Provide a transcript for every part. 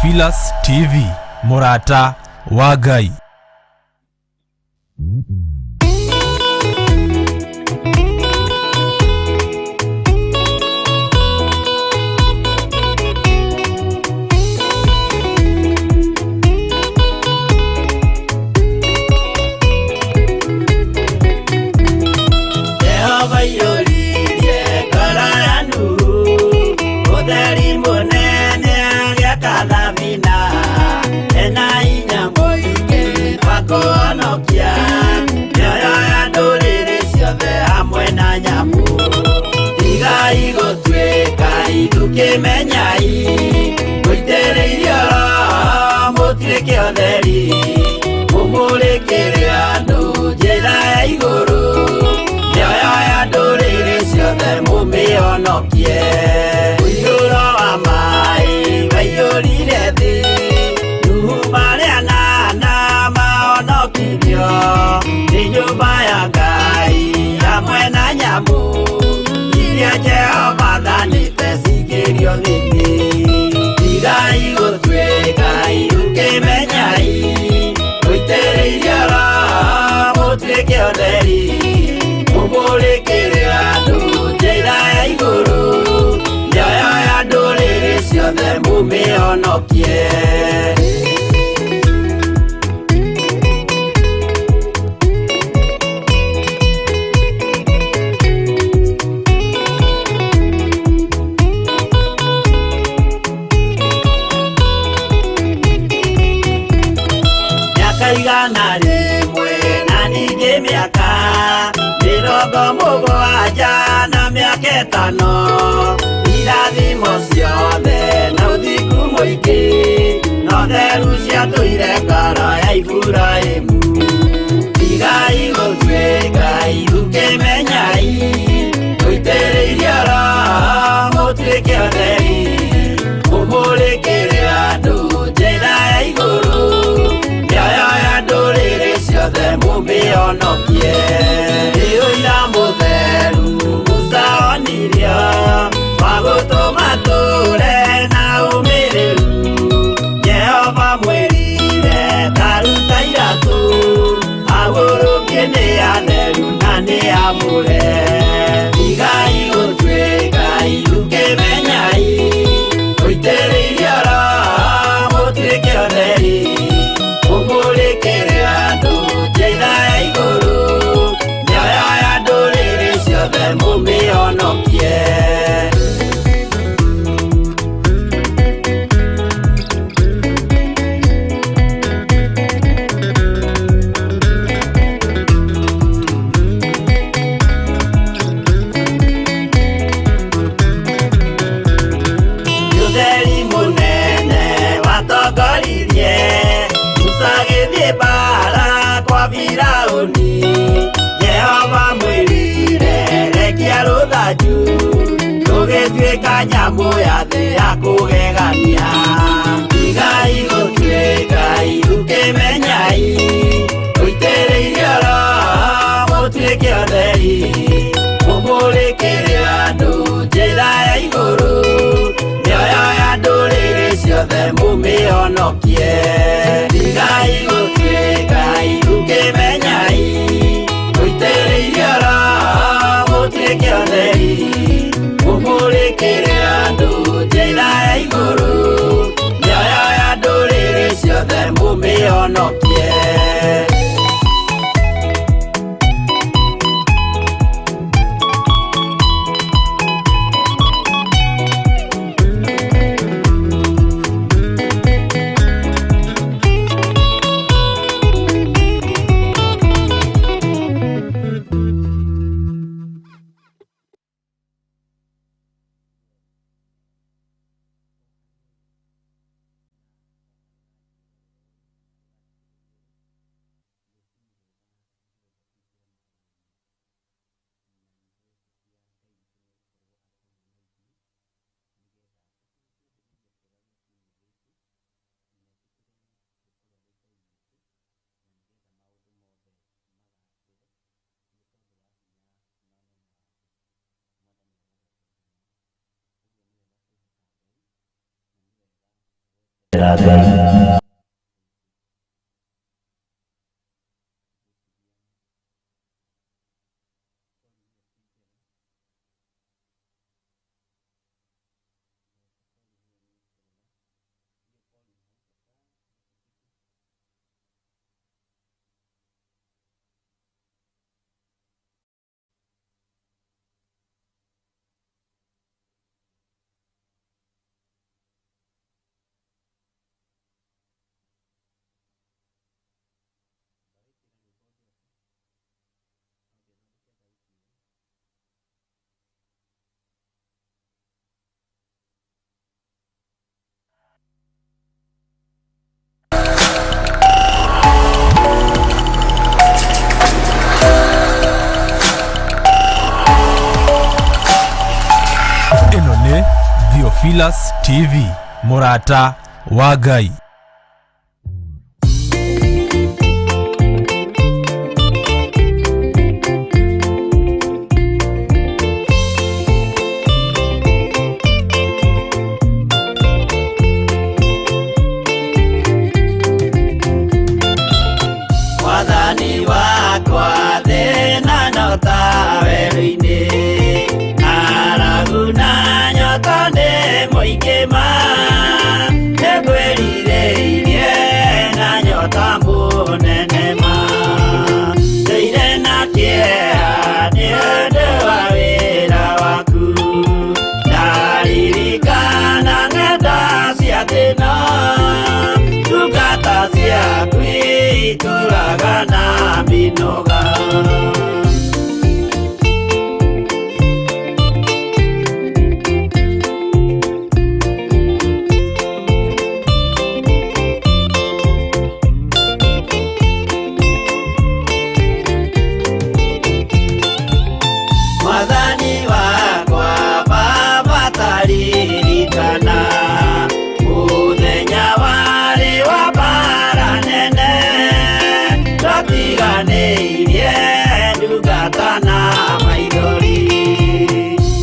Theophilus TV, Murata wa Ngai. Menyai kuitereiria mutirike otheri mumurikire andu njira ya iguru nioyo ya nduriri ciothe mumionokie uiyuro wa mai waiyurire thi nuhu maria nana maonokirio ni nyumba ya Ngai hamwe na nyamu iria Jehova thanĩte cingĩrio thĩinĩ. Tigai gũtuĩka iruke menyai mũitĩrĩirie Roho mũtuĩke ũtheri mũmũrĩkĩre andũ njĩra ya igũrũ mĩoyo ya ndũrĩrĩ ciothe mũmĩonokie. Igana rimwe na ningĩ mĩaka mĩrongo mũgwanja na mĩaka ĩtano irathimo ciothe na ũthingu mũingĩ na ũtheru ciatũire ngoro ya Iburahĩmu. Tigai gũtuĩka iruke menyai mũitĩrĩirie Roho mũtuĩke ũtheri mũmũrĩkĩre andũ njĩra ya igũrũ ciothe mumionokie. Ũira mũtheru Musa onirio wa gũtũma tũre na ũmĩrĩru. Jehova mwĩrire taruta iratũ agũrũkie nĩ atheru na nĩ amũre. Tigai gũtuĩka iruke menyai mũitĩrĩirie Roho mũtuĩke ũtheri mũmũrĩkĩre andũ njĩra ya igũrũ mĩoyo ya ndũrĩrĩ ciothe mũmĩonokie. Ũtheri mũnene watongoririe Musa gĩthiĩ mbara kwa Firaũni. Jehova mwĩrire rekia rũthanju rũgĩtuĩka nyamũ ya thĩ ya kũgegania. Tigai gũtuĩka iruke menyai mũitĩrĩirie Roho mũtuĩke ũtheri mũmũrĩkĩre andũ njĩra ya igũrũ mĩoyo ya ndũrĩrĩ ciothe mũmĩonokie. Tigai gũtuĩka iruke menyai mũitĩrĩirie Roho mũtuĩke ũtheri mũmũrĩkĩre andũ njĩra ya igũrũ mĩoyo ya ndũrĩrĩ ciothe mũmĩonokie. Theophilus TV, Murata wa Ngai. Wathani wakwa thĩna nota werũ-inĩ, aragu na nyota nĩ mũingĩ ma, nĩngwĩrirĩirie na nyota mũnene ma, ndũire na kĩeha nĩ ũndũ wa wĩra waku, ndaririkana ng'enda cia thĩna, ndungata ciaku itũraga na mĩnoga. Mwathani wakwa Baba taririkana, mũthenya warĩ wa mbara nene, twatiganĩirie ndungata na maithori,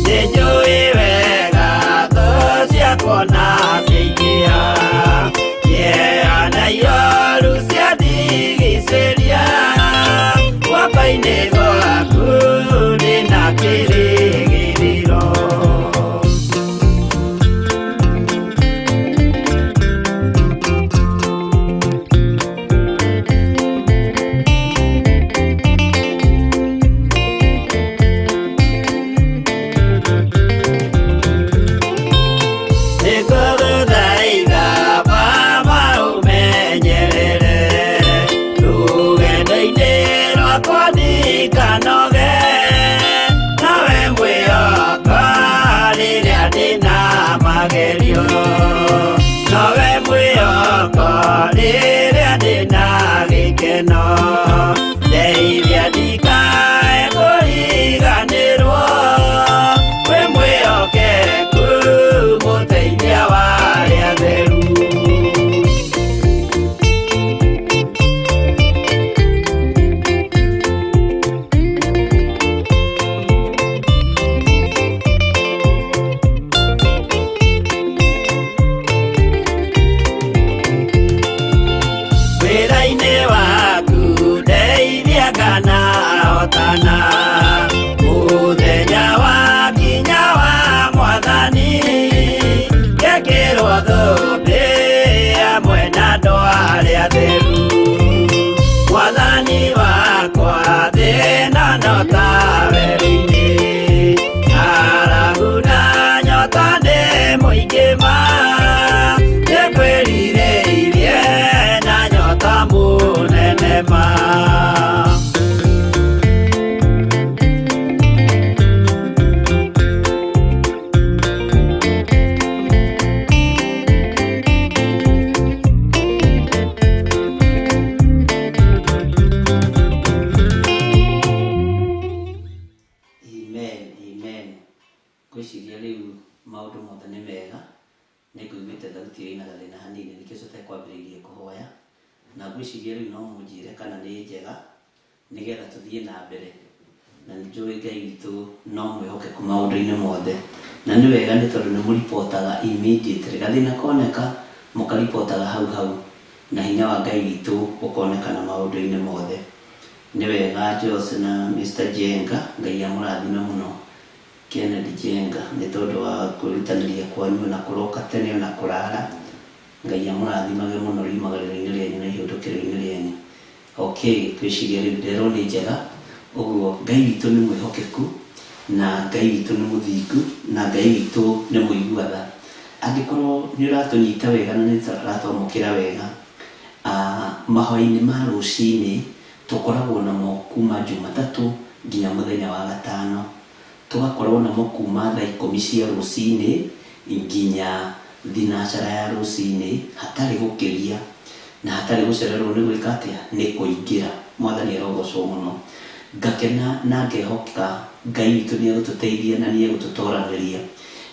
nĩnjũĩ wega thũ ciakwa na ciaingĩha, kĩeha na ihoru ciandigicĩria, guoko-inĩ gwaku ndĩna kĩrĩgĩrĩro. Nĩngũgũthaitha Baba ũmenyerere, rũgendo-inĩ rwakwa ndikanoge, nawe mwĩhoko rĩrĩa ndĩna magerio, nawe mwĩhoko rĩrĩa ndĩna gĩkeno, ndeithia ndikae kũriganĩrwo, wĩ mwĩhokeku mũteithia wa arĩa atheru. Wĩra-inĩ waku ndeithia nganahotana, mũthenya wakinya wa Mwathani, ngekĩrwo thũmbĩ hamwe na andũ arĩa atheru. Mwathani wakwa thĩna nota werũ-inĩ, aragu na nyota nĩ mũingĩ ma, nĩngwĩrirĩirie na nyota mũnene ma. Amen, amen. Ngwĩciria rĩu maũndũ mothe nĩ mega, nĩngũiguĩte thauti ĩyo ĩna gathĩna hanini, nĩkĩo tũtekwambĩrĩirie kũhoya, na ngwĩciria rĩu no mũnjĩre kana nĩ njega, nĩgetha tũthiĩ na mbere, na nĩnjũĩ Ngai witũ no mwĩhokeku maũndũ-inĩ mothe, na nĩ wega nĩ tondũ nĩ mũripotaga immediately, gathĩna koneka mũkaripotaga hau na hinya wa Ngai witũ ũkonekana maũndũ-inĩ mothe. Nĩ wega Jose na Mr. Jenga, Ngai amũrathime mũno Kennedy Jenga nĩ tondũ wa kũrutanĩria kwanyu na kũroka tene na kũrara. Ngai amũrathimage mũno riumagarĩro-inĩ rĩanyu na ihũndũkĩro-inĩ rĩanyu. Okay, twĩcirie rĩu ndero nĩ njega, ũguo Ngai witũ nĩ mwĩhokeku na Ngai witũ nĩ mũthingu na Ngai witũ nĩ mũiguatha. Angĩkorwo nĩ ũratũnyita wega na nĩ ũratwamũkĩra wega, mahoya-inĩ ma rũcinĩ tũkoragwo namo kuma Jumatatũ nginya mũthenya wa Gatano. Tugakorwo namo kuma thaa 10 cia rũcinĩ nginya thinacara ya rũcinĩ, hatarĩ gũkĩria na hatarĩ gũcererwo nĩ gwĩka atĩa, nĩ kũingĩra. Mwathani arogocwo mũno. Ngakena na ngehoka Ngai witũ nĩ egũtũteithia na nĩ egũtũtoranĩria.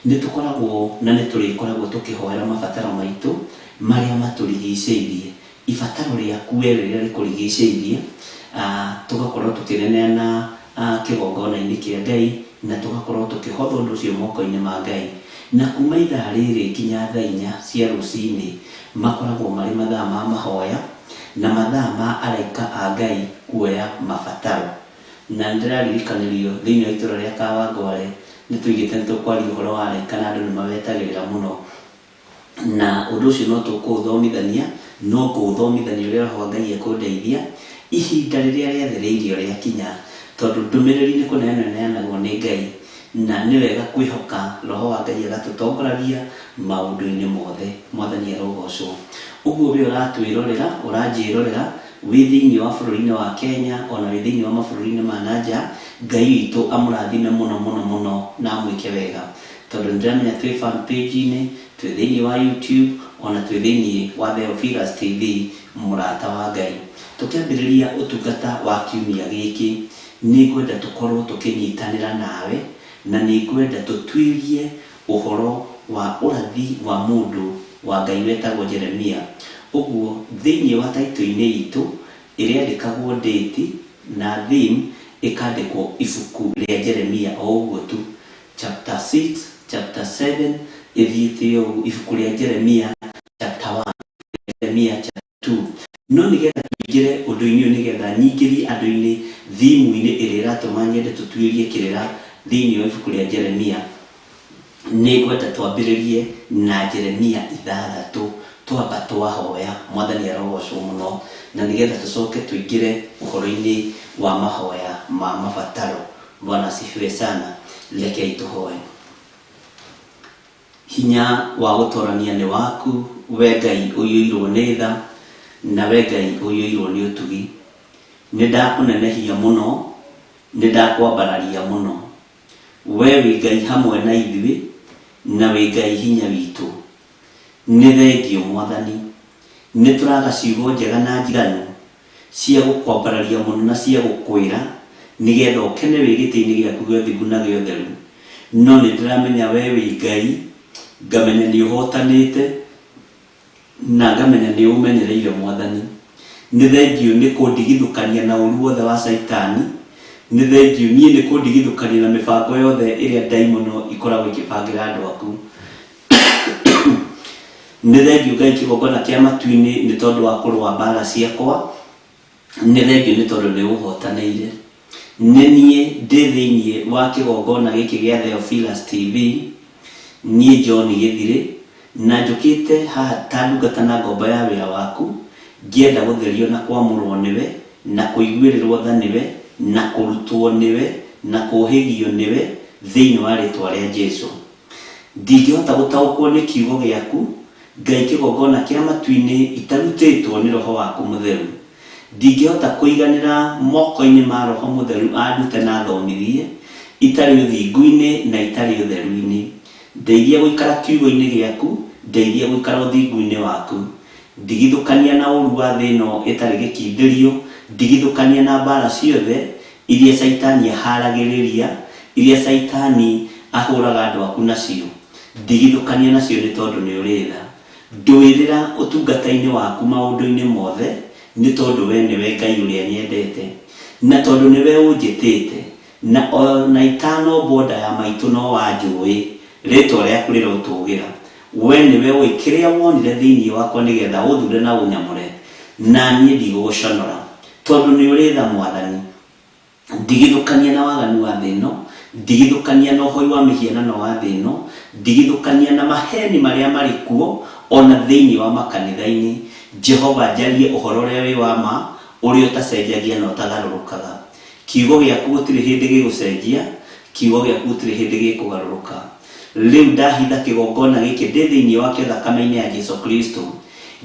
Nĩ tũkoragwo na nĩ tũrĩkoragwo tũkĩhoera mabataro maitũ marĩa matũrigicĩirie. Ibataro rĩaku we rĩrĩa rĩkũrigicĩirie, tugakorwo tũkĩneneana kĩgongona-inĩ kĩa Ngai na tugakorwo tũkĩhotha ũndũ ũcio moko-inĩ ma Ngai. Na kuma ithaa rĩrĩ nginya thaa 4 cia rũcinĩ makoragwo marĩ mathaa ma mahoya na mathaa ma araika a Ngai kuoya mabataro. Na ndĩraririkanĩrio thĩinĩ wa itũra rĩa Kawangware nĩ tũigĩte nĩ tũkwaria ũhoro wa araika na andũ nĩ mawetagĩrĩra mũno. Na ũndũ ũcio no tũkũũthomithania, no kũũthomithania ũrĩa Roho wa Ngai ekũndeithia ihinda rĩrĩa rĩathĩrĩirio rĩakinya, tondũ ndũmĩrĩri nĩ kũneanagwo nĩ Ngai na nĩ wega kwĩhoka Roho wa Ngai agatũtongoragia maũndũ-inĩ mothe. Mwathani arogocwo. Ũguo we ũratwĩrorera, ũranjĩrorera wĩ thĩinĩ wa bũrũri-inĩ wa Kenya ona wĩ thĩinĩ wa mabũrũri-inĩ ma nanja, Ngai witũ amũrathime mũno mũno mũno na amwĩke wega, tondũ ndĩramenya twĩ fan page-inĩ, twĩ thĩinĩ wa YouTube ona twĩ thĩinĩ wa Theophilus TV, mũrata wa Ngai. Tũkĩambĩrĩria ũtungata wa kiumia gĩkĩ, nĩ ngwenda tũkorwo tũkĩnyitanĩra nawe na nĩ ngwenda tũtuĩrie ũhoro wa ũrathi wa mũndũ wa Ngai wetagwo Jeremia. Ũguo thĩinĩ wa taitũ-inĩ itũ ĩrĩandĩkagwo date na theme ĩkandĩkwo ibuku rĩa Jeremia o ũguo tu, chapter 6, chapter 7 ĩthiĩte ũguo, ibuku rĩa Jeremia chapter 1, Jeremia chapter 2. No nĩgetha tũingĩre ũndũ-inĩ ũyũ, nĩgetha nyingĩrie andũ-inĩ thimu-inĩ ĩrĩa ĩratũma nyende tũtuĩrie kĩrĩra thĩinĩ wa ibuku rĩa Jeremia, nĩ ngwenda twambĩrĩrie na Jeremia 6 twamba twahoya. Mwathani arogocwo mũno, na nĩgetha tũcoke tũingĩre ũhoro-inĩ wa mahoya ma mabataro. Bwana asifiwe sana. Rekei tũhoe. Hinya wa gũtorania nĩ waku, we Ngai ũiyũirwo nĩ tha, na we Ngai ũiyũirwo nĩ ũtugi. Nĩ ndakũnenehia mũno, nĩ ndakwambararia mũno. We wĩ Ngai hamwe na ithuĩ, na wĩ Ngai hinya witũ. Nĩ thengio Mwathani, nĩ tũraga ciugo njega na njiganu cia gũkwambararia mũno na cia gũkwĩra, nĩgetha ũkene wĩ gĩtĩ-inĩ gĩaku gĩa ũthingu na gĩa ũtheru. No nĩ ndĩramenya we wĩ Ngai, ngamenya nĩ ũhotanĩte na ngamenya nĩ ũmenyereire Mwathani. Nĩ thengio nĩ kũndigithũkania na ũru wothe wa Saitani. Nĩ thengio niĩ nĩ kũndigithũkania na mĩbango yothe ĩrĩa ndaimono ikoragwo ikĩbangĩra andũ aku. Nĩ thengio Ngai kĩgongona kĩa matu-inĩ nĩ tondũ wa kũrũa mbara ciakwa. Nĩ thengio nĩ tondũ nĩ ũhotanĩire. Nĩ niĩ ndĩ thĩinĩ wa kĩgongona gĩkĩ gĩa Theophilus TV, niĩ John Gĩthirĩ, na njũkĩte haha ta ndungata na ngombo ya wĩra waku, ngĩenda gũtherio na kwamũrwo nĩwe, na kũiguĩrĩrwo tha nĩwe, na kũrutwo nĩwe, na kũhĩgio nĩwe thĩinĩ wa rĩtwa rĩa Jesũ. Ndingĩhota gũtaũkwo nĩ kiugo gĩaku, Ngai kĩgongona kĩa matu-inĩ itarutĩtwo nĩ Roho waku mũtheru. Ndingĩhota kũiganĩra moko-inĩ ma Roho mũtheru andute na athomithie, itarĩ ũthingu-inĩ na itarĩ ũtheru-inĩ. Ndeithia gũikara kiugo-inĩ gĩaku, ndeithia gũikara ũthingu-inĩ waku. Ndigithũkania na ũru wa thĩ ĩno ĩtarĩ gĩkindĩrio, ndigithũkania na mbara ciothe iria Saitani aharagĩrĩria, iria Saitani ahũraga andũ aku nacio. Ndigithũkania nacio nĩ tondũ nĩ ũrĩ tha. Ndũĩrĩra ũtungata-inĩ waku maũndũ-inĩ mothe, nĩ tondũ we nĩwe Ngai ũrĩa nyendete, na tondũ nĩwe ũnjĩtĩte, na ona itanombwo nda ya maitũ no wanjũĩ, rĩtwa rĩaku rĩrotũgĩra. we niwe wikiria wonire thiini wakwa nigetha uthure na unyamure na nie ndigũgũconora tondu ni uri tha Mwathani. Ndigithukania na waganu wa thino, ndigithukania na uhoi wa mihianano wa thino, ndigithukania na maheni maria mari kuo ona thiini wa makanitha-ini. Jehova njarie uhoro uria wi wa ma uria utacenjagia na utagarurukaga. Kiugo giaku gutiri hindi gigucenjia, kiugo giaku gutiri hindi gikugaruruka. Riu ndahitha kigongona giki ndi thiini wa kio thakame-ini ya Jesu Kristo,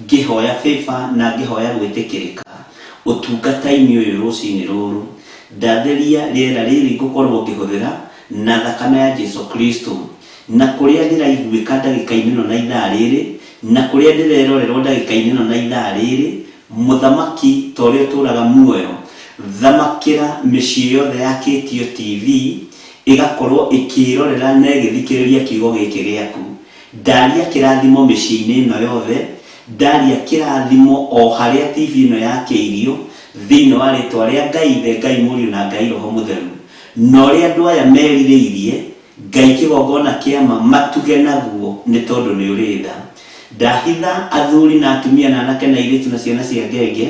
ngihoya favor na ngihoya gwitikirika utungata-ini uyu rucini ruru. Ndatheria riera riri ngukorwo ngihuthira na thakame ya Jesu Kristo, na kuria ndiraiguika ndagika-ini no na ithaa riri, na kuria ndirerorerwo ndagika-ini no na ithaa riri. Muthamaki toria turaga muoyo, thamakira micii yothe ya Kitio TV igakorwo ikirorera na igithikiriria kiugo giki giaku. Ndaria kirathimo micii-ini no yothe, ndaria kirathimo o haria TV ino yakiirio thiini wa ritwa ria Ngai Ithe, Ngai Mũriũ na Ngai Roho Mũtheru. No ria andu aya meririirie Ngai kigongona kiama matuge naguo ni tondu ni uri tha. Ndahitha athuri na atumia na anake na airitu na ciana cia ngenge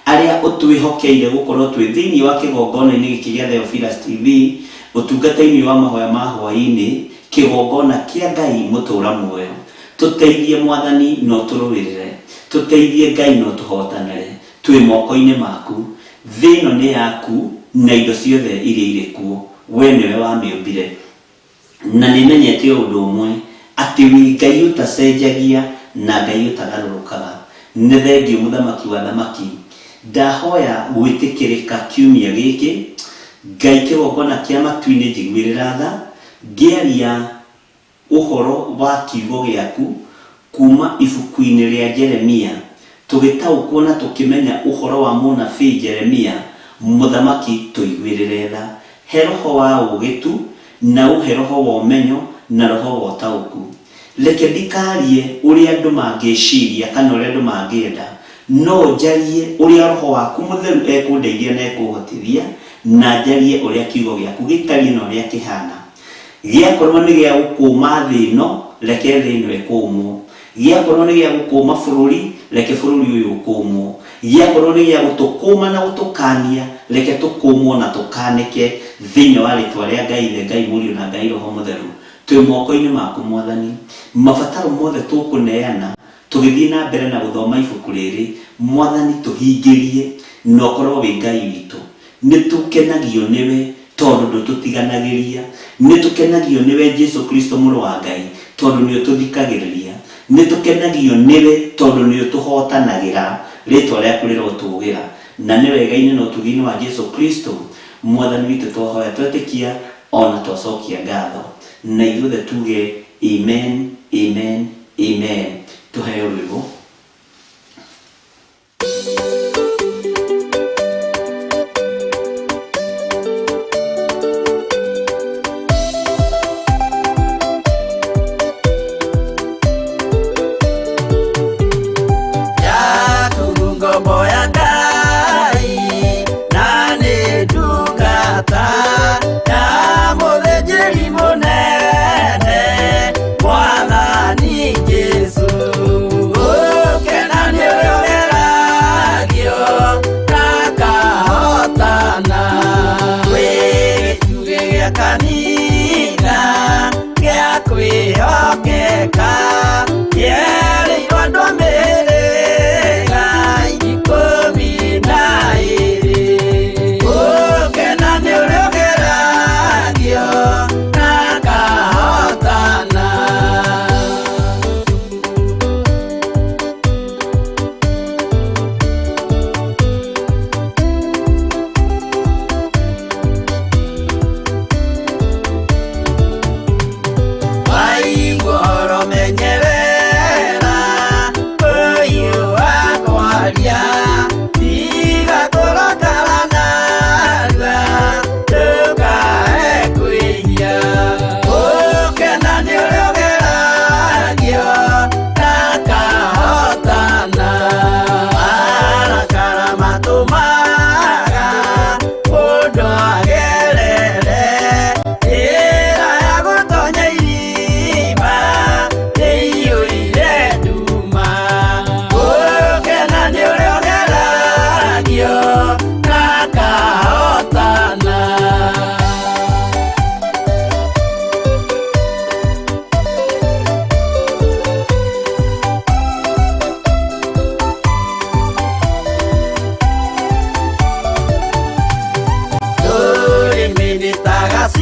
aria utwihokeire gukorwo twi thiini wa kigongona-ini giki gia Theophilus TV, utungata-ini wa mahoya ma hwaini, kigongona kia Ngai mutura muoyo. Tuteithie Mwathani no turuwirire, tuteithie Ngai no tuhotanire, twi moko-ini maku. Thino ni yaku na indo ciothe iria iri kuo, we niwe wamiumbire na nimenyete undu umwe ati wi Ngai utacenjagia na Ngai utagarurukaga. Ni thengiũ muthamaki wa thamaki. Ndahoya gwitikirika kiumia giki, Ngai kigongona kia matu-ini njiguirira tha, ngiaria uhoro wa kiugo giaku kuma ibuku-ini ria Jeremia, tugitaukwo na tukimenya uhoro wa munabii Jeremia. Muthamaki tuiguirire tha, he roho wa ugitu na uhe roho wa umenyo na roho wa utauku. Reke ndikarie uria andu mangiciria kana uria andu mangienda, no njarie uria roho waku mutheru ekundeithia na ekuhotithia, na njarie uria kiugo giaku gitari na uria kihana. Giakorwo ni gia gukuma thi ino, reke thi ino ikumwo. Giakorwo ni gia gukuma bururi, reke bururi uyu ukumwo. Giakorwo ni gia gutukuma na gutukania, reke tukumwo na tukanike thiini wa ritwa ria Ngai Ithe, Ngai Mũriũ na Ngai Roho Mũtheru. Twi moko-ini maku Mwathani, mabataro mothe tukuneana tugithii na mbere na guthoma ibuku riri. Mwathani tuhingirie no korwo wi Ngai witu. Nitukenagio niwe tondu ndututiganagĩria, nitukenagio niwe Jesu Kristo Mũrũ wa Ngai tondu ni ututhikagĩrĩria, nitukenagio niwe tondu ni utuhotanagira ritwa riaku rirotugira, na ni wega-ini no tugi-ini wa Jesu Kristo Mwathani witu twahoya twetikia ona twacokia ngatho, na ithuothe tuge amen, amen, amen. Tuheo rwĩmbo. Menyerera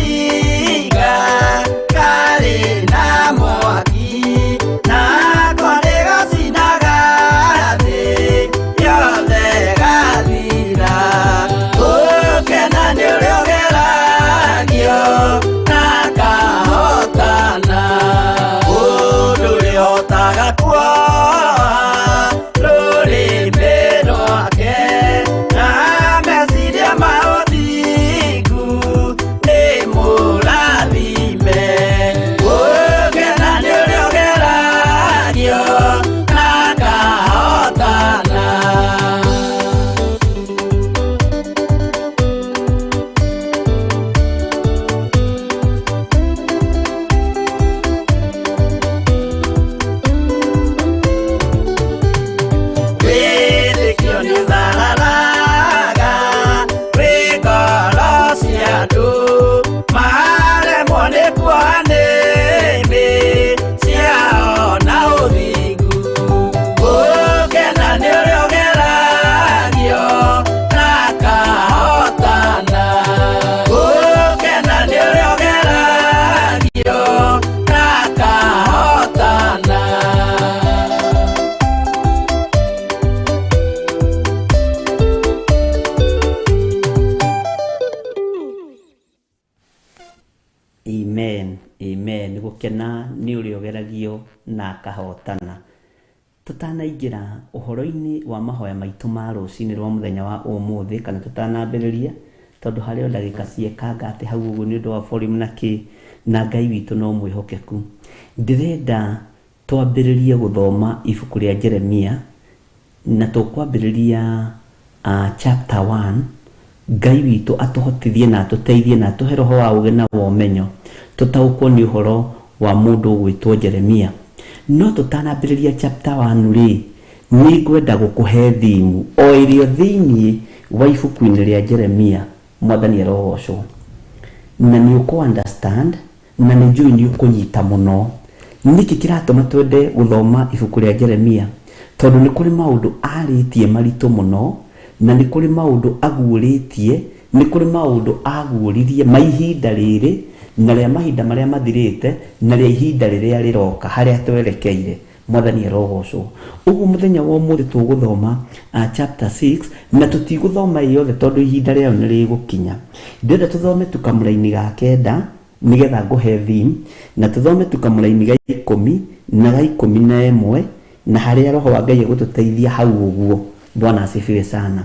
kaciga kari na mwaki na kone gacinaga thĩ yothe gathira gũkena nĩ ũrĩa ũgeragio na kahotana mũndũ ũrĩhotaga kuoha rũrĩmĩ rwake na meciria ma ũthingu nĩ mũrathime gũkena nĩ ũrĩa ũgeragio na kahotana. Wĩtĩkio nĩ ũthararaga wĩ ngoro cia andũ maremwo nĩ kuoha nĩmĩ ciao na ũthingu gũkena nĩ ũrĩa ũgeragio na kahotana gũkena nĩ ũrĩa ũgeragio na kahotana. Amen, amen. Gũkena nĩ ũrĩa ũgeragio na akahotana. Tũtanaingĩra ũhoro-inĩ wa mahoya maitũ ma rũcinĩ rwa mũthenya wa ũmũthĩ kana tũtanambĩrĩria tondũ harĩ o ndagĩka ciekanga atĩ hau ũguo nĩ ũndũ wa volume na kĩ na Ngai witũ no mwĩhokeku. Ndĩrenda twambĩrĩrie gũthoma ibuku rĩa Jeremia na tũkwambĩrĩria chapter 1. Ngai witũ atũhotithie na atũteithie na atũhe roho wa ũũgĩ na wa ũmenyo tũtaũkwo nĩ ũhoro wa mũndũ ũgwĩtwo Jeremia. No tũtanambĩrĩria chapter 1 rĩ, nĩ ngwenda gũkũhe thimu o ĩrĩo thĩinĩ wa ibuku-inĩ rĩa Jeremia. Mwathani arogocwo na nĩ ũkũ understand na nĩ njũĩ nĩ ũkũnyita mũno. Nĩkĩ kĩratũma twende gũthoma ibuku rĩa Jeremia? Tondũ nĩ kũrĩ maũndũ arĩtie maritũ mũno na nĩ kũrĩ maũndũ aguũrĩtie, nĩ kũrĩ maũndũ aguũririe maihinda rĩrĩ na rĩa mahinda marĩa mathirĩte na rĩa ihinda rĩrĩa rĩroka harĩa twerekeire. Mwathani arogocwo. Ũguo mũthenya wa ũmũthĩ tũgũthoma chapter 6 na tũtigũthoma yothe tondũ ihinda rĩayo nĩ rĩgũkinya. Ndĩrenda tũthome tukamũra-inĩ ga 9 nĩgetha ngũhe theme na tũthome tukamũra-inĩ ga 10 na ga 11 na harĩa roho wa Ngai egũtũteithia hau ũguo. Bwana asifiwe sana.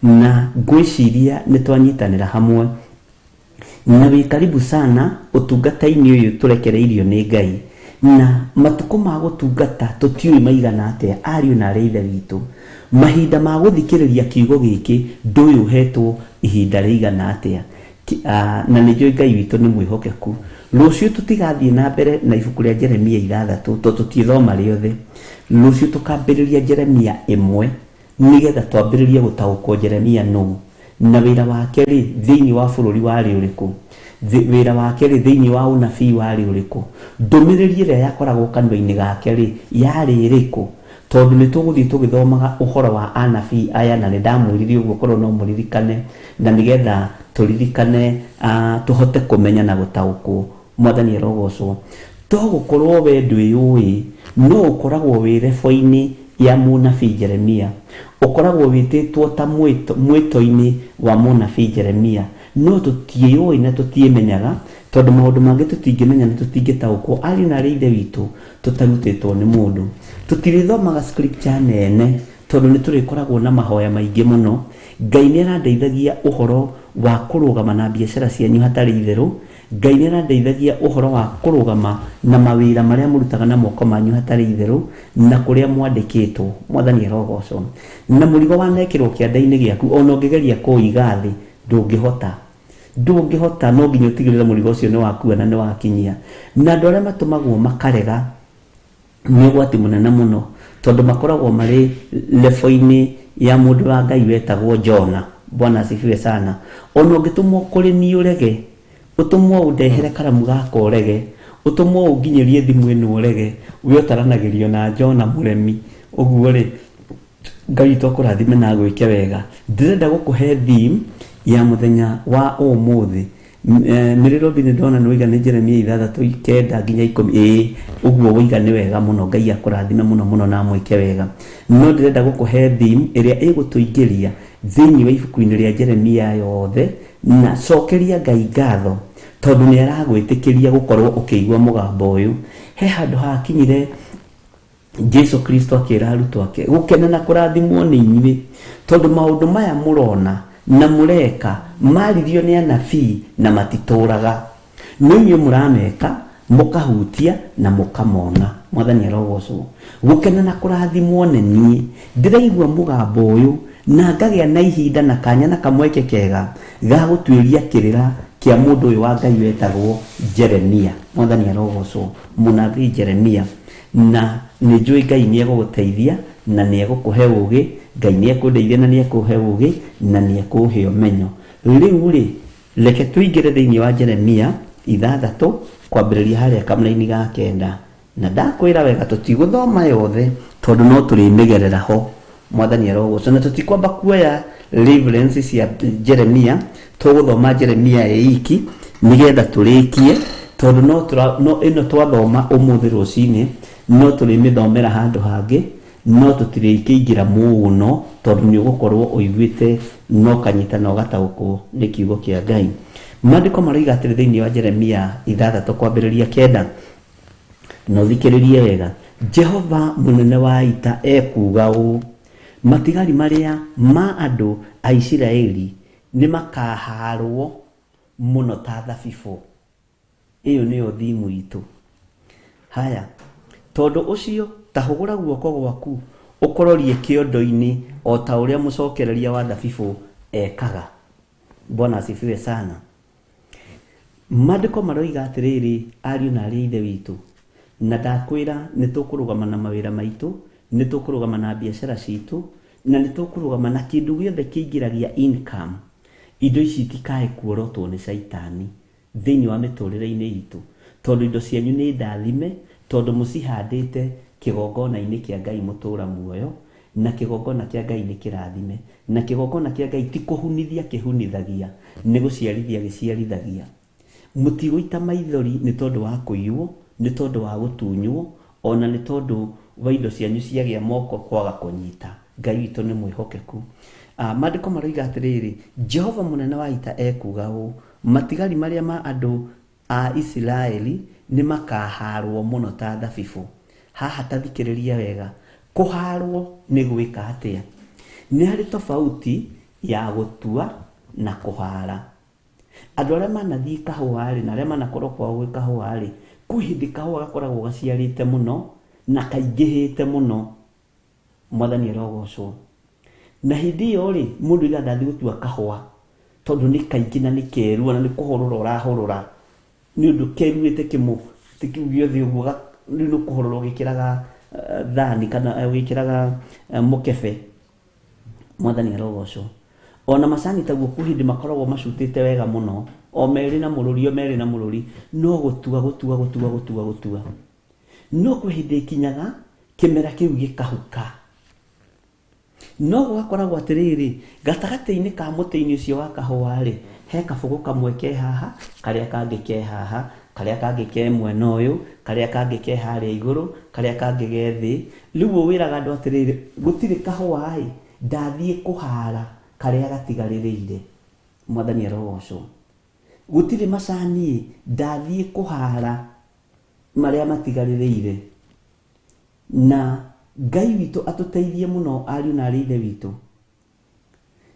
Na ngwĩciria nĩ twanyitanĩra hamwe na wĩ karibu sana ũtungata-inĩ ũyũ tũrekereirio nĩ Ngai. Na matukũ ma gũtungata tũtiũĩ maigana atĩa ariũ na arĩa ithe witũ. Mahinda ma gũthikĩrĩria kiugo gĩkĩ ndũĩ ũhetwo ihinda rĩigana atĩa. Na nĩ njũĩ Ngai witũ nĩ mwĩhokeku. Rũciũ tũtigathiĩ na mbere na ibuku rĩa Jeremia 6 tondũ tũtithoma rĩothe. Rũciũ tũkambĩrĩria Jeremia 1 nĩgetha twambĩrĩrie gũtaũkwo Jeremia nũũ na wĩra wake rĩ thĩinĩ wa bũrũri warĩ ũrĩkũ, wĩra wake rĩ thĩinĩ wa ũnabii warĩ ũrĩkũ, ndũmĩrĩri ĩrĩa yakoragwo kanua-inĩ gake rĩ yarĩ ĩrĩkũ. Tondũ nĩ tũgũthiĩ tũgĩthomaga ũhoro wa anabii aya na nĩ ndamwĩrire ũguo korwo no mũririkane na nĩgetha tũririkane tũhote kũmenya na gũtaũkwo. Mwathani arogocwo. Togũkorwo we ndwĩyũĩ no ũkoragwo wĩ rebo-inĩ ya mũnabii Jeremia, ũkoragwo wĩtĩtwo ta mwĩto-inĩ wa mũnabii Jeremia, no tũtiĩyũĩ na tũtiĩmenyaga tondũ maũndũ mangĩ tũtingĩmenya na tũtingĩtaũkwo ariũ na arĩa ithe witũ tũtarutĩtwo nĩ mũndũ. Tũtirĩthomaga scripture nene tondũ nĩ tũrĩkoragwo na mahoya maingĩ mũno. Ngai nĩ arandeithagia ũhoro wa kũrũgama na biacara cianyu hatarĩ itherũ. Ngai nĩ arandeithagia ũhoro wa kũrũgama na mawĩra marĩa mũrutaga na moko manyu hatarĩ itherũ na kũrĩa mwandĩkĩtwo. Mwathani arogocwo. Na mũrigo wanekĩrwo kĩande-inĩ gĩaku ona ũngĩgeria kũũiga thĩ ndũngĩhota, no nginya ũtigĩrĩre mũrigo ũcio nĩ wakua na nĩ wakinyia. Na andũ arĩa matũmagwo makarega nĩ ũgwati mũnene mũno tondũ makoragwo marĩ level-inĩ ya mũndũ wa Ngai wetagwo Jona. Bwana asifiwe sana. Ona ũngĩtũmwo kũrĩ niĩ ũrege, ũtũmwo ũndehere karamu gaka ũrege, ũtũmwo ũnginyĩrie thimũ ĩno ũrege, we ũtaranagĩrio na Jona mũremi. Ũguo rĩ Ngai tũkũrathime na gwĩke wega. Ndĩrenda gũkũhe theme ya mũthenya wa ũmũthĩ miriro thini ndona nä wĩigane Jeremia 6:9 nginya 10. Ũguo wĩigane wega mũno, Ngai akũrathime mũno mũno na mwĩke wega. No ndĩrenda gũkũhe theme ĩrĩa ĩgũtũingĩria thĩinĩ wa ibuku-inĩ rĩa Jeremia yothe, na cokeria Ngai ngatho tondũ nĩ aragwĩtĩkĩria gũkorwo ũkĩigua mũgambo ũyũ. He handũ hakinyire Jesu Kristo akĩra arutwo ake gũkena na kũrathimwo nĩ inyuĩ tondũ maũndũ maya mũrona na mũreka maririo nĩ anabii na matitũraga, no inyuĩ mũrameka mũkahutia na mũkamona. Mwathani arogocwo. Gũkena na kũrathimwo nĩ niĩ, ndĩraigua mũgambo ũyũ na ngagĩa na ihinda na kanya na kamweke kega ga gũtuĩria kĩrĩra kĩa mũndũ ũyũ wa Ngai wetagwo Jeremia. Mwathani arogocwo. Mũnabii Jeremia, na nĩ njũĩ Ngai nĩ egũgũteithia na nĩ egũkũhe ũũgĩ. Ngai nĩ ekũndeithia na nĩ ekũhe ũũgĩ na nĩ ekũhe ũmenyo. Rĩu rĩ, reke tũingĩre thĩinĩ wa Jeremia 6 kwambĩrĩria harĩa kamũra-inĩ ga 9, na ndakwĩra wega tũtigũthoma yothe tondũ no tũrĩmĩgerera ho. Mwathani arogocwo. Na tũtikwamba kuoya reference cia Jeremia, tũgũthoma Jeremia iki nĩgetha tũrĩkie tondũ no ĩno twathoma ũmũthĩ rũcinĩ no tũrĩmĩthomera handũ hangĩ, no tũtirĩkĩingĩra mũno tondũ nĩ ũgũkorwo ũiguĩte no kanyita na ũgataũkwo nĩ kiugo kĩa Ngai. Maandĩko maroiga atĩrĩ thĩinĩ wa Jeremia 6 kwambĩrĩria 9, no thikĩrĩrie wega. Jehova mũnene wa ita ekuga ũũ: matigari marĩa ma andũ a Isiraeli nĩ makaharwo mũno ta thabibũ. Ĩyo nĩyo thimu itũ. Haya, tondũ ũcio tahũgũra guoko gwaku ũkororie kĩondo-inĩ o ta ũrĩa mũcokereria wa thabibũ ekaga. Bwana asifiwe sana. Maandĩko maroiga atĩrĩrĩ, ariũ na arĩ ithe witũ, na ndakwĩra nĩ tũkũrũgama na mawĩra maitũ, nĩ tũkũrũgama na biacara citũ, na nĩ tũkũrũgama na kĩndũ gĩothe kĩingĩragia income. Indo ici itikae kuorotwo nĩ Saitani thĩinĩ wa mĩtũrĩre-inĩ itũ, tondũ indo cianyu nĩ ndathime, tondũ mũcihandĩte kĩgongona-inĩ kĩa Ngai mũtũra muoyo, na kĩgongona kĩa Ngai nĩ kĩrathime, na kĩgongona kĩa Ngai ti kũhunithia kĩhunithagia, nĩ gũciarithia gĩciarithagia. Mũtigũita maithori nĩ tondũ wa kũiywo, nĩ tondũ wa gũtunywo, ona nĩ tondũ wa indo cianyu ciagĩa moko kwaga kũnyita. Ngai witũ nĩ mwĩhokeku. Maandĩko maroiga atĩrĩrĩ, Jehova mũnene wa ita ekuga ũũ: matigari marĩa ma andũ a Isiraeli nĩ makaharwo mũno ta thabibũ. Haha tathikĩrĩria wega, kũharwo nĩ gwĩka atĩa? Nĩ harĩ tofauti ya gũtua na kũhara. Andũ arĩa manathiĩ kahũa-rĩ na arĩa manakorwo kwao gwĩ kahũa-rĩ, kwĩ hĩndĩ kahũa gakoragwo gaciarĩte mũno na kaingĩhĩte mũno. Mwathani arogocwo. Na hĩndĩ ĩyo-rĩ, mũndũ igathiĩ gũtua kahũa tondũ nĩ kaingĩ na nĩ keru na nĩ kũhũrũra ũrahũrũra, nĩ ũndũ keruĩte kĩmũ kĩu gĩothe ũguo, rĩu nĩ kũhũrũra ũgĩkĩraga thani kana ũgĩkĩraga mũkebe. Mwathani arogocwo. Ona macani taguo kwĩ hĩndĩ makoragwo macutĩte wega mũno, o merĩ na mũrũri, no gũtua. No kwĩ hĩndĩ ikinyaga kĩmera kĩu gĩkahuka. No gwakoragwo atĩrĩrĩ, gatagatĩ-inĩ ka mũtĩ-inĩ ũcio wa kahũa-rĩ, he kabũgũ kamwe ke haha, karĩa kangĩ ke haha, karĩa kangĩ ke mwena ũyũ, karĩa kangĩ ke harĩa igũrũ, karĩa kangĩ ge thĩ. Rĩu wĩraga andũ atĩrĩrĩ, gũtirĩ kahũa-ĩ ndathiĩ kũhara karĩa gatigarĩrĩire. Mwathani arogocwo. Gũtirĩ macani ndathiĩ kũhara marĩa matigarĩrĩire. Na Ngai witũ atũteithie mũno ariũ na arĩ ithe witũ.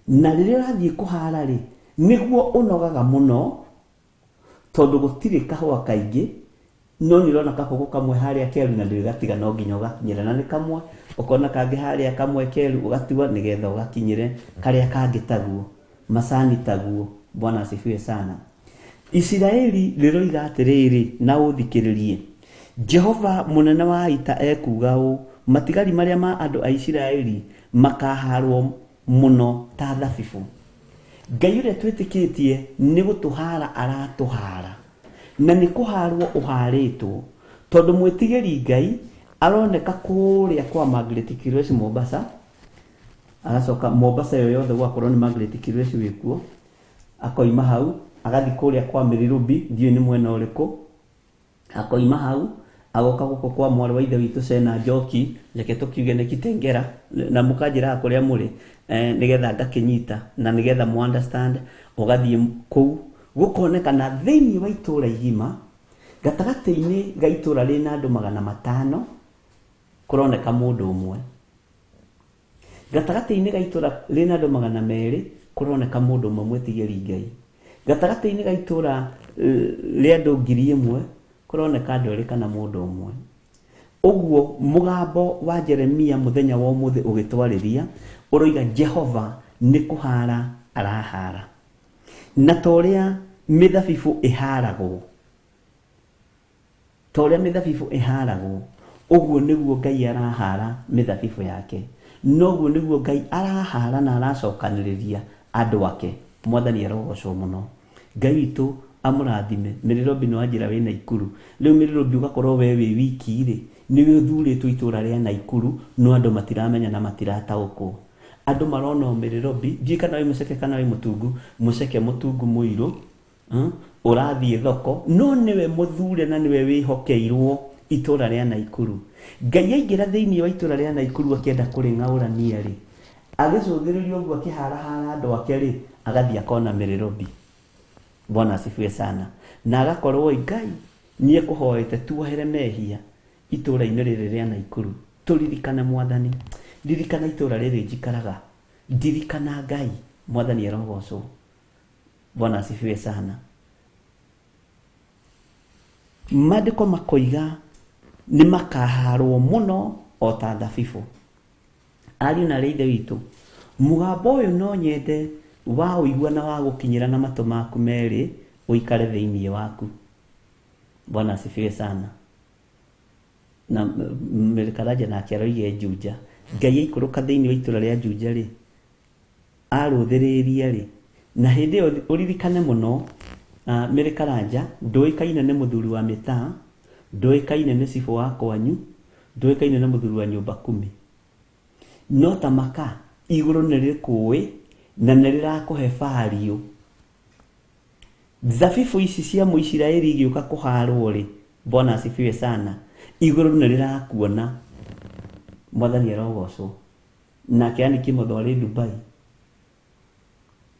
Na rĩrĩa ũrathiĩ kũhara-rĩ, nĩguo ũnogaga mũno tondũ gũtirĩ kahũa kaingĩ, no nĩ ũrona kabũgũ kamwe harĩa keru na ndĩgatiga no nginya ũgakinyĩra, na nĩ kamwe ũkona kangĩ harĩa kamwe keru ũgatua nĩgetha ũgakinyĩre karĩa kangĩ taguo, macani taguo. Bwana asifiwe sana. Isiraeli rĩroiga atĩrĩrĩ, na ũthikĩrĩrie, Jehova mũnene wa ita ekuga ũũ: matigari marĩa ma andũ a Isiraeli makaharwo mũno ta thabibũ. Ngai ũrĩa twĩtĩkĩtie nĩ gũtũhara aratũhara, na nĩ kũharwo ũharĩtwo, tondũ mwĩtigĩri Ngai aroneka kũrĩa kwa Margaret Kirwesi Mombasa, agacoka Mombasa yo yothe gwakorwo nĩ Margaret Kirwesi wĩkuo, akoima hau agathi kuria kwa Mirirubi ndiye ni mwena uriku akoima hau agoka guko kwa mwari wa ithe witu Sena Njoki reke tukiuge ni Kitengera na mukanjira kuria muri nigetha ngakinyita na nigetha mu understand ugathie kuu gukonekana thiini wa itura igima gatagati-ini ga itura rina andu 500 kuroneka mundu umwe gatagati-ini ga itura rina andu 200 kuroneka mundu umwe mwetigiri Ngai gatagati-ini ga itura ria andu 1000 kuroneka andu eri kana mundu umwe uguo mugambo wa Jeremia muthenya wa umuthi ugitwariria uroiga Jehova ni kuhara arahara na toria mithabibu iharagwo uguo niguo Ngai arahara mithabibu yake noguo niguo Ngai arahara na aracokaniriria andu ake mwathani arogocwo muno Ngai witu amurathime Mirirubi no anjira we Naikuru riu Mirirubi ugakorwo we wi wiki ri niwe uthuritwo itura ria Naikuru no andu matiramenya na matirataukwo andu marona Mirirubi njikana we muceke kana we mutungu muceke mutungu muiru urathie thoko no niwe muthure na niwe wihokeirwo itura ria Naikuru Ngai aingira thiini wa itura ria Naikuru akienda kuring'aurania ri agicuthiririo uguo akiharahara andu ake ri agathie akona Mirirubi Bwana asifiwe sana na agakorwo Ngai nie kuhoete tuohere mehia itura-ini riri ria Naikuru turirikane mwathani ririkana itura riri njikaraga ndirikana Ngai mwathani arogocwo Bwana asifiwe sana Maandiko makoiga ni makaharwo muno o ta thabibu ari na reithe witu mugambo uyu no nyende wa uigua na wa gukinyira na matu maku meri uikare thiini waku Bwana asifiwe sana na Merikaraja na aroige Juja Ngai aikuruka thiini wa itura ria Juja ri aruthiriria ri na hindi iyo uririkane muno Merikaraja nduikaine ni muthuri wa mitaa nduikaine ni cibu wa kwanyu nduikaine ni muthuri wa nyumba 10 no tamaka iguru ni rikuwi na nirirakuhe fario thabibu ici cia Muisiraeli igiuka kuharwo ri Bwana asifiwe sana iguru nirirakuona mwathani arogocwo na kiani kimothori Dubai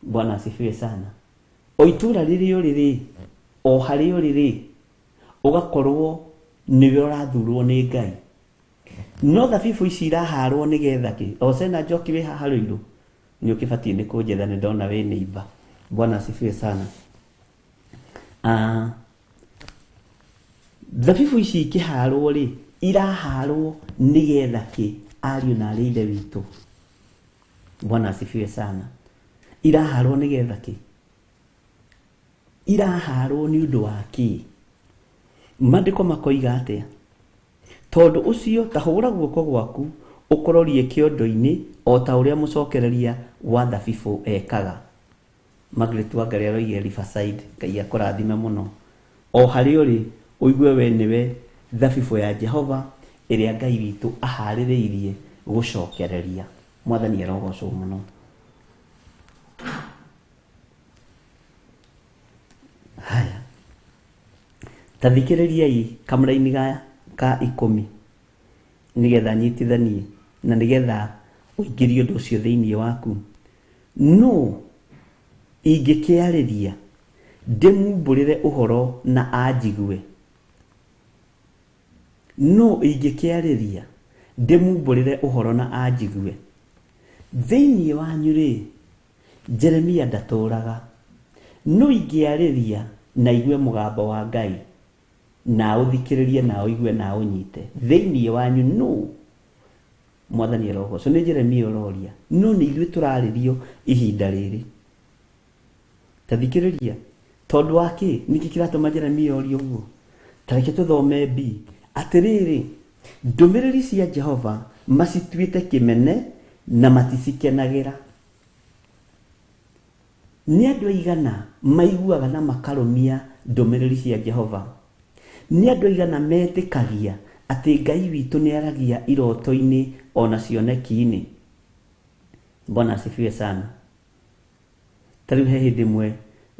Bwana asifiwe sana o itura riri uriri o hari uriri ugakorwo niwe urathurwo ni Ngai no thabibu ici iraharwo nigetha ki o Sena Njoki we haha ruiru ni ukibatie ni kunjetha ni ndona we neighbor Bwana asifiwe sana thabibu ici ikiharwo ri iraharwo nigetha ki ariu na reithe witu Bwana asifiwe sana iraharwo nigetha ki iraharwo ni undu wa ki Maandiko makoiga atia tondu ucio tahura guoko gwaku ukororie kiondo-ini o ta uria mucokereria wa thabibu ekaga Margaret Wangari aroige Riverside Ngai akurathime muno o hari uri uigue we niwe thabibu ya Jehova iria Ngai witu ahaririirie gucokereria mwathani arogocwo muno haya tathikiririai kamera-ini ka 10 nigetha nyitithanie na nigetha uingirie undu ucio thiini waku no ingikiariria ndimumburire uhoro na anjigue no ingikiariria ndimumburire uhoro na anjigue thiini wanyu ri Jeremia ndaturaga no ingiariria na igue mugambo wa Ngai na uthikiririe na uigue na unyite thiini wanyu no mwathani arogocwo ni Jeremia uroria no ni ithuĩ turaririo ihinda riri tathikiriria tondu waki niki kiratuma Jeremia orio uguo tareke tuthome B atiriri ndumiriri cia Jehova macituite kimene na maticikenagira ni andu aigana maiguaga na makarumia ndumiriri cia Jehova ni andu aigana metikagia ati Ngai witu ni aragia iroto-ini ona cioneki-ini Bwana asifiwe sana tariu he hindi mwe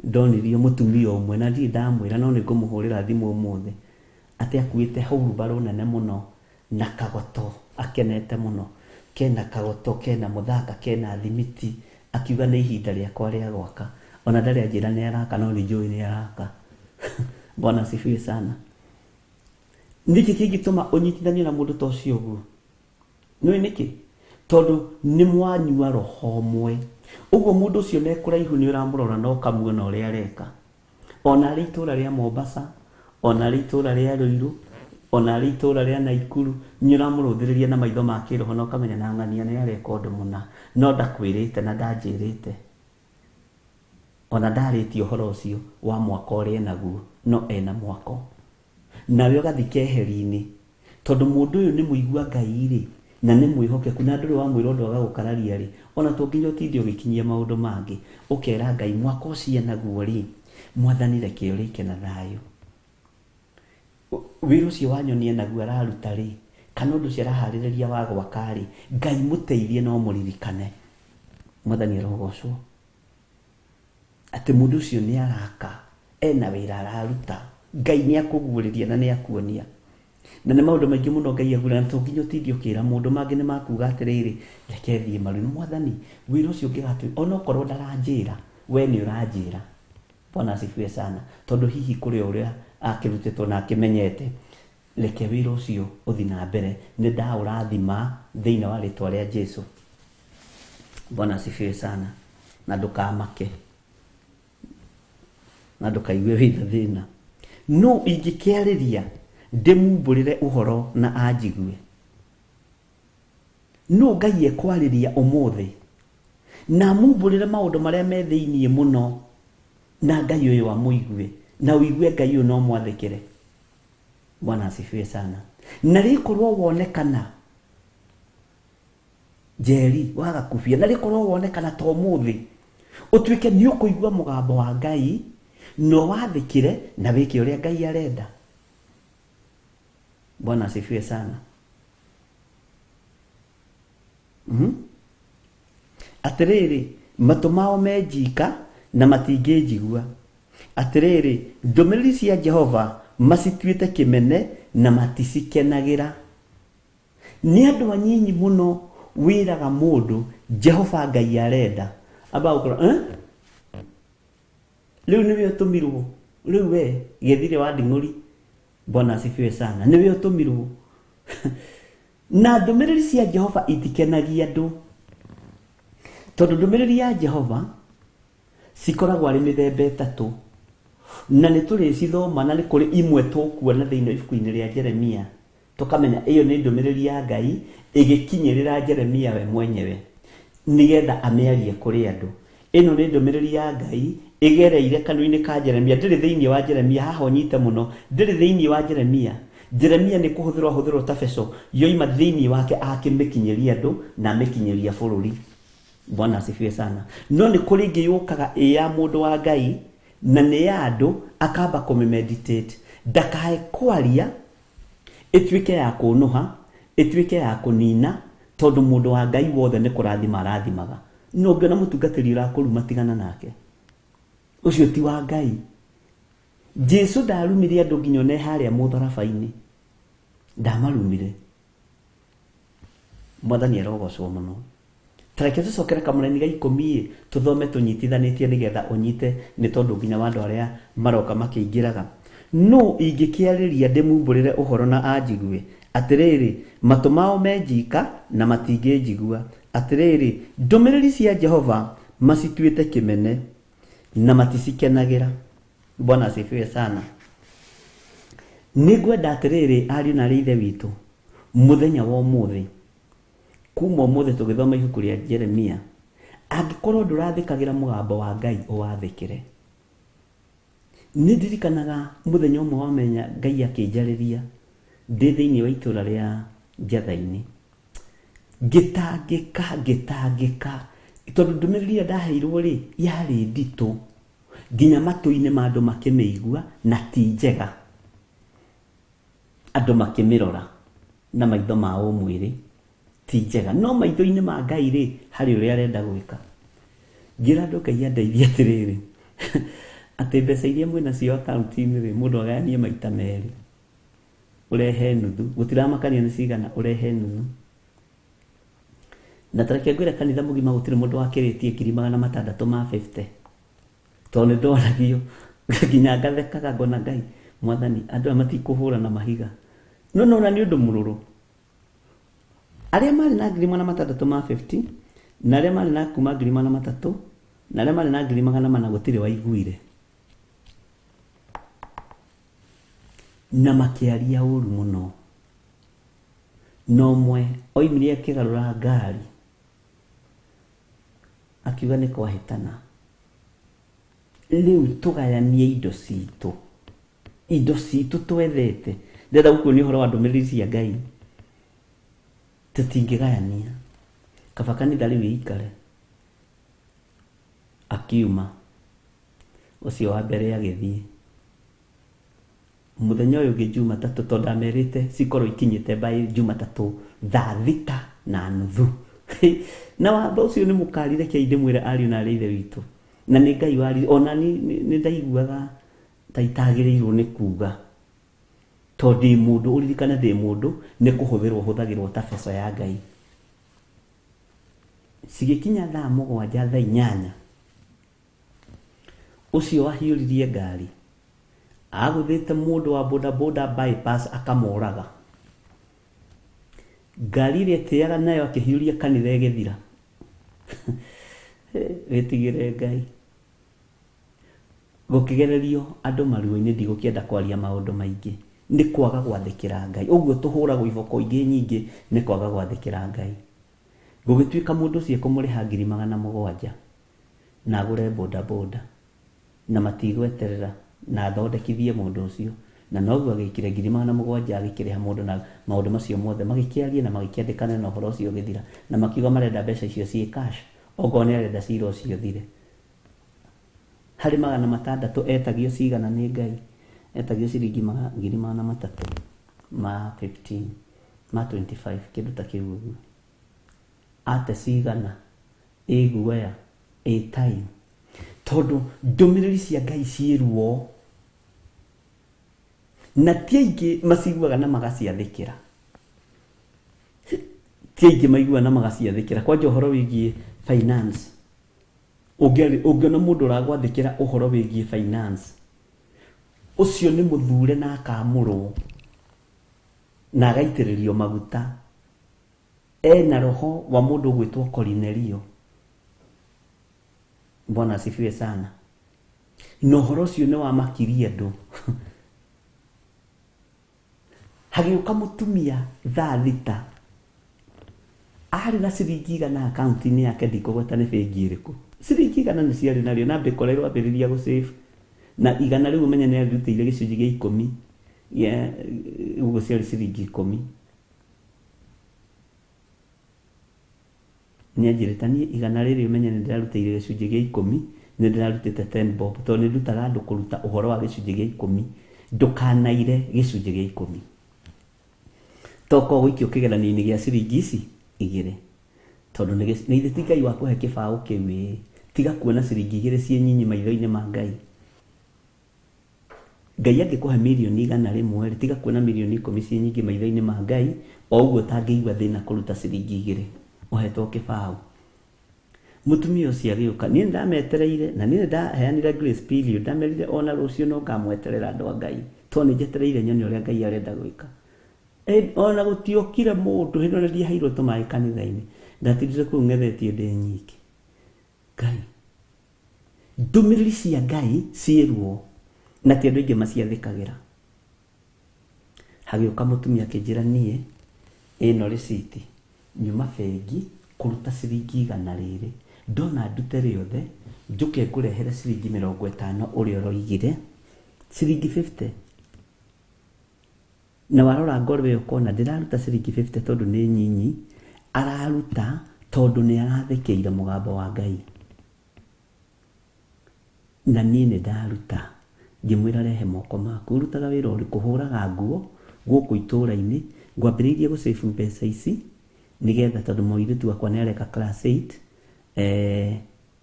ndonirio mutumia umwe na ndi ndamwira no ningumuhurira thimu umuthi ati akuite hurubaro nene muno na kagoto akenete muno kena kagoto kena muthaka kena thimiti akiuga ni ihinda riakwa ria gwaka ona ndari anjira ni araka no ni njui ni araka. Bwana asifiwe sana. Niki kingituma unyitithanie na mundu ta ucio guo no niki tondu ni mwanyua roho mwe uguo mundu ucio ne kuraihu ni uramurora no kamuona uria areka ona ri itura ria Mombasa ona ri itura ria Ruiru ona ri itura ria Naikuru ni uramuruthiria na maitho ma kiroho no kamenya na ng'ania ni areka undu muna no ndakwirite na ndanjirite ona ndarĩtie ũhoro ũcio wa mwako ũrĩa naguo no ena mwako nawe ũgathike heri-inĩ tondũ mũndũ ũyũ nĩ mũigua Ngai rĩ na nĩ mwĩhokeku na ndũrĩ wa mwĩra ũndũ wa gũkararia rĩ ona to nginya ũtinde ũgĩkinyia maũndũ mangĩ ũkera Ngai mwako ũcio naguo rĩ Mwathani reke ũrĩke na thayũ wĩra ũcio wanyonia naguo araruta rĩ kana ũndũ ũcio araharĩrĩria wa gwaka rĩ Ngai mũteithie no mũririkane. Mwathani arogocwo ati mundu ucio ni araka ena wira araruta Ngai ni akuguũrĩria na ni akuonia na nĩ maũndũ maingĩ mũno Ngai agura na to nginya ũtinde ũkĩra mũndũ mangĩ nĩ makuga atĩrĩrĩ reke thiĩ maru Mwathani wĩra ũcio ũngĩgatwĩ ona okorwo ndaranjĩra we nĩ ũranjĩra. Bwana asifiwe sana tondũ hihi kũrĩ ũrĩa akĩrutĩtwo na akĩmenyete reke wĩra ũcio ũthiĩ na mbere nĩ ndaũrathima thĩinĩ wa rĩtwa rĩa Jesũ. Bwana asifiwe sana na ndũkamake na ndũkaigue wĩna thĩna no ingĩkĩarĩria ndĩmumbũrĩre ũhoro na anjigue no Ngai ekwarĩria ũmũthĩ na mumbũrĩre maũndũ marĩa me thĩinĩ mũno na Ngai ũyũ amũigue na ũigue Ngai ũyũ no mwathĩkĩre. Bwana asifiwe sana na rĩkorwo wonekana Njeri waga kubia na rĩkorwo wonekana to ũmũthĩ ũtuĩke nĩ ũkũigua mũgambo wa Ngai no wathĩkĩre na wĩke ũrĩa Ngai arenda. Bwana asifiwe sana. Atĩrĩrĩ matũ mao menjika na matingĩnjigua atĩrĩrĩ ndũmĩrĩri cia Jehova macituĩte kĩmene na maticikenagĩra. Nĩ andũ anyinyi mũno wĩraga mũndũ Jehova Ngai arenda aba ũkora rĩu nĩwe ũtũmirwo rĩu we gethire wa nding'ũri. Bwana asifiwe sana nĩwe ũtũmirwo na ndũmĩrĩri cia Jehova itikenagia andũ tondũ ndũmĩrĩri ya Jehova cikoragwo arĩ mĩthemba ĩtatũ na nĩ tũrĩcithoma na nĩ kũrĩ imwe tũkuona thĩinĩ wa ibuku-inĩ rĩa Jeremia tukamenya ĩyo nĩ ndũmĩrĩri ya Ngai ĩgĩkinyĩrĩra Jeremia we mwenyewe nĩgetha amĩarie kũrĩ andũ. Ĩno nĩ ndũmĩrĩri ya Ngai ĩgereire kanua-inĩ ka Jeremia ndĩrĩ thĩinĩ wa Jeremia haha ũnyite mũno ndĩrĩ thĩinĩ wa Jeremia. Jeremia nĩ kũhũthĩrwo ta beco yoima thĩinĩ wake akĩmĩkinyĩria andũ na amĩkinyĩria bũrũri. Bwana asifiwe sana no nĩ kũrĩ ĩngĩ yũkaga ya mũndũ wa Ngai na nĩ ya andũ akamba kũmĩmeditate ndakae kwaria ĩtuĩke ya kũnũha ĩtuĩke ya kũnina tondũ mũndũ wa Ngai wothe nĩ kũrathima arathimaga no ngĩona mũtungatĩri ũrakũruma tigana nake ũcio ti wa Ngai. Jesu ndarumire andũ nginya one harĩa mũtharaba-inĩ ndamarumire. Mwathani arogocwo mũno. Tareke tũcokere kamũra-inĩ ga 10 tũthome tũnyitithanĩtie nĩgetha ũnyite nĩ tondũ nginya andũ arĩa maroka makĩingĩraga. No ingĩkĩarĩria ndĩmumbũrĩre ũhoro na anjigue atĩrĩrĩ matũ mao menjika na matingĩnjigua atĩrĩrĩ ndũmĩrĩri cia Jehova macituĩte kĩmene na maticikenagĩra. Bwana asifiwe sana. Nĩngwenda atĩrĩrĩ ariũ na ithe witũ mũthenya wa ũmũthĩ kuma ũmũthĩ tũgĩthoma ibuku rĩa Jeremia angĩkorwo ndũrathĩkagĩra mũgambo wa Ngai ũwathĩkĩre. Nĩ ndirikanaga mũthenya ũmwe wamenya Ngai akĩnjarĩria ndĩ thĩinĩ wa itũra rĩa Njatha-inĩ ngĩtangĩka tondũ ndũmĩrĩri ĩrĩa ndaheirwo rĩ yarĩ nditũ nginya matũ-inĩ ma andũ makĩmĩigua na ti njega andũ makĩmĩrora na maitho ma ũmwĩrĩ ti njega no maitho-inĩ ma Ngai rĩ harĩ ũrĩa arenda gwĩka. Njĩra andũ Ngai andeithie atĩrĩrĩ atĩ mbeca iria mwĩna cio akaunti-inĩ rĩ mũndũ agayanie maita merĩ, ũrehe nuthu, gũtiramakania nĩ cigana, ũrehe nuthu. Na tareke ngwĩre kanitha mũgima gũtirĩ mũndũ wakĩrĩtie 650 tondũ nĩ ndoragio nginya ngathekaga ngona Ngai Mwathani andũ aya matikũhũra na mahiga. No nĩ ũndũ mũrũrũ. Arĩa marĩ na 650 na arĩa marĩ na kuma 300 na arĩa marĩ na 400 gũtirĩ waiguire. Na makĩaria ũru mũno. No mwe oimire akĩgarũra ngari akiuga nĩ kwahĩtana. Rĩu tũgayanie indo citũ twethete. Ndĩrenda gũkuonia ũhoro wa ndũmĩrĩri cia Ngai. Tũtingĩgayania. Kaba kanitha rĩu ĩikare. Akiuma ũcio wa mbere agĩthiĩ. Mũthenya ũyũ ũngĩ Jumatatũ tondũ ndamerĩte cikorwo ikinyĩte by Jumatatũ 6:30. Na watho ũcio nĩ mũkarire kĩa ndĩmwĩre ariũ na arĩa ithe witũ. Na nĩ Ngai wari ona nĩ ndaiguaga ta itagĩrĩirwo nĩ kuga. Tondũ ndĩ mũndũ ũririkana ndĩ mũndũ nĩ hũthagĩrwo ta beca ya Ngai. Cigĩkinya 7:00 8:00 ũcio wahiũririe ngari agũthĩte mũndũ wa bodaboda bypass akamũraga. Ngari ĩrĩa ĩtĩaga nayo akĩhiũria kanitha ĩgĩthira. Wĩtigĩre Ngai. Gũkĩgererio andũ maruo-inĩ ndigũkĩenda kwaria maũndũ maingĩ. Nĩ kwaga gwathĩkĩra Ngai. Ũguo tũhũragwo iboko ingĩ nyingĩ nĩ kwaga gwathĩkĩra Ngai. Gũgĩtuĩka mũndũ ũcio kũmũrĩha 700 na agũre bodaboda na matigweterera na athondekithie mũndũ ũcio. Na noguo agĩkire 700 agĩkĩrĩha mũndũ na maũndũ macio mothe magĩkĩaria na magĩkĩandĩkana na ũhoro ũcio ũgĩthira. Na makiuga marenda mbeca icio ciĩ cash. Ogo nĩ arenda cira ũcio thire. Harĩ 600 etagio cigana nĩ Ngai. Etagio ciringi 300 ma 15 ma 25 kĩndũ ta kĩu ũguo. Ate cigana ĩguoya time. Tondũ ndũmĩrĩri cia Ngai ciĩruo na ti aingĩ maciguaga na magaciathĩkĩra. Ti aingĩ maiguaga na magaciathĩkĩra. Kwanja ũhoro wĩgiĩ finance. Ũngĩona mũndũ ũragwathĩkĩra ũhoro wĩgiĩ finance, ũcio nĩ mũthure na akamũrwo na agaitĩrĩrio maguta. Ena roho wa mũndũ gwĩtwo Cornelio. Bwana asifiwe sana. Na ũhoro ũcio nĩ wamakirie andũ. Hagĩũka mũtumia 6:00 arĩ na ciringi 100 akaunti-inĩ yake ndikũgweta nĩ bengi ĩrĩkũ. Ciringi 100 nĩ ciarĩ narĩo na mbĩkorerwo ambĩrĩria gũsave. Na 100 rĩu ũmenye nĩ arutĩire gĩcunjĩ gĩa 10. Ũguo ciarĩ ciringi 10. Nĩ anjĩrĩta niĩ 100 rĩrĩ ũmenye nĩ ndĩrarutĩire gĩcunjĩ gĩa 10 nĩ ndĩrarutĩte 10 bob. Tondũ nĩ ndutaga andũ kũruta ũhoro wa gĩcunjĩ gĩa 10 ndũkanaire gĩcunjĩ gĩa 10. Toko gũikio kĩgeranio-inĩ gĩa ciringi ici 2. Tondũ nĩ ithe ti Ngai wa kũhe kĩbaũ kĩu. Tiga kuona ciringi 2 ciĩ nyinyi maitho-inĩ ma Ngai. Ngai angĩkũhe milioni 100 rĩmwe tiga kuona milioni 10 ciĩ nyingi maitho-inĩ ma Ngai. O ũguo tangĩigua thĩna kũruta ciringi 2 ũhetwo kĩbaũ. Mũtumia ũcio agĩũka. Niĩ ndametereire na niĩ ndaheanire grace period. Ndamerire ona rũciũ no ngamweterera andũ a Ngai. Tondũ nĩ njetereire nyone ũrĩa Ngai arenda gwĩka. Ona gũtiokire mũndũ hĩndĩ ĩrĩa ndiaheirwo tũmaĩ kanitha-inĩ. Ndatindire kũu ng'ethetie ndĩ nyiki. Ngai. Ndũmĩrĩri cia Ngai ciĩruo na ti andũ aingĩ maciathĩkagĩra. Hagĩũka mũtumia akĩnjĩra niĩ ĩno receipt nyuma bengi kũruta ciringi 100 rĩrĩ. Ndona ndute rĩothe njũke ngũrehere ciringi 50 ũrĩa ũroigire ciringi 50. Na warora ngorwe ũkona ndĩraruta ciringi 50 tondũ nĩ nyinyi. Araruta tondũ nĩ arathĩkĩire mũgambo wa Ngai. Na niĩ nĩ ndaruta. Ngĩmwĩra rehe moko maku. Urutaga wĩra ũrĩkũ? Hũraga nguo gũkũ itũũra-inĩ. Ngwambĩrĩirie gũsave mbeca ici nĩgetha tondũ mũirĩtu wakwa nĩ areka class 8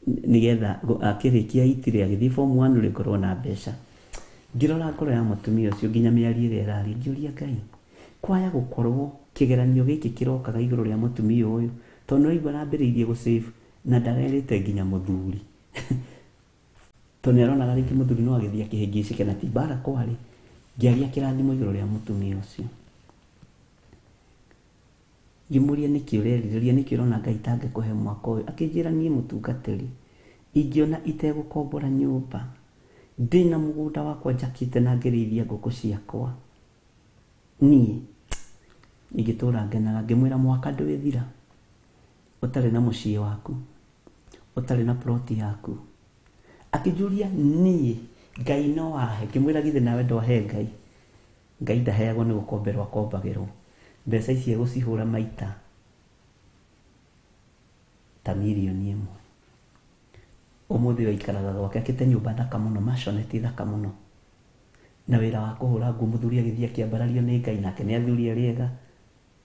nigetha akirikia itire agithii form 1 ri korwo na mbeca ngirora ngoro ya mutumia ucio nginya miari ire rari ngiuria Ngai kwaya gukorwo kigeranio giki kirokaga iguru ria mutumia uyu tondu igwa nambiriirie gu save na ndarerite nginya muthuri toneronaga ringi muthuri no agithia kihingicike na tibara kwari ngiaria kirathimo iguru ria mutumia ucio ngimuria niki ureriria niki urona Ngai tange kuhe mwaka uyu akinjira nie mutungatiri ingiona itegukombora nyumba ndina mugunda wakwa njakite na ngirithia nguku ciakwa nie igitura ngenaga ngimwira mwaka ndwithira utari na mucii waku utari na ploti yaku akijuria nie Ngai no ahe ngimwira githe nawe ndwahe Ngai ndaheagwo ni gukomberwa kombagirwo mbeca ici egũcihũra maita ta milioni 1 ũmũthĩ waikaraga gwake akĩte nyũmba thaka mũno maconeti thaka mũno na wĩra wa kũhũra nguo mũthuri agĩthiĩ akĩambarario nĩ Ngai nake nĩ athuri arĩega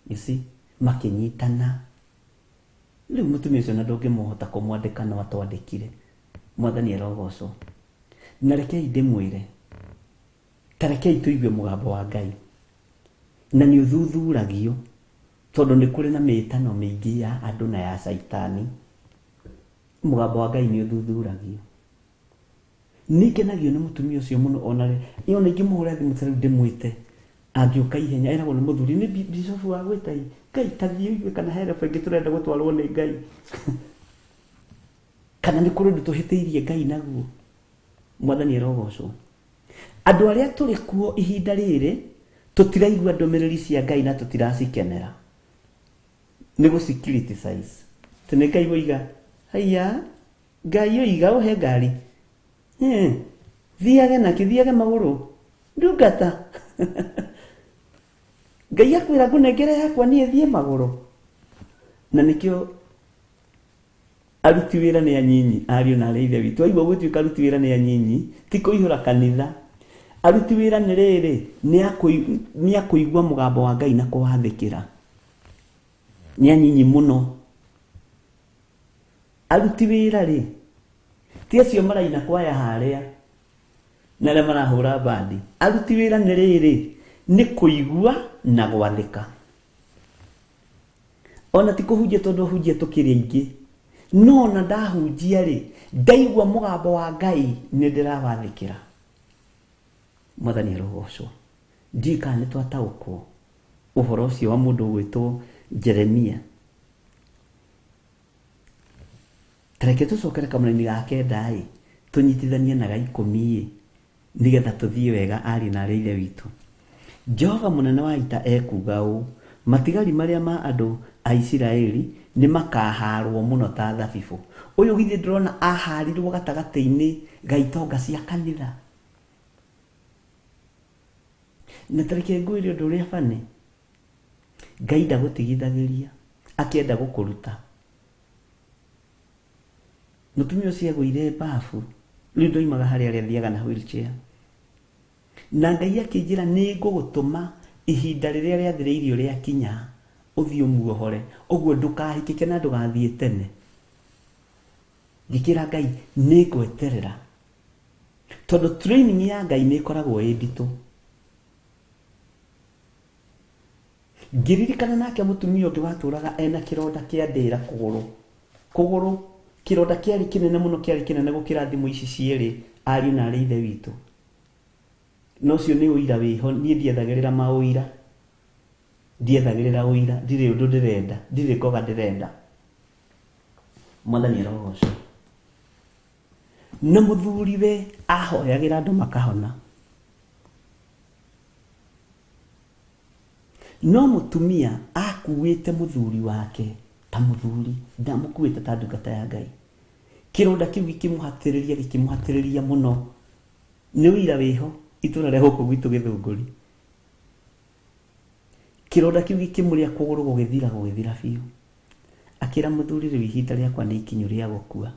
ici makĩnyitana rĩu mũtumia ũcio na ndũngĩmũhota kũmwandĩka no atwandĩkire mwathani arogocwo na rekei ndĩmwĩre ta rekei tũigue mũgambo wa Ngai na nĩ ũthuthuragio tondũ nĩ kũrĩ na mĩtano mĩingĩ ya andũ na ya caitani mũgambo wa Ngai nĩ ũthuthuragio nĩngenagio nĩ mũtumia ũcio mũno ona ingĩmũhũra thimũ ta rĩu ndĩmwĩte angĩũka ihenya eragwo nĩ mũthuri nĩ bishofu wa gwĩtai Ngai tathiĩ igue kana hereba ĩngĩ tũrenda gũtwarwo nĩ Ngai kana nĩ kũrĩ ũndũ tũhĩtĩirie Ngai naguo mwathani arogocwo andũ arĩa tũrĩ kuo ihinda rĩrĩ tutiraigua ndũmĩrĩri cia Ngai na tutiracikenera nĩ gũcicriticize tene Ngai woiga haya Ngai oiga ũhe ngari thiage magũrũ ndungata Ngai akwĩra ngũnengere yakwa niĩ thiĩ magũrũ na nĩkĩo aruti wĩra nĩ anyinyi ariũ na ithe witũ aigua gũtuĩka aruti wĩra nĩ anyinyi ti kũihũra kanitha aruti wĩra nĩ rĩrĩ nĩ akũigua mũgambo wa Ngai na kũwathĩkĩra nĩ anyinyi mũno aruti wĩra rĩ ti acio maraina kwaya harĩa na arĩa marahũra bandi aruti wĩra nĩ rĩrĩ nĩ kũigua na gwathĩka ona ti kũhunjia tondũ hunjia tũkĩrĩ aingĩ no na ndahunjia rĩ ndaigua mũgambo wa Ngai nĩ ndĩrawathĩkĩra mwathani arogocwo ndika nĩ twataũkwo ũhoro ũcio wa mũndũ gwĩtwo Jeremia tareke tũcokere kamũra-inĩ ga kenda tũnyitithanie na ga 10 nĩgetha tũthiĩ wega ari na arĩa ithe witũ Jehova mũnene wa ita ekuga ũũ matigari marĩa ma andũ a Isiraeli nĩ makaharwo mũno ta thabibũ ũyũ githĩ ndĩrona aharirwo gatagatĩ-inĩ ga itonga cia kanitha na tareke ngwĩre ũndũ ũrĩa bane Ngai ndagũtigithagĩria akĩenda gũkũruta mũtumia ũcio agũire bafu rĩu ndoimaga harĩa arĩa thiaga na wheelchair na Ngai akĩnjĩra nĩ ngũgũtũma ihinda rĩrĩa rĩathĩrĩirio rĩakinya ũthiĩ ũmuohore ũguo ndũkahikĩke na ndũgathiĩ tene ngĩkĩra Ngai nĩ ngweterera tondũ training ya Ngai nĩ ĩkoragwo ĩ nditũ ngĩririkana nake mũtumia ũngĩ watũraga ena kĩronda kĩa ndĩra kũgũrũ kĩronda kĩarĩ kĩnene mũno kĩarĩ kĩnene gũkĩra thimũ ici cierĩ ariũ na arĩa ithe witũ no cio nĩ ũira wĩho niĩ ndiethagĩrĩra maũira ndiethagĩrĩra ũira ndirĩ ũndũ ndĩrenda ndirĩ ngoga ndĩrenda mwathani arogocwo na mũthuri we ahoyagĩra andũ makahona no mũtumia akuĩte mũthuri wake ta mũthuri ndamũkuĩte ta ndungata ya Ngai kĩronda kĩu gĩkĩmũhatĩrĩria mũno nĩ ũira wĩho itũra rĩa gũkũ gwitũ Gĩthũngũri kĩronda kĩu gĩkĩmũrĩa kũgũrũ gũgĩthira biũ akĩra mũthuri rĩu ihinda rĩakwa nĩ ikinyu rĩa gũkua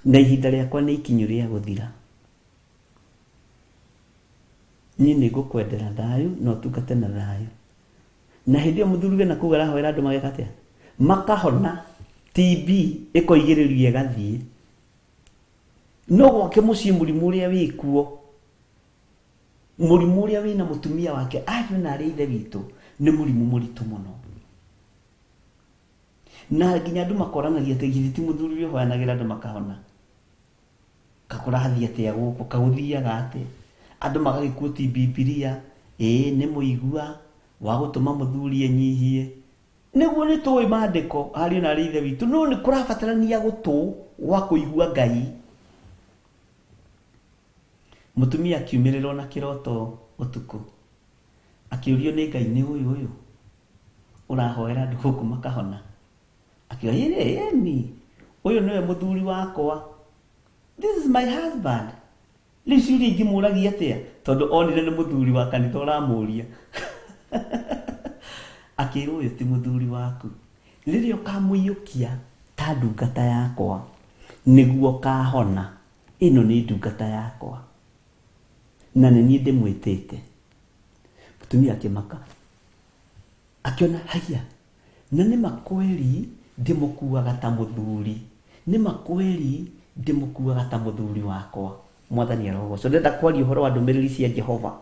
na ihinda rĩakwa nĩ ikinyu rĩa gũthira niĩ nĩ ngũkwendera thayũ no tungate na thayũ na hĩndĩ ĩyo mũthuri we na kuga arahoera andũ mageka atĩa makahona TB ikoigiriria gathie no goke mucii murimu uria wikuo murimu uria wina mutumia wake ariu na ari ithe witu ni murimu muritu muno na nginya andu makoranagia ati githiti muthuri uyu hoyanagira andu makahona kakurathi atia guku kauthiaga ati andu magagikuo Bibilia ni muigua wa gutuma muthuri enyihie niguo ni tuwi mandiko ariu na ari ithe witu no ni kurabatarania gutu wa kuigua Ngai. Mutumia akiumirira na kiroto utuku akiurio ni Ngai ni uyu urahoera andu guku makahona akiwa ni uyu niwe muthuri wakwa, this is my husband. Lishuri ngimuragia atia tondu onire ni muthuri wa kanitha uramuria akiru uyu ti muthuri waku riria ukamuyukia ta ndungata yakwa niguo kahona ino ni ndungata yakwa na ni ndimwitite. Mutumia akimaka akiona haya na ni makweli ndimukuaga ta muthuri ni makweli ndimukuaga ta muthuri wakwa. Mwathani arogocwo ndenda kwaria uhoro wa ndumiriri cia Jehova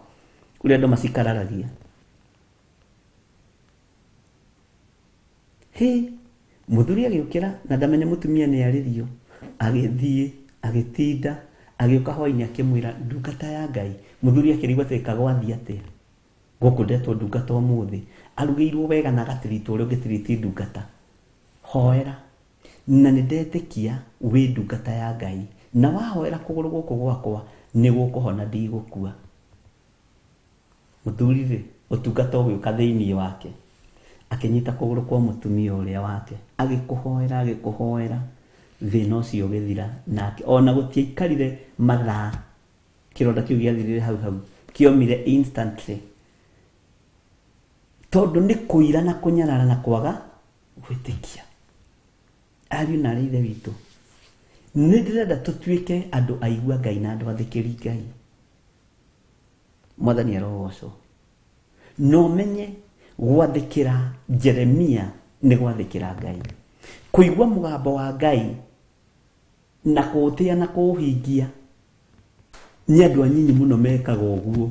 uria andu macikararagia. Muthuri agiukira na ndamene mutumia ni aririo agithie agitinda agioka hwaini akimwira ndungata ya Ngai. Muthuri akirigwa tekagwathi atia guku ndetwo ndungata umuthi arugiirwo wega na gatirito uria ungitiriti ndungata hoera na nindetikia wi ndungata ya Ngai na wahoera kuguru guku gwakwa ni gukuhona ndigukua. Muthuri ri utungata uyu kathiini wake akinyita kuguru kwa mutumia uria wake agikuhoera thina ucio githira nake ona gutiikarire mathaa kironda kiu giathirire hau kiomire instantly tondu ni kuira na kunyarara na kwaga gwitikia. Ariu na ari ithe witu ni ndirenda tutuike andu aigua Ngai na andu athikiri Ngai. Mwathani arogocwo no menye gwathikira Jeremia ni gwathikira Ngai, kuigua mugambo wa Ngai na kuutia na kuuhingia ni andu anyinyi muno mekaga uguo.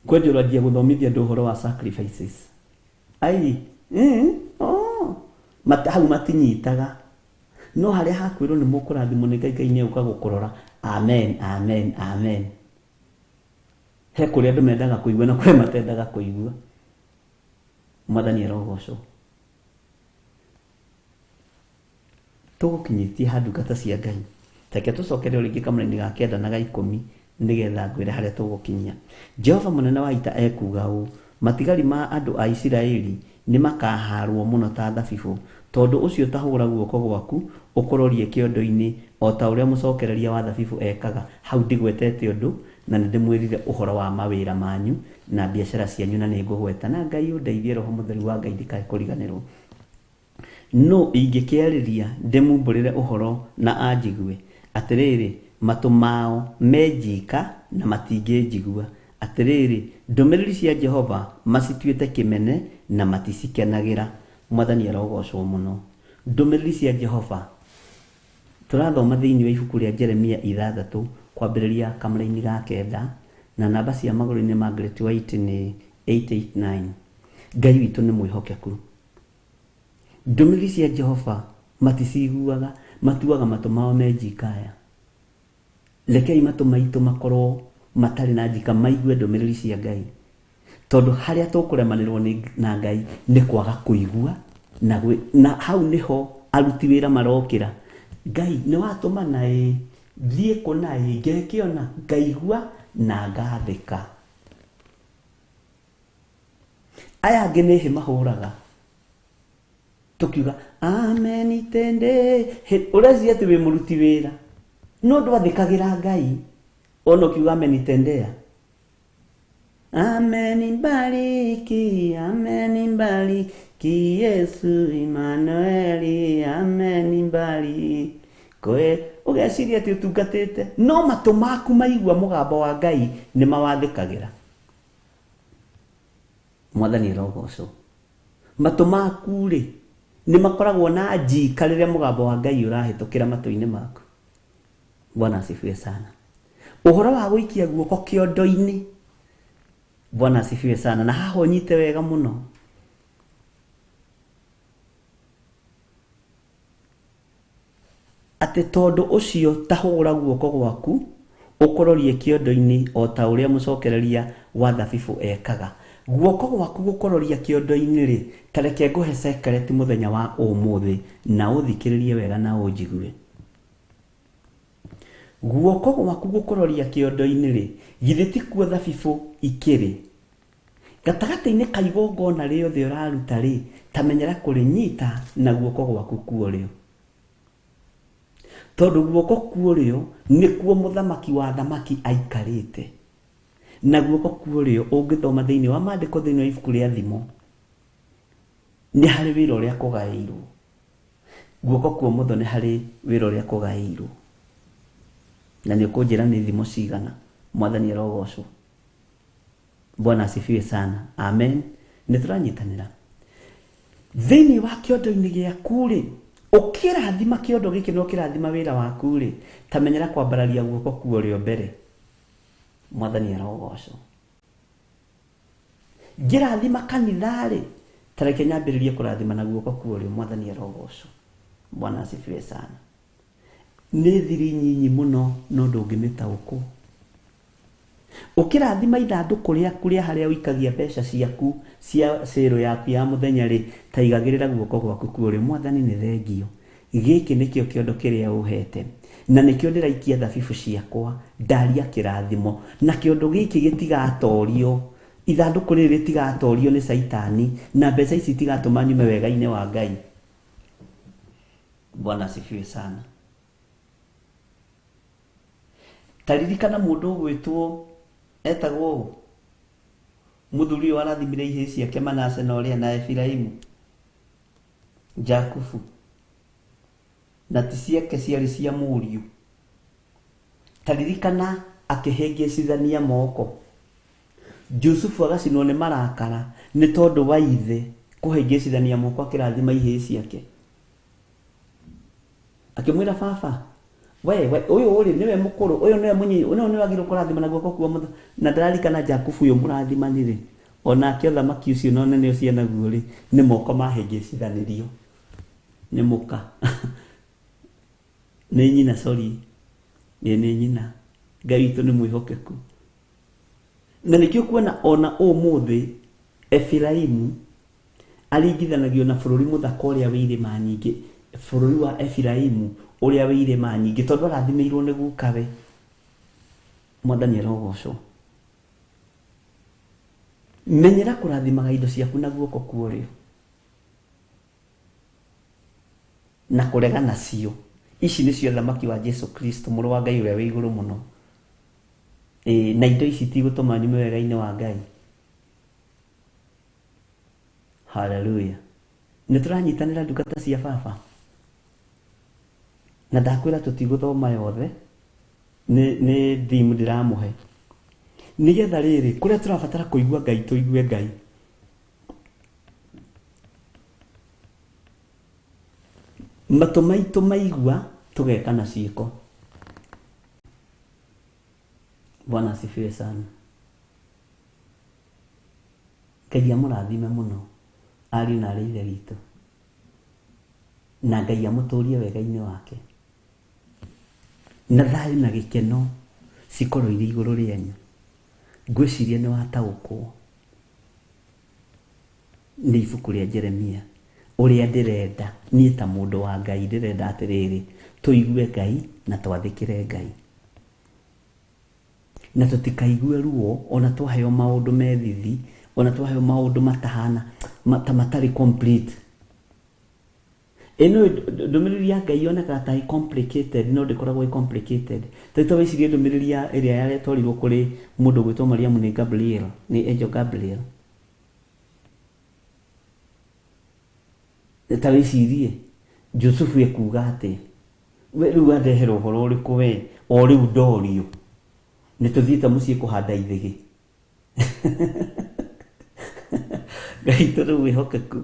Kwendi uradia guthomithia andu uhoro wa sacrifices hau matinyitaga no haria hakwirwo ni mukurathimwo ni Ngai, Ngai ni uka gukurora. Amen, amen, amen. He kuria andu mendaga kuigua na kuria matendaga kuigua. Mwathani arogocwo tugukinyitie handu ngata cia Ngai. Teke tucokere ringi kamũraini ga 9 na ga 10 nigetha ngwire haria tugukinyia. Jehova munene wa ita ekuga u matigari ma andu a Isiraeli ni makaharwo muno ta thabibu tondu ucio tahura guoko gwaku ukororie kiondo-ini o ta uria mucokereria wa thabibu ekaga. Hau ndigwetete undu na ndimwirire uhoro wa mawira manyu na biashara cianyu na ningugweta na Ngai undeithie Roho Mutheru wa Ngai ndikae kuriganirwo. No ingikiariria ndimumburire uhoro na anjigue atiriri matu mao menjika na matingĩnjigua. Atiriri ndumiriri cia Jehova macituite kimene na maticikenagira. Mwathani arogocwo muno. Ndumiriri cia Jehova turathoma thiini wa ibuku ria Jeremia 6 kwambiriria kamũraini ga 9 na namba cia magũrũ-inĩ ma Great White ni 889. Ngai witu ni mwihokeku. Ndumiriri cia Jehova maticiguaga matuaga matu mao menjikaya. Rekei matu maitu makorwo matari na njika maigue ndumiriri cia Ngai tondu haria tukuremanirwo na Ngai ni kwaga kuigua na hau niho aruti wira marokira. Ngai ni watuma na thie kuna ngekiona ngaigua na ngathika. Aya angi ni hi mahuraga tukiuga amen itende urezi ati we muruti wira no ndwathikagira Ngai ono kiuga amen itendea. Amen mbariki Yesu Emmanuel, amen mbariki koe ugeciria ati utungatite no matu maku maigua mugambo wa Ngai ni mawathikagira. Mwathani arogocwo matũ maku rĩ nĩ makoragwo na njika rĩrĩa mũgambo wa Ngai ũrahĩtũkĩra matũ-inĩ maku. Bwana asifiwe sana. Ũhoro wa gũikia guoko kĩondo-inĩ, Bwana asifiwe sana, na haha ũnyite wega mũno. Atĩ tondũ ũcio tahũra guoko gwaku ũkororie kĩondo-inĩ o ta ũrĩa mũcokereria wa thabibũ ekaga. Guoko gwaku gũkororia kĩondo-inĩ rĩ, ta reke ngũhe secret mũthenya wa ũmũthĩ na ũthikĩrĩrie wega na ũnjigue. Guoko gwaku gũkororia kĩondo-inĩ rĩ, githĩ ti kuo thabibũ ikĩrĩ? Gatagatĩ-inĩ ka igongona rĩothe ũraruta rĩ, ta menyera kũrĩnyita na guoko gwaku kuorĩo. Tondũ guoko kuorĩo nĩkuo mũthamaki wa thamaki aikarĩte. Na guoko kuorĩo ũngĩthoma thĩinĩ wa maandĩko thĩinĩ wa ibuku rĩa thimo, nĩ harĩ wĩra ũrĩa kũgaĩirwo. Guoko kwa ũmotho nĩ harĩ wĩra ũrĩa kũgaĩirwo. Na nĩ ũkũnjĩra nĩ thimo cigana. Mwathani arogocwo. Bwana asifiwe sana. Amen. Nĩ tũranyitanĩra. Thĩinĩ wa kĩondo-inĩ gĩaku rĩ, ũkĩrathima kĩondo gĩkĩ na ũkĩrathima wĩra waku rĩ, ta menyera kwambararia guoko kuorĩo mbere. Mwathani arogocwo. Ngĩrathima kanitha rĩ, ta reke nyambĩrĩrie kũrathima na guoko kuorĩo. Mwathani arogocwo. Bwana asifiwe sana. Nĩ thiri nyinyi mũno no ndũngĩmĩtaũkwo. Ũkĩrathima ithandũkũ rĩaku rĩa harĩa ũikagia mbeca ciaku cia sĩro yaku ya mũthenya rĩ, ta igagĩrĩra guoko gwaku kuorĩo. Mwathani nĩ thengio. Gĩkĩ nĩkĩo kĩondo kĩrĩa ũhete, na nĩkĩo ndĩraikia thabibũ ciakwa ndaria kĩrathimo, na kĩondo gĩkĩ gĩtigatorio. Ithandũkũ rĩrĩ rĩtigatorio nĩ Saitani, na mbeca ici itigatũma nyume wega-inĩ wa Ngai. Bwana asifiwe sana. Taririkana mũndũ ũgwĩtwo etagwo ũũ, mũthuri ũyũ arathimire ihĩĩ ciake Manase na ũrĩa na Efiraimu, Jakubu, na ti ciake ciarĩ cia mũriũ. Taririkana akĩhĩngĩcithania moko. Jusufu agacinwo nĩ marakara nĩ tondũ wa ithe kũhĩngĩcithania moko akĩrathima ihĩĩ ciake. Akĩmwĩra baba, we ũyũ ũrĩ nĩwe mũkũrũ, ũyũ nĩwe mũnyi, ũyũ nĩwe wagĩrĩirwo kũrathima na guoko kwa mũtho. Na ndararikana Jakubu ũyũ mũrathimanire, onake ũthamaki ũcio na ũnene ũcio naguo rĩ, nĩ moko mahĩngĩcithanĩrio nĩ mũka. Nĩ nyina, sorry, nĩ nyina. Ngai witũ nĩ mwĩhokeku. Na nĩkĩo kuona ona ũmũthĩ Efiraimu aringithanagio na bũrũri mũthaka ũrĩa wĩ irĩma nyingĩ, bũrũri wa Efiraimu ũrĩa wĩ irĩma nyingĩ, tondũ arathimĩirwo nĩ gukawe. Mwathani arogocwo. Menyera kũrathimaga indo ciaku na guoko kuorĩo na kũrega nacio. Ici nĩcio thamaki wa Jesu Kristo, mũrũ wa Ngai ũrĩa wĩ igũrũ mũno. Na indo ici tigũtũma nyume wega-inĩ wa Ngai. Hallelujah. Nĩ tũranyitanĩra ndungata cia baba. Na ndakwĩra tũtigũthoma yothe, nĩ thimu ndĩramũhe. Nĩgetha rĩrĩ, kũrĩa tũrabatara kũigua Ngai tũigue Ngai. Matũ maitũ maigua tũgeka na ciĩko. Bwana asifiwe sana. Ngai amũrathime mũno ariũ na aarĩ a Ithe witũ, na Ngai amũtũrie wega-inĩ wake, na thayũ na gĩkeno cikorwo irĩ igũrũ rĩanyu. Ngwĩciria nĩ wataũkwo nĩ ibuku rĩa Jeremia ũrĩa ndĩrenda niĩ ta mũndũ wa Ngai, ndĩrenda atĩrĩrĩ, tũigue Ngai na twathĩkĩre Ngai, na tũtikaigue ruo ona twaheo maũndũ methithi, ona twaheo maũndũ matahana matarĩ complete. Ĩno ndũmĩrĩri ya Ngai yonekaga ta complicated, no ndĩkoragwo complicated. Tondũ wĩcirie ndũmĩrĩri ĩrĩa yaretwarirwo kũrĩ mũndũ gwĩtwo Mariamu nĩ Gabriel, nĩ Angel Gabriel. Ta wĩcirie Jusufu ekuga atĩ, we rĩu andehera ũhoro ũrĩkũ we, o rĩu ndorio nĩ tũthiĩte mũciĩ kũhanda ithĩgĩ. Ngai tũrĩ wĩhokeku.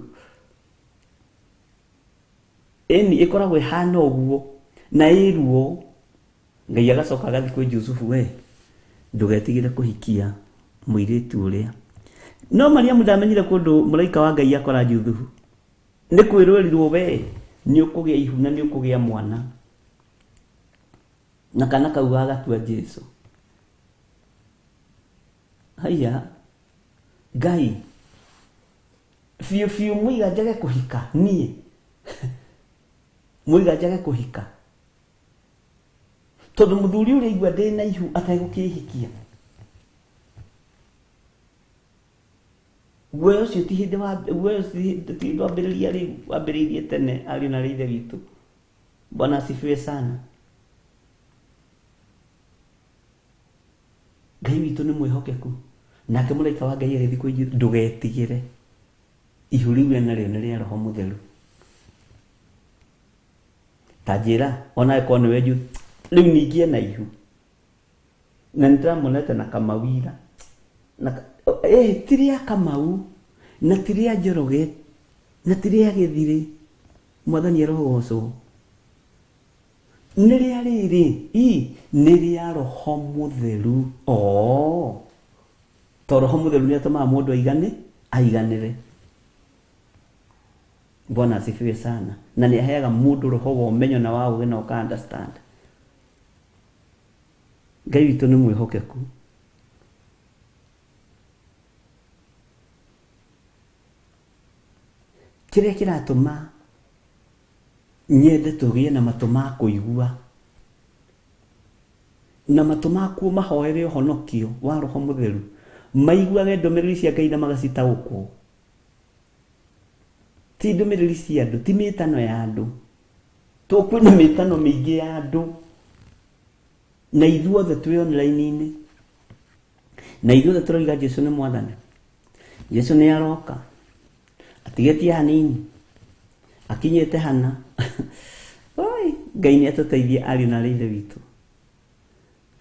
eni ikoragwo ihana uguo na iruo Ngai agacoka agathi kwĩ Jusufu we ndugetigire kuhikia muiritu uria no Mariamu ndamenyire kundu muraika wa Ngai akora Jusufu ni kwirwirirwo we ni ukugia ihu na ni ukugia mwana na kana kau agatua Jesu haya Ngai fiu muiga njage kuhika nie muiga njage kuhika tondu muthuri uria igua ndi na ihu ategukihikia we ucio ti hindi wa we ti ndwambiriria riu wambiririe tene ari na rithe witu Bwana asifiwe sana Ngai witu ni mwihokeku nake muraika wa Ngai agithi kwĩ ndugetigire ihu riu narĩo nĩ rĩa Roho Mũtheru tajira ona iko ni weju riu ningie na ihu na nitamonete na kamawira na tiria Kamau na tiria Njoroge na tiria Githiri Mwathani Roho niria riri niria Roho Mũtheru to Roho Mũtheru ni atũmaga mũndũ aiganire Bwana asifiwe sana na ni aheaga mũndũ roho wa ũmenyo na wa ũũgĩ na ũka understand Ngai witũ nĩ mwĩhokeku kĩrĩa kĩratũma nyende tũgĩe na matũ ma kũigua na matũ maku mahoere ũhonokio wa Roho Mũtheru maiguage ndũmĩrĩri cia Ngai na magacitaũkwo ti ndũmĩrĩri cia andũ ti mĩtano ya andũ kwĩna mĩtano mĩingĩ ya andũ na ithuothe twĩ online-inĩ na ithuothe tũroiga Jesu nĩ Mwathani Jesu nĩ aroka atigetie hanini akinyete hana oi Ngai nĩ atũteithie ari na ithe witũ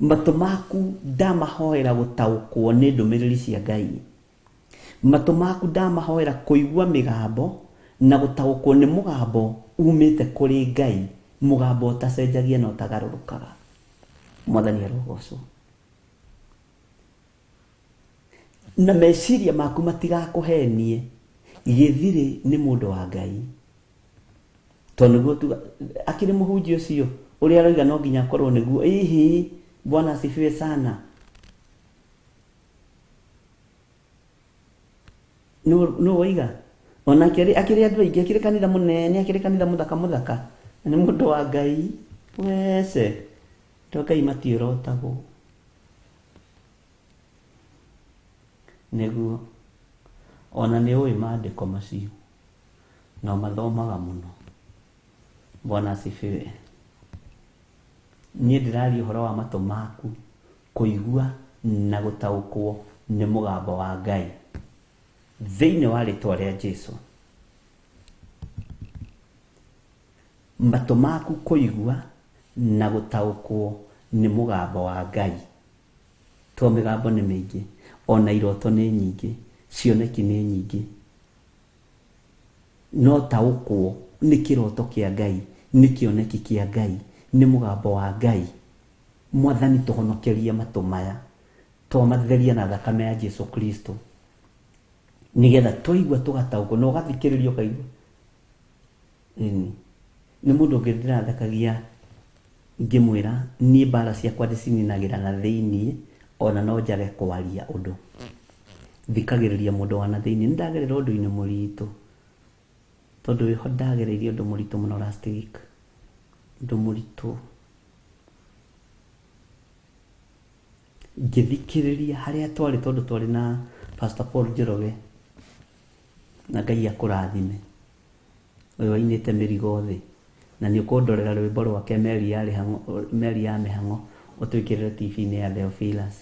matũ maku ndamahoera gũtaũkwo nĩ ndũmĩrĩri cia Ngai matũ maku ndamahoera kũigua mĩgambo na gũtaũkwo nĩ mũgambo umĩte kũrĩ Ngai mũgambo ũtacenjagia na ũtagarũrũkaga Mwathani arogocwo na meciria maku matigakũhenie Githiri nĩ mũndũ wa Ngai tondu nĩguo tu akĩrĩ mũhunjia ũcio ũrĩa aroiga no nginya akorwo nĩguo Bwana asifiwe sana no oiga ona akĩrĩ andũ aingĩ akĩrĩ kanitha mũnene akĩrĩ kanitha mũthaka nĩ mũndũ wa Ngai wece to Ngai matiũrotagwo nĩguo ona nĩ ũĩ maandĩko macio na mathomaga mũno Bwana asifiwe niĩ ndĩraria ũhoro wa matũ maku kũigua na gũtaũkwo nĩ mũgambo wa Ngai thĩinĩ wa rĩtwa rĩa Jesu matũ maku kũigua na gũtaũkwo nĩ mũgambo wa Ngai to mĩgambo nĩ mĩingĩ ona iroto nĩ nyingĩ cioneki nĩ nyingĩ no taũkwo nĩ kĩroto kĩa Ngai nĩ kĩoneki kĩa Ngai nĩ mũgambo wa Ngai Mwathani tũhonokerie matũ maya tũmatheria na thakame ya Jesu Kristo nigetha tũigua tũgataũkwo na ũgathikĩrĩria ũkaigua nĩ mũndũ ũngĩ ndĩrathekagia ngĩmwĩra niĩ mbara ciakwa ndĩcininagĩra na thĩinĩ ona no njage kwaria ũndũ thikagĩrĩria mũndũ wa na thĩinĩ nĩndagerera ũndũ-inĩ mũritũ tondu wĩho ndagereirie ũndũ mũritũ mũno last week ũndũ mũritũ ngĩthikĩrĩria harĩa twarĩ tondu twarĩ na Pastor Paul Njoroge na Ngai akũrathime ũyũ wainĩte mĩrigo thĩ na nĩ ũkũndorera rwĩmbo rwake Meri ya Mĩhang'o ũtwĩkĩrĩre TV-inĩ ya Theophilus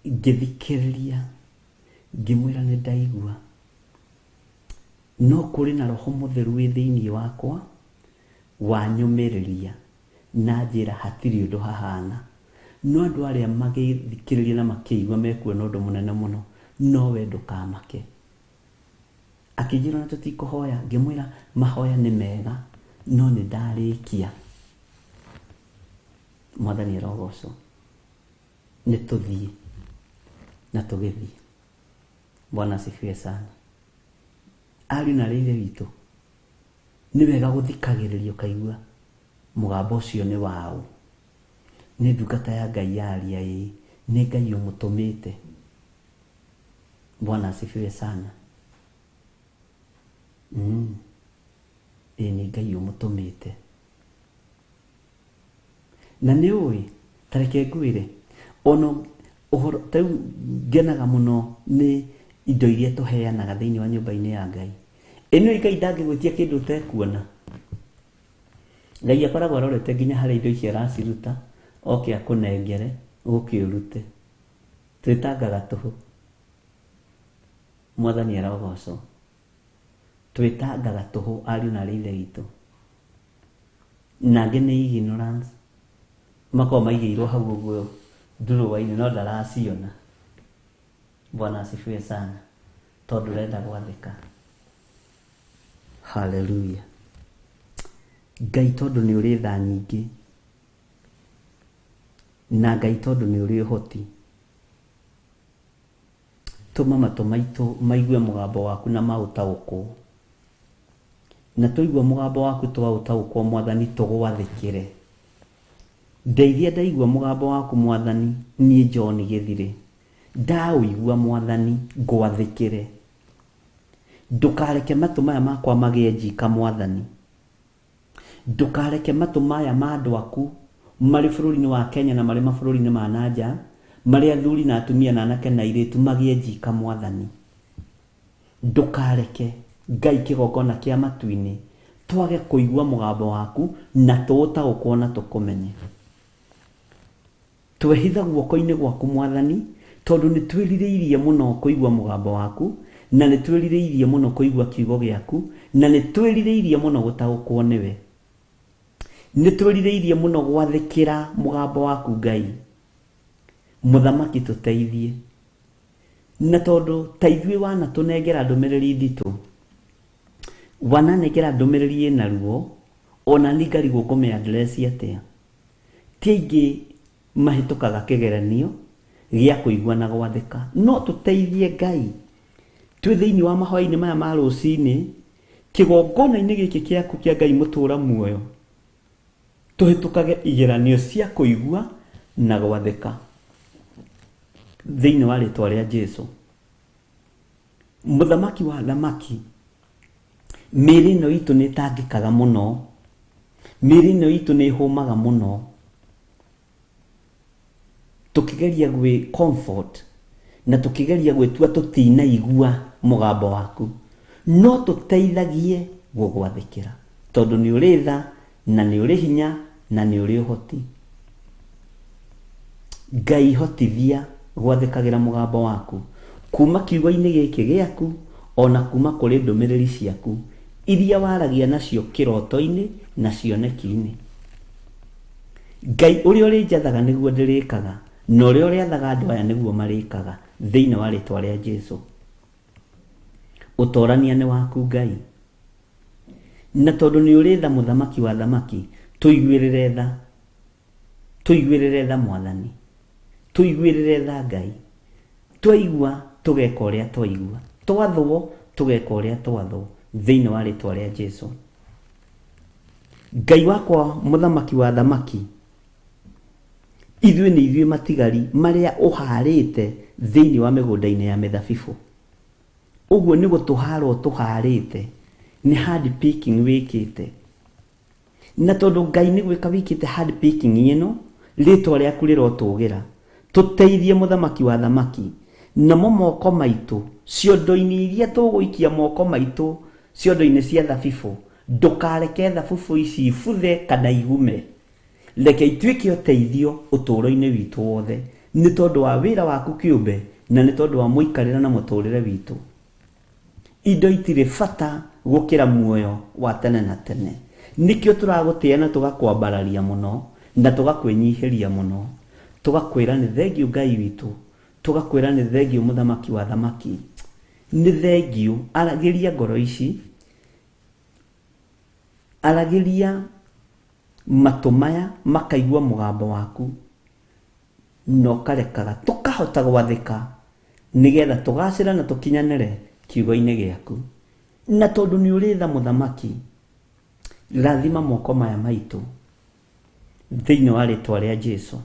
ngĩthikĩrĩria ngĩmwĩra nĩ ndaigua no kũrĩ na Roho Mũtheru wĩ thĩinĩ wakwa wanyũmĩrĩria na njĩra hatirĩ ũndũ hahana no andũ arĩa magĩthikĩrĩria na makĩigua mekuona ũndũ mũnene mũno no we ndũkamake akĩnjĩra na tũtikũhoya ngĩmwĩra mahoya nĩ mega no nĩ ndarĩkia. Mwathani arogocwo. Nĩ tũthiĩ na tũgĩthiĩ. Bwana asifiwe sana. Ariũ na rĩrĩ witũ, nĩ wega gũthikagĩrĩria ũkaigua mũgambo ũcio nĩ wao. Nĩ ndungata ya Ngai yaria ĩ, nĩ Ngai ũmũtũmĩte. Bwana asifiwe sana. Nĩ Ngai ũmũtũmĩte. Na nĩ ũĩ, tareke ngwĩre, ono ũhoro tau ngenaga mũno nĩ indo iria tũheanaga thĩinĩ wa nyũmba-inĩ ya Ngai. Ĩno Ngai ndangĩgwĩtia kĩndũ ũtekuona. Ngai akoragwo arorete nginya harĩ indo icio araciruta, oke akũnengere, ũkĩũrute. Twĩtangaga tũhũ. Mwathani arogocwo. Twĩtangaga tũhũ ariũ na ithe witũ. Nangĩ nĩ ignorance. Makorwo maigĩirwo hau ũguo ndurũwa-inĩ no ndaraciona. Bwana asifiwe sana. Tondũ renda gwathĩka. Hallelujah. Ngai tondũ nĩ ũrĩ tha nyingĩ. Na Ngai tondũ nĩ ũrĩ ũhoti. Tũma matũ maitũ maigue mũgambo waku na maũtaũkwo. Na tũigua mũgambo waku twaũtaũkwo Mwathani tũgwathĩkĩre. Ndeithia ndaigua mũgambo waku Mwathani, niĩ John Gĩthirĩ. Ndaũigua Mwathani ngwathĩkĩre. Ndũkareke matũ maya makwa magĩe njika Mwathani. Ndũkareke matũ maya ma andũ aku marĩ bũrũri-inĩ wa Kenya na marĩ mabũrũri-inĩ ma nanja, marĩ athuri na atumia na anake na airĩtu magĩe njika Mwathani. Ndũkareke Ngai kĩgongona kĩa matu-inĩ twage kũigua mũgambo waku na tũũtaũkwo na tũkũmenye. Twehitha guoko-inĩ gwaku Mwathani, tondũ nĩ twĩrirĩirie mũno kũigua mũgambo waku, na nĩ twĩrirĩirie mũno kũigua kiugo gĩaku, na nĩ twĩrirĩirie mũno gũtaũkwo nĩwe. Nĩ twĩrirĩirie mũno gwathĩkĩra mũgambo waku Ngai. Mũthamaki tũteithie. Na tondũ ta ithuĩ wanatũnengera ndũmĩrĩri nditũ, wananengera ndũmĩrĩri ĩna ruo, ona nĩ ngarigwo kũmĩ-address atĩa. Ti aingĩ mahĩtũkaga kĩgeranio gĩa kũigua na gwathĩka. No tũteithie Ngai. Twĩ thĩinĩ wa mahoya-inĩ maya ma rũcinĩ, kĩgongona-inĩ gĩkĩ kĩaku kĩa Ngai mũtũra muoyo, tũhĩtũkage igeranio cia kũigua na gwathĩka. Thĩinĩ wa rĩtwa rĩa Jesũ. Mũthamaki wa thamaki, mĩĩrĩ ĩno itũ nĩ ĩtangĩkaga mũno. Mĩĩrĩ ĩno itũ nĩ ĩhũmaga mũno. Tũkĩgeria gwĩ comfort na tũkĩgeria gwĩtua tũtinaigua mũgambo waku. No tũteithagie gũgwathĩkĩra. Tondũ nĩ ũrĩ tha na nĩ ũrĩ hinya na nĩ ũrĩ ũhoti. Ngai hotithia gwathĩkagĩra mũgambo waku. Kuma kiugo-inĩ gĩkĩ gĩaku, ona kuma kũrĩ ndũmĩrĩri ciaku, iria waragia nacio kĩroto-inĩ na cioneki-inĩ. Ngai ũrĩa ũrĩ njathaga nĩguo ndĩrĩkaga, na ũrĩa ũrĩathaga andũ aya nĩguo marĩkaga, thĩinĩ wa rĩtwa rĩa Jesũ. Ũtorania nĩ waku Ngai. Na tondũ nĩ ũrĩ tha mũthamaki wa thamaki, tũiguĩrĩre tha. Tũiguĩrĩre tha Mwathani. Tũiguĩrĩre tha Ngai. Twaigua tũgeka ũrĩa twaigua. Twathwo tũgeka ũrĩa twathwo, thĩinĩ wa rĩtwa rĩa Jesũ. Ngai wakwa mũthamaki wa thamaki, ithuĩ nĩ ithuĩ matigari marĩa ũharĩte thĩinĩ wa mĩgũnda-inĩ ya mĩthabibũ. Ũguo nĩ gũtũharwo tũharĩte, nĩ hand picking wĩkĩte. Na tondũ Ngai nĩ gwĩka wĩkĩte hand picking ĩno, rĩtwa rĩaku rĩrotũgĩra. Tũteithie mũthamaki wa thamaki, namo moko maitũ, ciondo-inĩ iria tũgũikia moko maitũ, ciondo-inĩ cia thabibũ, ndũkareke thabibũ ici ibuthe kana igume. Reke ituĩke ũteithio ũtũũro-inĩ witũ wothe, nĩ tondũ wa wĩra waku kĩũmbe na nĩ tondũ wa mũikarĩre na mũtũũrĩre witũ. Indo itirĩ bata gũkĩra muoyo wa tene na tene. Nĩkĩo tũragũtĩa na tũgakwambararia mũno na tũgakwĩnyihĩria mũno. Tũgakwĩra nĩ thengiũ Ngai witũ, tũgakwĩra nĩ thengiũ mũthamaki wa thamaki. Nĩ thengiũ, aragĩria ngoro ici aragiria matumaya makaigua mugambo waku no karekaga tukahota gwathika nigetha tugacira na tukinyanire kiugo-ini giaku na tondu ni uritha muthamaki rathima moko maya maitu thiini wa ritwa ria Jesu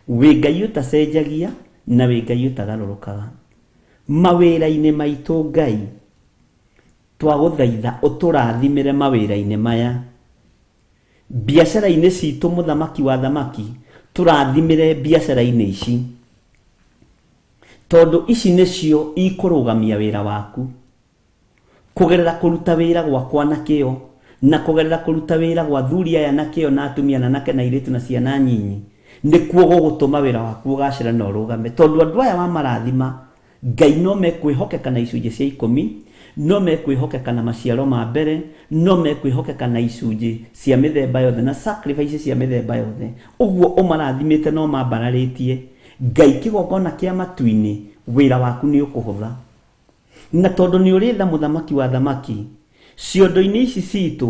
wi Ngai utacenjagia na wi Ngai utagarũrũkaga mawĩra-inĩ maitũ Ngai twagũthaitha ũtũrathimĩre mawĩra-inĩ maya biacara-inĩ citũ muthamaki wa thamaki tũrathimĩre biacara-inĩ ici tondu ici nĩcio ikũrũgamia wĩra waku kugerera kũruta wĩra gwakwa na kĩo na kugerera kũruta wĩra gwa thuri aya na kĩo na atumia na anake na airĩtu na ciana nyinyi nĩkuo gũgũtũma wĩra waku ũgacĩra na ũrũgame tondu andũ aya wa marathima Ngai no mekwĩhokeka na icunjĩ cia 10 no mekwĩhokeka na maciaro ma mbere no mekwĩhokeka na icunjĩ cia mĩthemba yothe na sacrifice cia mĩthemba yothe ũguo ũmarathimĩte no mambararĩtie Ngai kĩgongona kĩa matu-inĩ wĩra waku nĩ ũkũhũtha na tondu nĩ ũrĩtha muthamaki wa thamaki ciondo-inĩ ici citũ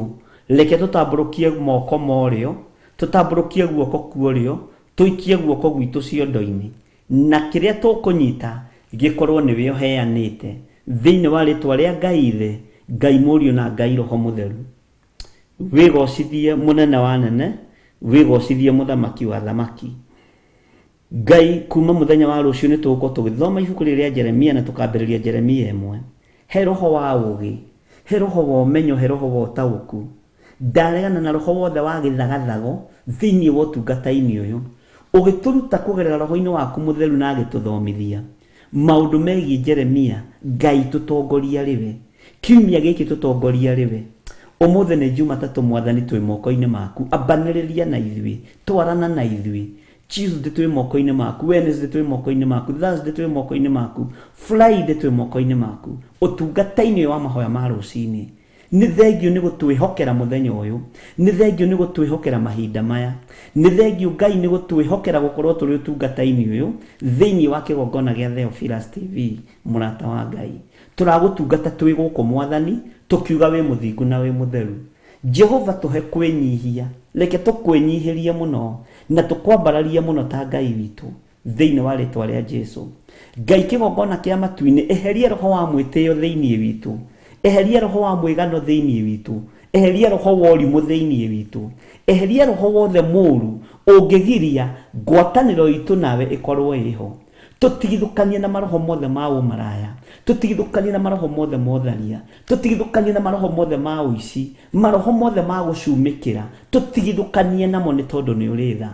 reke tũtambũrũkie moko morĩo tũtambũrũkie guoko kuorĩo tũikie guoko gwitũ ciondo-inĩ na kĩrĩa tũkũnyita gĩkorwo nĩwe ũheanĩte thĩinĩ wa rĩtwa rĩa Ngai Ithe Ngai Mũriũ na Ngai Roho Mũtheru wĩgocithie mũnene wa nene wĩgocithie muthamaki wa thamaki Ngai kuma muthenya wa rũciũ nĩ tũgũkorwo tũgĩthoma ibuku rĩrĩa Jeremia na tũkambĩrĩria Jeremia 1 he roho wa ũgĩ he roho wa ũmenyo he roho wa ũtaũku ndaregana na roho wothe wa gĩthagathago thĩinĩ wa ũtungata-inĩ ũyũ ũgĩtũruta kũgerera roho-inĩ waku mũtheru na agĩtũthomithia maũndũ megiĩ Jeremia Ngai tũtongoria rĩwe kiumia gĩkĩ tũtongoria rĩwe ũmũthĩ nĩ Jumatatũ Mwathani twĩ moko-inĩ maku ambanĩrĩria na ithuĩ twarana na ithuĩ Tuesday twĩ moko-inĩ maku Wednesday twĩ moko-inĩ maku Thursday twĩ moko-inĩ maku Friday twĩ moko-inĩ maku ũtungata-inĩ wa mahoya ma rũcinĩ nĩ thengio nĩ gũtwĩhokera mũthenya ũyũ nĩ thengio nĩ gũtwĩhokera mahinda maya nĩ thengio Ngai nĩ gũtwĩhokera gũkorwo tũrĩ ũtungata-inĩ ũyũ thĩinĩ wa kĩgongona gĩa Theophilus TV mũrata wa Ngai tũragũtungata twĩ gũkũ Mwathani tũkiuga wĩ mũthingu na wĩ mũtheru Jehova tũhe kwĩnyihia reke tũkwĩnyihĩrie mũno na tũkwambararie mũno ta Ngai witũ thĩinĩ wa rĩtwa rĩa Jesu Ngai kĩgongona kĩa matu-inĩ eheria roho wa mwĩtĩo thĩinĩ witũ eheria roho wa mwĩgano thĩinĩ witũ eheria roho wa ũrimũ thĩinĩ witũ eheria roho wothe mũũru ũngĩgiria ngwatanĩro itũ nawe ĩkorwo ĩho tũtigithũkanie na maroho mothe ma ũmaraya tũtigithũkanie na maroho mothe ma ũtharia tũtigithũkanie na maroho mothe ma ũici maroho mothe ma gũcumĩkĩra tũtigithũkanie namo nĩ tondũ nĩ ũrĩtha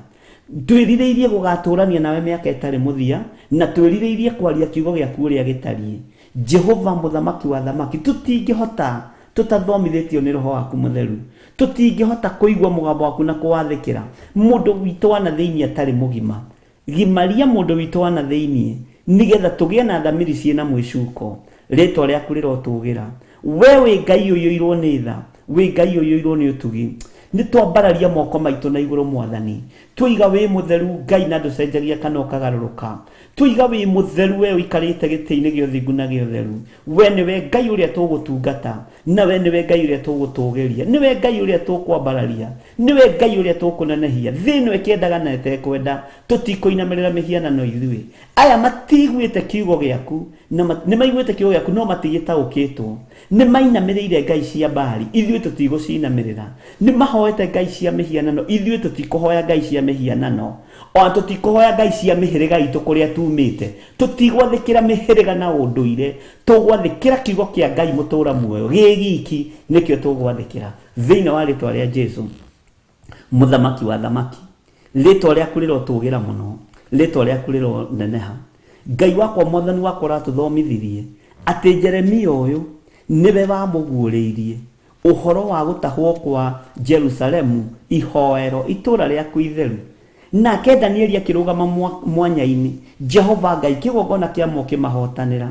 twĩrirĩirie gũgatũrania nawe mĩaka ĩtarĩ mũthia na twĩrirĩirie kwaria kiugo gĩaku ũrĩa gĩtariĩ Jehova muthamaki wa thamaki tũtingĩhota tũtathomithĩtio nĩ roho waku mũtheru tũtingĩhota kũigua mũgambo waku na kũwathĩkĩra mũndũ witũ wana thĩinĩ atarĩ mũgima gimaria mũndũ witũ wana thĩinĩ nigetha tũgĩe na thamiri ciĩna mwĩcuko rĩtwa rĩaku rĩrotũgĩra we wĩ Ngai ũiyũirwo nĩ tha wĩ Ngai ũiyũirwo nĩ ũtugi nĩ twambararia moko maitũ na igũrũ Mwathani twiga wĩ mũtheru Ngai na ndũcenjagia kana ũkagarũrũka twiga wĩ mũtheru we ũikarĩte gĩtĩ-inĩ gĩa ũthingu na gĩa ũtheru we nĩwe Ngai ũrĩa tũgũtungata na we nĩwe Ngai ũrĩa tũgũtũgĩria nĩwe Ngai ũrĩa tũkwambararia nĩwe Ngai ũrĩa tũkũnenehia thĩ ĩno ĩkĩendaga na ĩtekwenda tũtikũinamĩrĩra mĩhianano ithuĩ aya matiguĩte kiugo gĩaku nĩ maiguĩte kiugo gĩaku no matigĩtaũkĩtwo nĩ mainamĩrĩire ngai cia Baali ithuĩ tũtigũcinamĩrĩra nĩ mahoete ngai cia mĩhianano ithuĩ tũtikũhoya ngai cia mĩhianano ona tũtikũhoya ngai cia mĩhĩrĩga itũ kũrĩa tumĩte tũtigwathĩkĩra mĩhĩrĩga na ũndũire tũgwathĩkĩra kiugo kĩa Ngai mũtũra muoyo gĩgiki nĩkĩo tũgwathĩkĩra thĩinĩ wa rĩtwa rĩa Jesu muthamaki wa thamaki rĩtwa rĩaku rĩrotũgĩra mũno rĩtwa rĩaku rĩroneneha Ngai wakwa Mwathani wakwa ratũthomithirie atĩ Jeremia ũyũ niwe wamũguũrĩirie ũhoro wa gũtahwo kwa Jerusalemu ihoero itũra rĩaku itheru nake Danieli akĩrũgama mwanya-inĩ Jehova Ngai kĩgongona kĩamo kĩmahotanĩra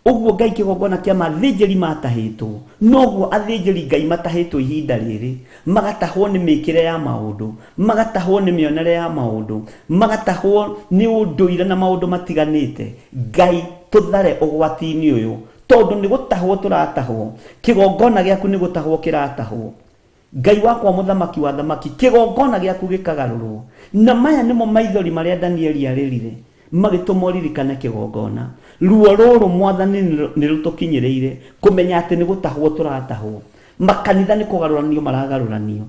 ũguo Ngai kĩgongona kĩa mathĩnjĩri matahĩtwo noguo athĩnjĩri Ngai matahĩtwo ihinda rĩrĩ magatahwo nĩ mĩkĩre ya maũndũ magatahwo nĩ mĩonere ya maũndũ magatahwo nĩ ũndũire na maũndũ matiganĩte Ngai tũthare ũgwati-inĩ ũyũ tondũ nĩ gũtahwo tũratahwo kĩgongona gĩaku nĩ gũtahwo kĩratahwo Ngai wakwa muthamaki wa thamaki kigongona giaku gikagarurwo na maya nimo maithori maria Danieli aririre magitumoririkane kigongona ruo ruru mwathani ni rutukinyireire kumenya ati ni gutahwo turatahwo makanitha ni kugaruranio maragaruranio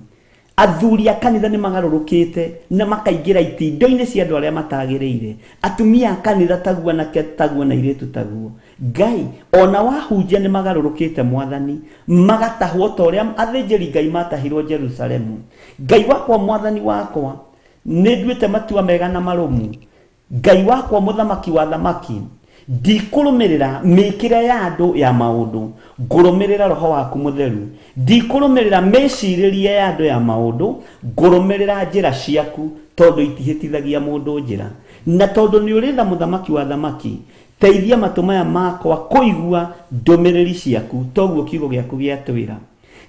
athuri a kanitha ni magarurukite na makaingira itindoini cia andu aria matagiriire atumia a kanitha taguo na taguo na iritu taguo Ngai ona wahunjia ni magarurukite mwathani magatahwo ta uria athinjiri Ngai matahirwo Jerusalemu. Ngai wakwa mwathani wakwa ni nduite matua mega na marumu. Ngai wakwa muthamaki wa thamaki ndikurumirira mikire ya andu ya maundu ngurumirira roho waku mutheru ndikurumirira meciririe ya andu ya maundu ngurumirira njira ciaku tondu itihitithagia mundu njira na tondu ni uritha muthamaki wa thamaki teithia matumaya makwa kuigua ndumiriri ciaku toguo kiugo giaku giatwira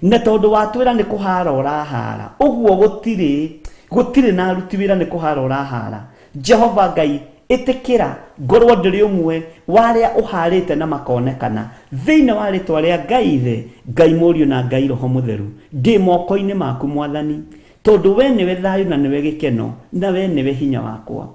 na tondu watwira ni kuhara urahara uguo gutire na aruti wira ni kuhara urahara Jehova Ngai itikira ngorwo ndiri umwe waria uharite na makonekana thiine wa ritwa ria Ngai ithe Ngai Mũriũ na Ngai Roho Mutheru ndi moko-ini maku mwathani tondu we niwe thayu na niwe gikeno na we niwe hinya wakwa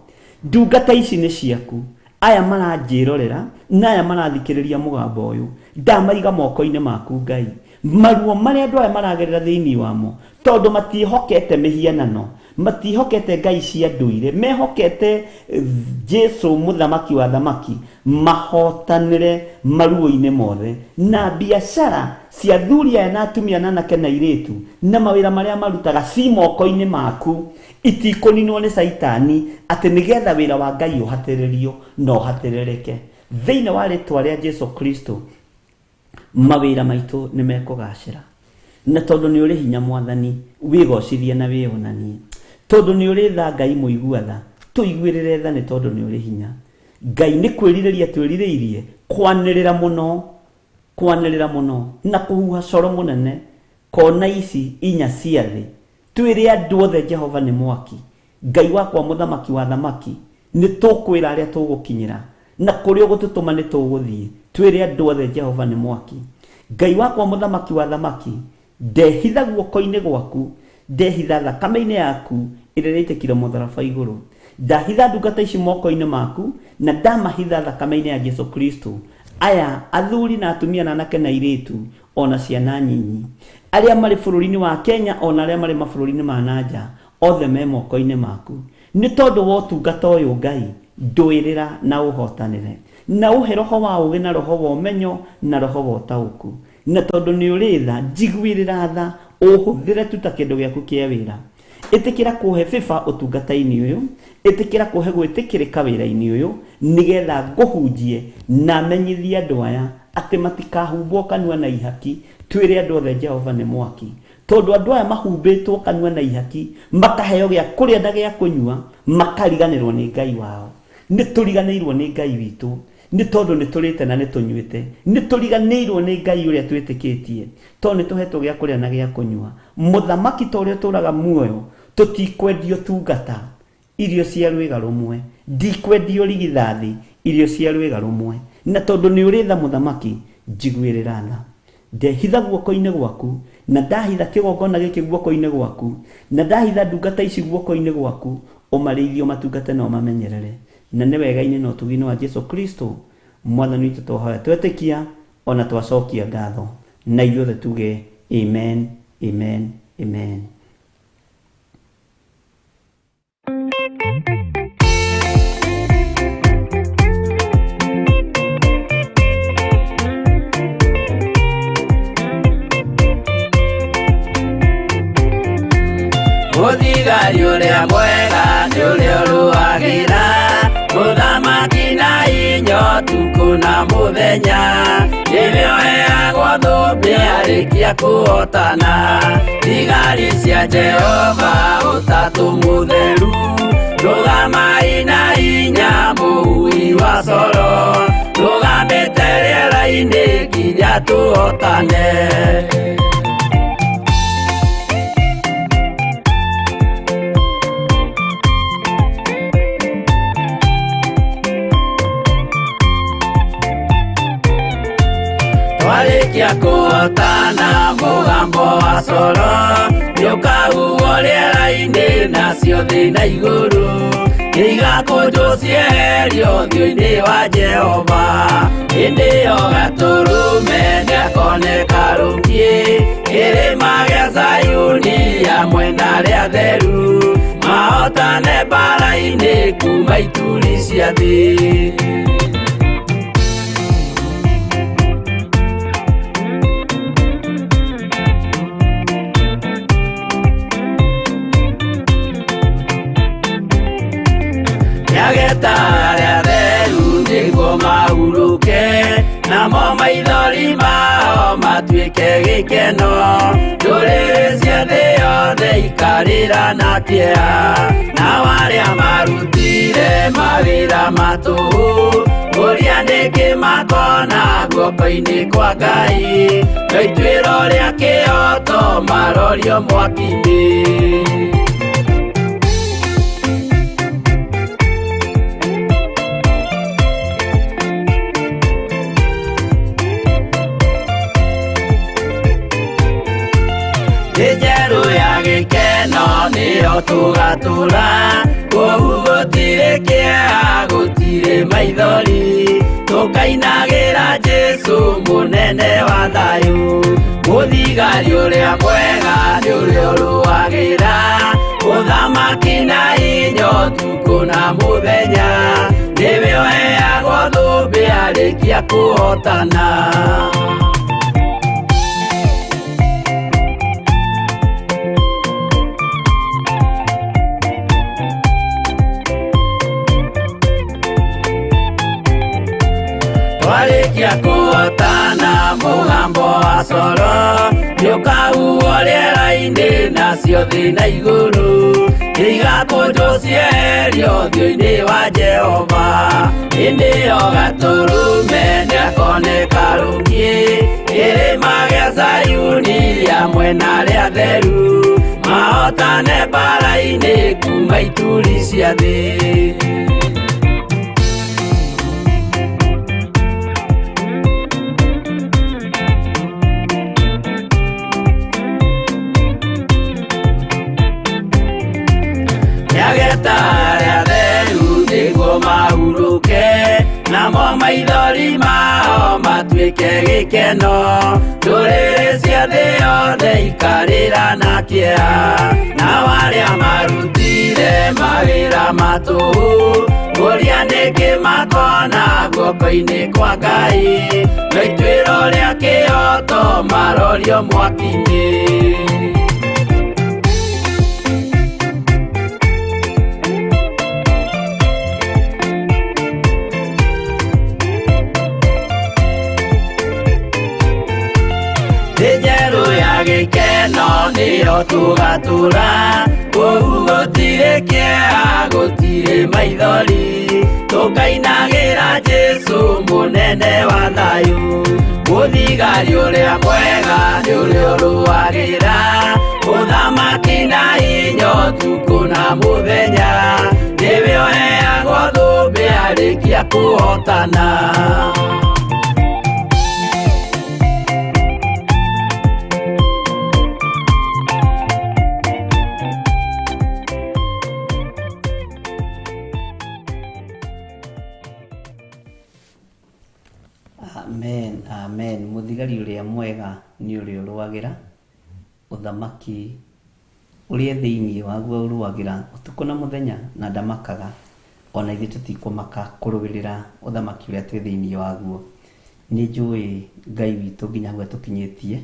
ndungata ici ni ciaku aya maranjirorera na aya marathikiriria mugambo uyu ndamaiga moko-ini maku Ngai maruo maria andu aya maragerera thiini wamo tondu matihokete mihianano matihokete ngai cia nduire mehokete Jesu muthamaki wa thamaki mahotanire maruo-ini mothe na biashara cia thuria na atumia na anake na iritu na mawira maria marutaga ci moko-ini maku itikuninwo ni saitani ati nigetha wira wa Ngai uhatiririo no hatirereke thiini wa ritwa ria Jesu Kristo mawira maitu ni mekugacira na tondu ni uri hinya mwathani wigocithie na wionanie tondu ni uri tha Ngai muiguatha tuiguirire tha ni tondu ni uri hinya Ngai ni kwiririria twiririirie kwanirira muno na kuhuha coro munene kona ici inya cia thi twire andu othe Jehova ni mwaki Ngai wakwa muthamaki wa thamaki ni tukwira aria tugukinyira na kuria gututuma ni tuguthie twire andu othe Jehova ni mwaki Ngai wakwa muthamaki wa thamaki ndehitha guoko-ini gwaku ndehitha thakame-ini yaku iria itekire mutharaba iguru ndahitha ndungata ici moko-ini maku na ndamahitha thakame-ini ya Jesu Kristo aya athuri na atumia na anake na iritu ona ciana nyinyi aria mari bururi-ini wa Kenya ona aria mari mabururi-ini ma nanja othe me moko-ini maku ni tondu wa utungata uyu Ngai ndwirira na uhotanire na uhe roho wa ugi na roho wa umenyo na roho wa utauku na tondu ni uritha njiguirira tha uhuthire tuta kindu giaku kia wira itikira kuhe fifa utungata-ini uyu itikira kuhe gwitikirika wira-ini uyu nigetha nguhunjie na menyithie andu aya ati matikahumbwo kanua na ihaki twire andu othe Jehova ni mwaki tondu andu aya mahumbitwo kanua na ihaki makaheo gia kuria na gia kunyua makariganirwo ni Ngai wao ni turiganirwo ni Ngai witu ni tondu ni turite na ni tunyuite ni turiganirwo ni Ngai uria twitikitie tondu ni tuhetwo gia kuria na gia kunyua muthamaki toria turaga muoyo tutikwendio tungata irio cia rwiga rumwe ndikwendio rigithathi irio cia rwiga rumwe na tondu ni uritha muthamaki njiguirira tha ndehitha guoko-ini gwaku na ndahitha kigongona giki guoko-ini gwaku na ndahitha ndungata ici guoko-ini gwaku umarithio matungate na umamenyerere na nĩ wega-inĩ na ũtugi-inĩ wa Jesu Kristo mwathani witũ tũhoya twetĩkia ona twacokia ngatho na ithuothe tuge amen amen amen. Muthigari uria mwega ni uria uruagira muthamaki na inyo tuku na muthenya nĩwe ũheagwo thũmbĩ arĩkia kũhotana thigari cia Jehova ũtatũ mũtheru rũgamai na hinya mũhui wa coro rũgamĩte rĩera-inĩ nginya tũhotane. Twarĩkia kũhotana mũgambo wa coro nĩũkahuhwo rĩera-inĩ nacio thĩ na igũrũ igakũnjwo cieherio ũthiũ-inĩ wa Jehova. Hĩndĩ ĩyo Gatũrũme nĩakoneka rũngiĩ kĩrĩma gĩa Zayuni hamwe na arĩa atheru mahotane mbara-inĩ kuma ituri cia thĩ. Nĩageta arĩa atheru nĩguo mahurũke, namo maithori mao matuĩke gĩkeno. Ndũrĩrĩ cia thĩ yothe ikarĩra na kĩeha, nao arĩa marutire mawĩra matũhũ ũrĩa nĩngĩ makona guoko-inĩ kwa Ngai. Na ituĩro rĩa kĩhoto marorio mwaki-inĩ. Njerũ ya gĩkeno nĩyo tũgatũra, kũu gũtirĩ kĩeha gũtirĩ maithori, tũkainagĩra Jesũ mũnene wa thayũ. Mũthigari ũrĩa mwega nĩ ũrĩa ũrũagĩra ũthamaki na hinya ũtukũ na mũthenya, nĩwe ũheagwo thũmbĩ arĩkia kũhotana. Twarĩkia kũhotana mũgambo wa coro nĩũkahuhwo rĩera-inĩ nacio thĩ na igũrũ igakũnjwo cieherio ũthiũ-inĩ wa Jehova. Hĩndĩ ĩyo Gatũrũme nĩakoneka rũngiĩ kĩrĩma gĩa Zayuni hamwe na arĩa atheru mahotane mbara-inĩ kuma ituri cia thĩ. Nĩageta arĩa atheru nĩguo mahurũke, namo maithori mao matuĩke gĩkeno. Ndũrĩrĩ cia thĩ yothe ikarĩra na kĩeha, nao arĩa marutire mawĩra matũhũ ũrĩa nĩngĩ makona guoko-inĩ kwa Ngai. Na ituĩro rĩa kĩhoto marorio mwaki-inĩ. Njerũ ya gĩkeno nĩyo tũgatũra, kũu gũtirĩ kĩeha gũtirĩ maithori, tũkainagĩra Jesũ mũnene wa thayũ. Mũthigari ũrĩa mwega nĩ ũrĩa ũrũagĩra ũthamaki na hinya ũtukũ na mũthenya, nĩwe ũheagwo thũmbĩ arĩkia kũhotana. Amen, amen. Mũthigari ũrĩa mwega nĩ ũrĩa ũrũagĩra ũthamaki ũrĩa thĩinĩ waguo ũrũagĩra ũtukũ na mũthenya, na ndamakaga ona ithuĩ tũtikũmaka kũrũĩrĩra ũthamaki ũrĩa twĩ thĩinĩ waguo. Nĩ njũĩ Ngai witũ nginya hau atũkinyĩtie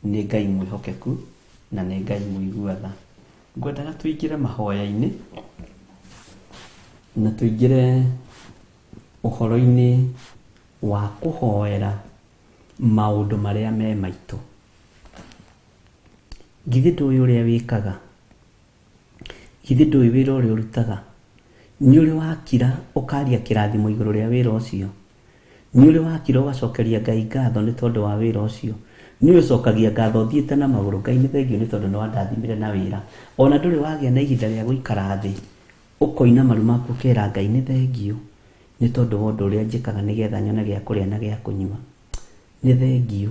nĩ Ngai mwĩhokeku na nĩ Ngai mũiguatha. Ngwendaga tũingĩre mahoya-inĩ na tũingĩre ũhoro-inĩ wa kũhoera maũndũ marĩa me maitũ. Githĩ ndũĩ ũrĩa wĩkaga? Githĩ ndũĩ wĩra ũrĩa ũrutaga? Nĩ ũrĩ wakira ũkaria kĩrathimo igũrũ rĩa wĩra ũcio? Nĩ ũrĩ wakira ũgacokeria Ngai ngatho nĩ tondũ wa wĩra ũcio? Nĩ ũcokagia ngatho ũthiĩte na magũrũ? Ngai nĩ thengio nĩ tondũ nĩ wandathimire na wĩra. Ona ndũrĩ wagĩa na ihinda rĩa gũikara thĩ ũkoina maru maku ũkera Ngai nĩ thengio nĩ tondũ wa ũndũ ũrĩa njĩkaga nĩgetha nyone gĩa kũrĩa na gĩa kũnyua. Nĩ thengio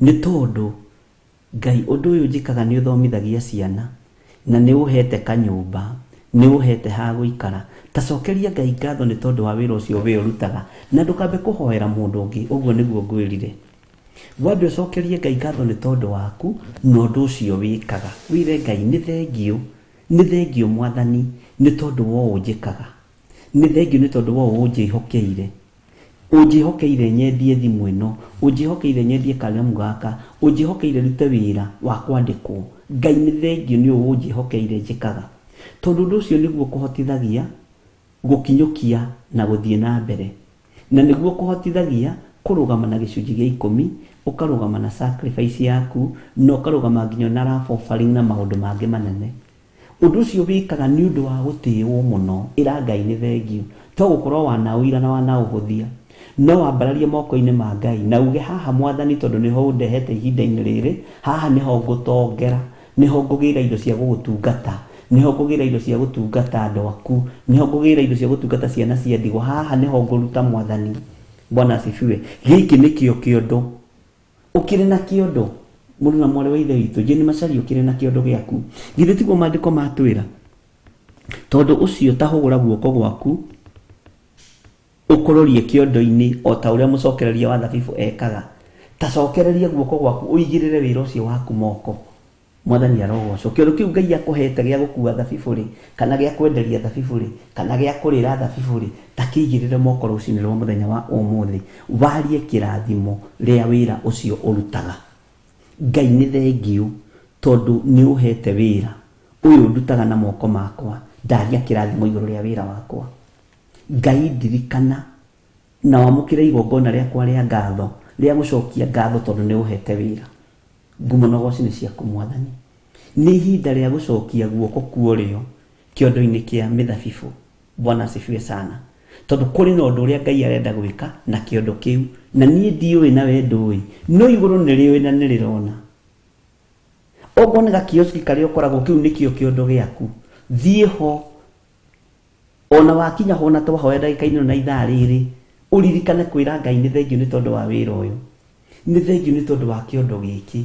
nĩ tondũ Ngai ũndũ ũyũ njĩkaga nĩ ũthomithagia ciana na nĩ ũhete kanyũmba, nĩ ũhete ha gũikara. Ta cokeria Ngai ngatho nĩ tondũ wa wĩra ũcio we ũrutaga, na ndũkambe kũhoera mũndũ ũngĩ. Ũguo nĩguo ngwĩrire. Wambe ũcokerie Ngai ngatho nĩ tondũ waku na ũndũ ũcio wĩkaga. Wĩre Ngai nĩ thengio Mwathani nĩ tondũ wa ũnjĩkaga. Nĩ thengio nĩ tondũ wa ũnjĩhokeire. Ũnjĩhokeire nyendie thimũ ĩno, ũnjĩhokeire nyendie karamu gaka, ũnjĩhokeire rute wĩra wa kwandĩkwo. Ngai nĩ thengio nĩ ũnjĩhokeire njĩkaga. Tondũ ũndũ ũcio nĩguo kũhotithagia gũkinyũkia na gũthiĩ na mbere. Na nĩguo kũhotithagia kũrũgama na gĩcunjĩ gĩa 10, ũkarũgama na sacrifice yaku, na ũkarũgama nginya na love offering na maũndũ mangĩ manene. Ũndũ ũcio wĩkaga nĩ ũndũ wa gũtĩĩo mũno. Ĩra Ngai nĩ thengio. To gũkorwo wanaũira na wanaũhũthia. No wambararie moko-inĩ ma Ngai na uge haha Mwathani tondũ nĩho ũndehete ihinda-inĩ rĩrĩ, haha nĩho ngũtongera, nĩho ngũgĩra indo cia gũgũtungata, nĩho ngũgĩra indo cia gũtungata andũ aku, nĩho ngũgĩra indo cia gũtungata ciana cia ndigwa, haha nĩho ngũruta Mwathani. Bwana asifiwe. Gĩkĩ nĩkĩo kĩondo. Ũkĩrĩ na kĩondo, mũndũ na mwarĩ wa ithe witũ, nĩ macari ũkĩrĩ na kĩondo gĩaku. Githĩ tiguo maandĩko matwĩra? Tondũ ũcio tahũgũra guoko gwaku ũkũrorie kĩondo-inĩ o ta ũrĩa mũcokereria wa thabibu ekaga. Ta cokereria guoko gwaku ũigĩrĩre wĩra ũcio waku moko. Mwathani arogocwo. Kĩondo kĩu Ngai akũhete gĩa gũkua thabibu rĩ, kana gĩa kwenderia thabibu rĩ, kana gĩa kũrĩra thabibu rĩ, ta kĩigĩrĩre moko rũcinĩ rwa mũthenya wa ũmũthĩ. Warie kĩrathimo rĩa wĩra ũcio ũrutaga. Ngai nĩ thengio tondũ nĩ ũhete wĩra ũyũ ndutaga na moko makwa. Ndaria kĩrathimo igũrũ rĩa wĩra wakwa. Ngai ndirikana na wamũkĩre igongona rĩakwa rĩa ngatho, rĩa gũcokia ngatho tondũ nĩ ũhete wĩra. Ngumo na goci nĩ ciaku Mwathani. Nĩ ihinda rĩa gũcokia guoko kuorĩo kĩondo-inĩ kĩa mĩthabibũ. Bwana asifiwe sana. Tondũ kũrĩ na ũndũ ũrĩa Ngai arenda gwĩka na kĩondo kĩu, na niĩ ndiũĩ na we ndũĩ, no igũrũ nĩ rĩũĩ na nĩ rĩrona. Okorwo nĩ gakioski karĩa ũkoragwo kĩu nĩkĩo kĩondo gĩaku, thiĩ ho. Ona wakinya ho na twahoya ndagĩka-inĩ na ithaa rĩrĩ, ũririkane kwĩra Ngai nĩ thengio nĩ tondũ wa wĩra ũyũ. Nĩ thengio nĩ tondũ wa kĩondo gĩkĩ.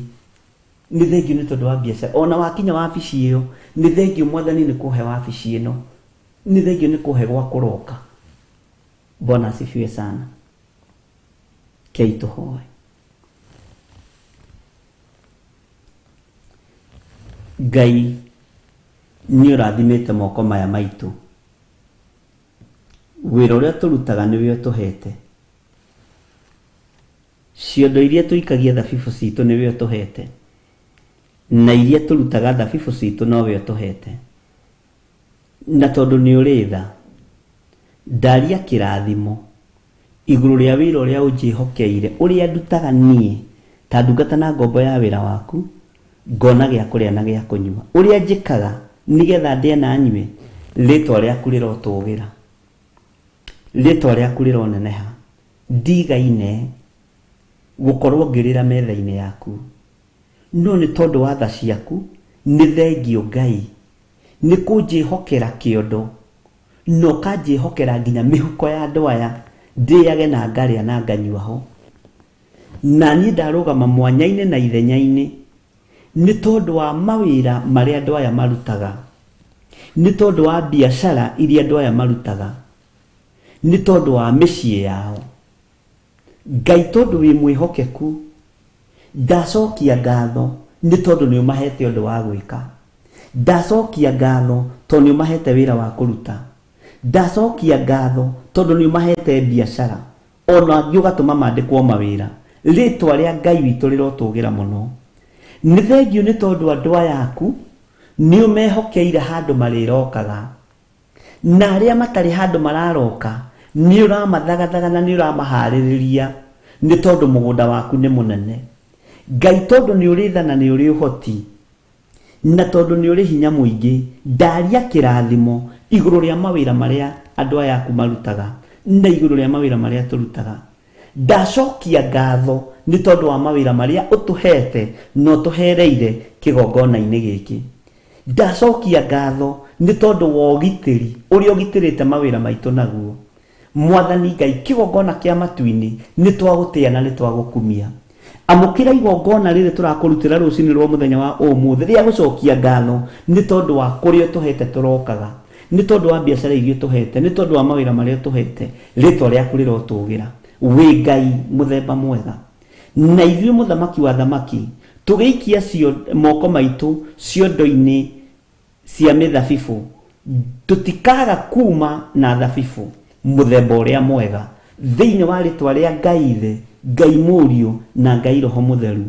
Nĩ thengio nĩ tondũ wa biacara. Ona wakinya wabici ĩyo, nĩ thengio Mwathani nĩ kũhe wabici ĩno. Nĩ thengio nĩ kũhe gwa kũroka. Bwana asifiwe sana. Kei tũhoe. Ngai nĩ ũrathimĩte moko maya maitũ. Wĩra ũrĩa tũrutaga nĩwe ũtũhete. Ciondo iria tũikagia thabibu citũ nĩwe ũtũhete. Na iria tũrutaga thabibu citũ nowe ũtũhete. Na tondũ nĩ ũrĩ tha, ndaria kĩrathimo igũrũ rĩa wĩra ũrĩa ũnjĩhokeire, ũrĩa ndutaga niĩ ta ndungata na ngombo ya wĩra waku, ngona gĩa kũrĩa na gĩa kũnyua. Ũrĩa njĩkaga nĩgetha ndĩe na nyue, rĩtwa rĩaku rĩrotũgĩra, rĩtwa rĩaku rĩroneneha. Ndigaine gũkorwo ngĩrĩra metha-inĩ yaku, no nĩ tondũ wa tha ciaku. Nĩ thengio Ngai, nĩ kũnjĩhokera kĩondo, no kanjĩhokera nginya mĩhuko ya andũ aya, ndĩage na ngarĩa na nganyua ho. Na niĩ ndarũgama mwanya-inĩ na ithenya-inĩ nĩ tondũ wa mawĩra marĩa andũ aya marutaga, nĩ tondũ wa biacara iria andũ aya marutaga, nĩ tondũ wa mĩciĩ yao. Ngai tondũ wĩ mwĩhokeku, ndacokia ngatho nĩ tondũ nĩ ũmahete ũndũ wa gwĩka. Ndacokia ngatho tondũ nĩ ũmahete wĩra wa kũruta. Ndacokia ngatho tondũ nĩ ũmahete biacara, ona angĩ ũgatũma mandĩkwo mawĩra. Rĩtwa rĩa Ngai witũ rĩrotũgĩra mũno. Nĩ thengio nĩ tondũ andũ aya aku nĩ ũmehokeire handũ marĩrokaga, na arĩa matarĩ handũ mararoka nĩ ũramathagathagana na nĩ ũramaharĩrĩria, nĩ tondũ mũgũnda waku nĩ mũnene. Ngai tondũ nĩ ũrĩ tha na nĩ ũrĩ ũhoti, na tondũ nĩ ũrĩ hinya mũingĩ, ndaria kĩrathimo igũrũ rĩa mawĩra marĩa andũ aya aku marutaga, na igũrũ rĩa mawĩra marĩa tũrutaga. Ndacokia ngatho nĩ tondũ wa mawĩra marĩa ũtũhete na ũtũhereire kĩgongona-inĩ gĩkĩ. Ndacokia ngatho nĩ tondũ wa ũgitĩri ũrĩa ũgitĩrĩte mawĩra maitũ naguo. Mwathani Ngai, kĩgongona kĩa matu-inĩ nĩ twagũtĩa na nĩ twagũkumia. amukira igongona rĩrĩ tũrakũrutĩra rũcinĩ rwa mũthenya wa ũmũthĩ rĩa gũcokia ngatho nĩ tondũ wa kũrĩa tũhete tũrokaga, nĩ tondũ wa biacara iria tũhete, nĩ tondũ wa mawĩra marĩa tũhete. Rĩtwa rĩaku rĩrotũgĩra. Wĩ Ngai mũthemba mwega. Na ithuĩ mũthamaki wa thamaki tũgĩikia moko maitũ ciondo-inĩ cia mĩthabibũ, tũtikaga kuma na thabibũ mũthemba ũrĩa mwega thĩinĩ wa rĩtwa rĩa Ngai Ithe, Ngai Mũriũ na Ngai Roho Mũtheru.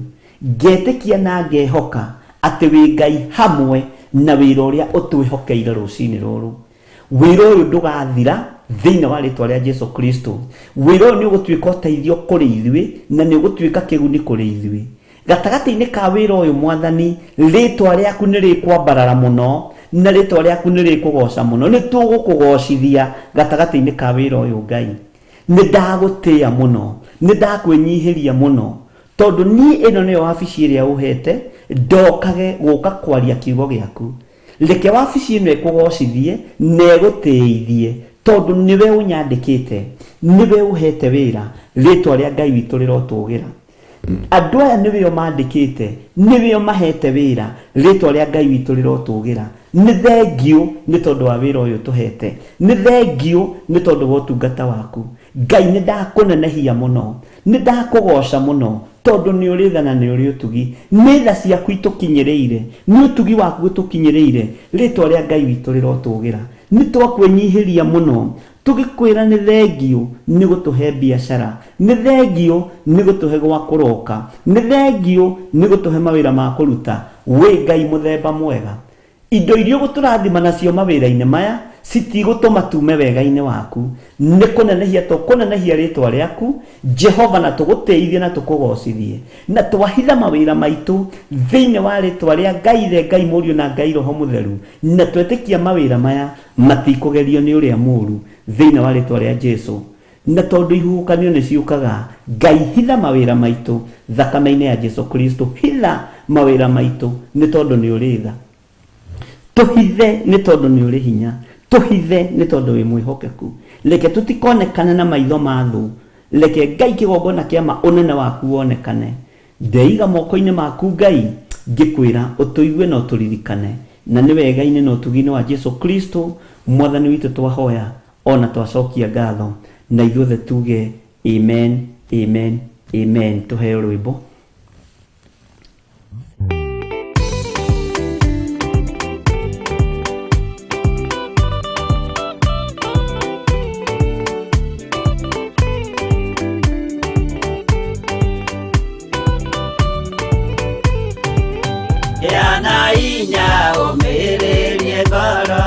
Ngetĩkia na ngehoka atĩ wĩ Ngai hamwe na wĩra ũrĩa ũtwĩhokeire rũcinĩ rũrũ. Wĩra ũyũ ndũgathira thĩinĩ wa rĩtwa rĩa Jesu Kristo. Wĩra ũyũ nĩ ũgũtuĩka ũteithio kũrĩ ithuĩ na nĩ ũgũtuĩka kĩguni kũrĩ ithuĩ. Gatagatĩ-inĩ ka wĩra ũyũ Mwathani, rĩtwa rĩaku nĩ rĩkwambarara mũno na rĩtwa rĩaku nĩ rĩkũgoca mũno. Nĩ tũgũkũgocithia gatagatĩ-inĩ ka wĩra ũyũ Ngai. Nĩ ndagũtĩĩa mũno, nĩ ndakwĩnyihĩria mũno, tondũ niĩ ĩno nĩyo wabici ĩrĩa ũhete ndokage gũka kwaria kiugo gĩaku. Reke wabici ĩno ĩkũgocithie na ĩgũtĩithie, tondũ nĩwe ũnyandĩkĩte, nĩwe ũhete wĩra, rĩtwa rĩa Ngai witũ rĩrotũgĩra. Andũ aya nĩwe mandĩkĩte, nĩwe mahete wĩra, rĩtwa rĩa Ngai witũ rĩrotũgĩra. Nĩ thengio nĩ tondũ wa wĩra ũyũ tũhete, nĩ thengio nĩ tondũ wa ũtungata waku. Ngai nĩ ndakũnenehia mũno, nĩ ndakũgoca mũno, tondũ nĩ ũrĩ tha na nĩ ũrĩ ũtugi. Nĩ tha ciaku itũkinyĩrĩire, nĩ ũtugi waku ũtũkinyĩrĩire, rĩtwa rĩa Ngai witũ rĩrotũgĩra. Nĩ twakwĩnyihĩria mũno tũgĩkwĩra nĩ thengio nĩ gũtũhe biacara, nĩ thengio nĩ gũtũhe gwa kũroka, nĩ thengio nĩ gũtũhe mawĩra ma kũruta. Wĩ Ngai mũthemba mwega. Indo iria gũtũrathima nacio mawĩra-inĩ maya citigũtũma tume wega-inĩ waku. Nĩ kũnenehia tũkũnenehia rĩtwa rĩaku Jehova, na tũgũtĩithie na tũkũgocithie na twahitha mawĩra maitũ thĩinĩ wa rĩtwa rĩa Ngai Ithe, Ngai Mũriũ na Ngai Roho Mũtheru, na twetĩkia mawĩra maya matikũgerio nĩ ũrĩa mũũru thĩinĩ wa rĩtwa rĩa Jesu. Na tondũ ihuhũkanio nĩ ciũkaga, Ngai hitha mawĩra maitũ thakame-inĩ ya Jesu Kristo. Hitha mawĩra maitũ nĩ tondũ nĩ ũrĩ tha. Tũhithe nĩ tondũ nĩ ũrĩ hinya, tũhithe nĩ tondũ wĩ mwĩhokeku. Reke tũtikonekane na maitho ma thũ, reke Ngai kĩgongona kĩa ma ũnene waku wonekane. Ndeiga moko-inĩ maku Ngai, ngĩkwĩra ũtũigue na ũtũririkane, na nĩ wega-inĩ na ũtugi-inĩ wa Jesu Kristo Mwathani witũ twahoya ona twacokia ngatho, na ithuothe tuge amen, amen, amen. Tũheo rwĩmbo. Yana inya umirerie ngoro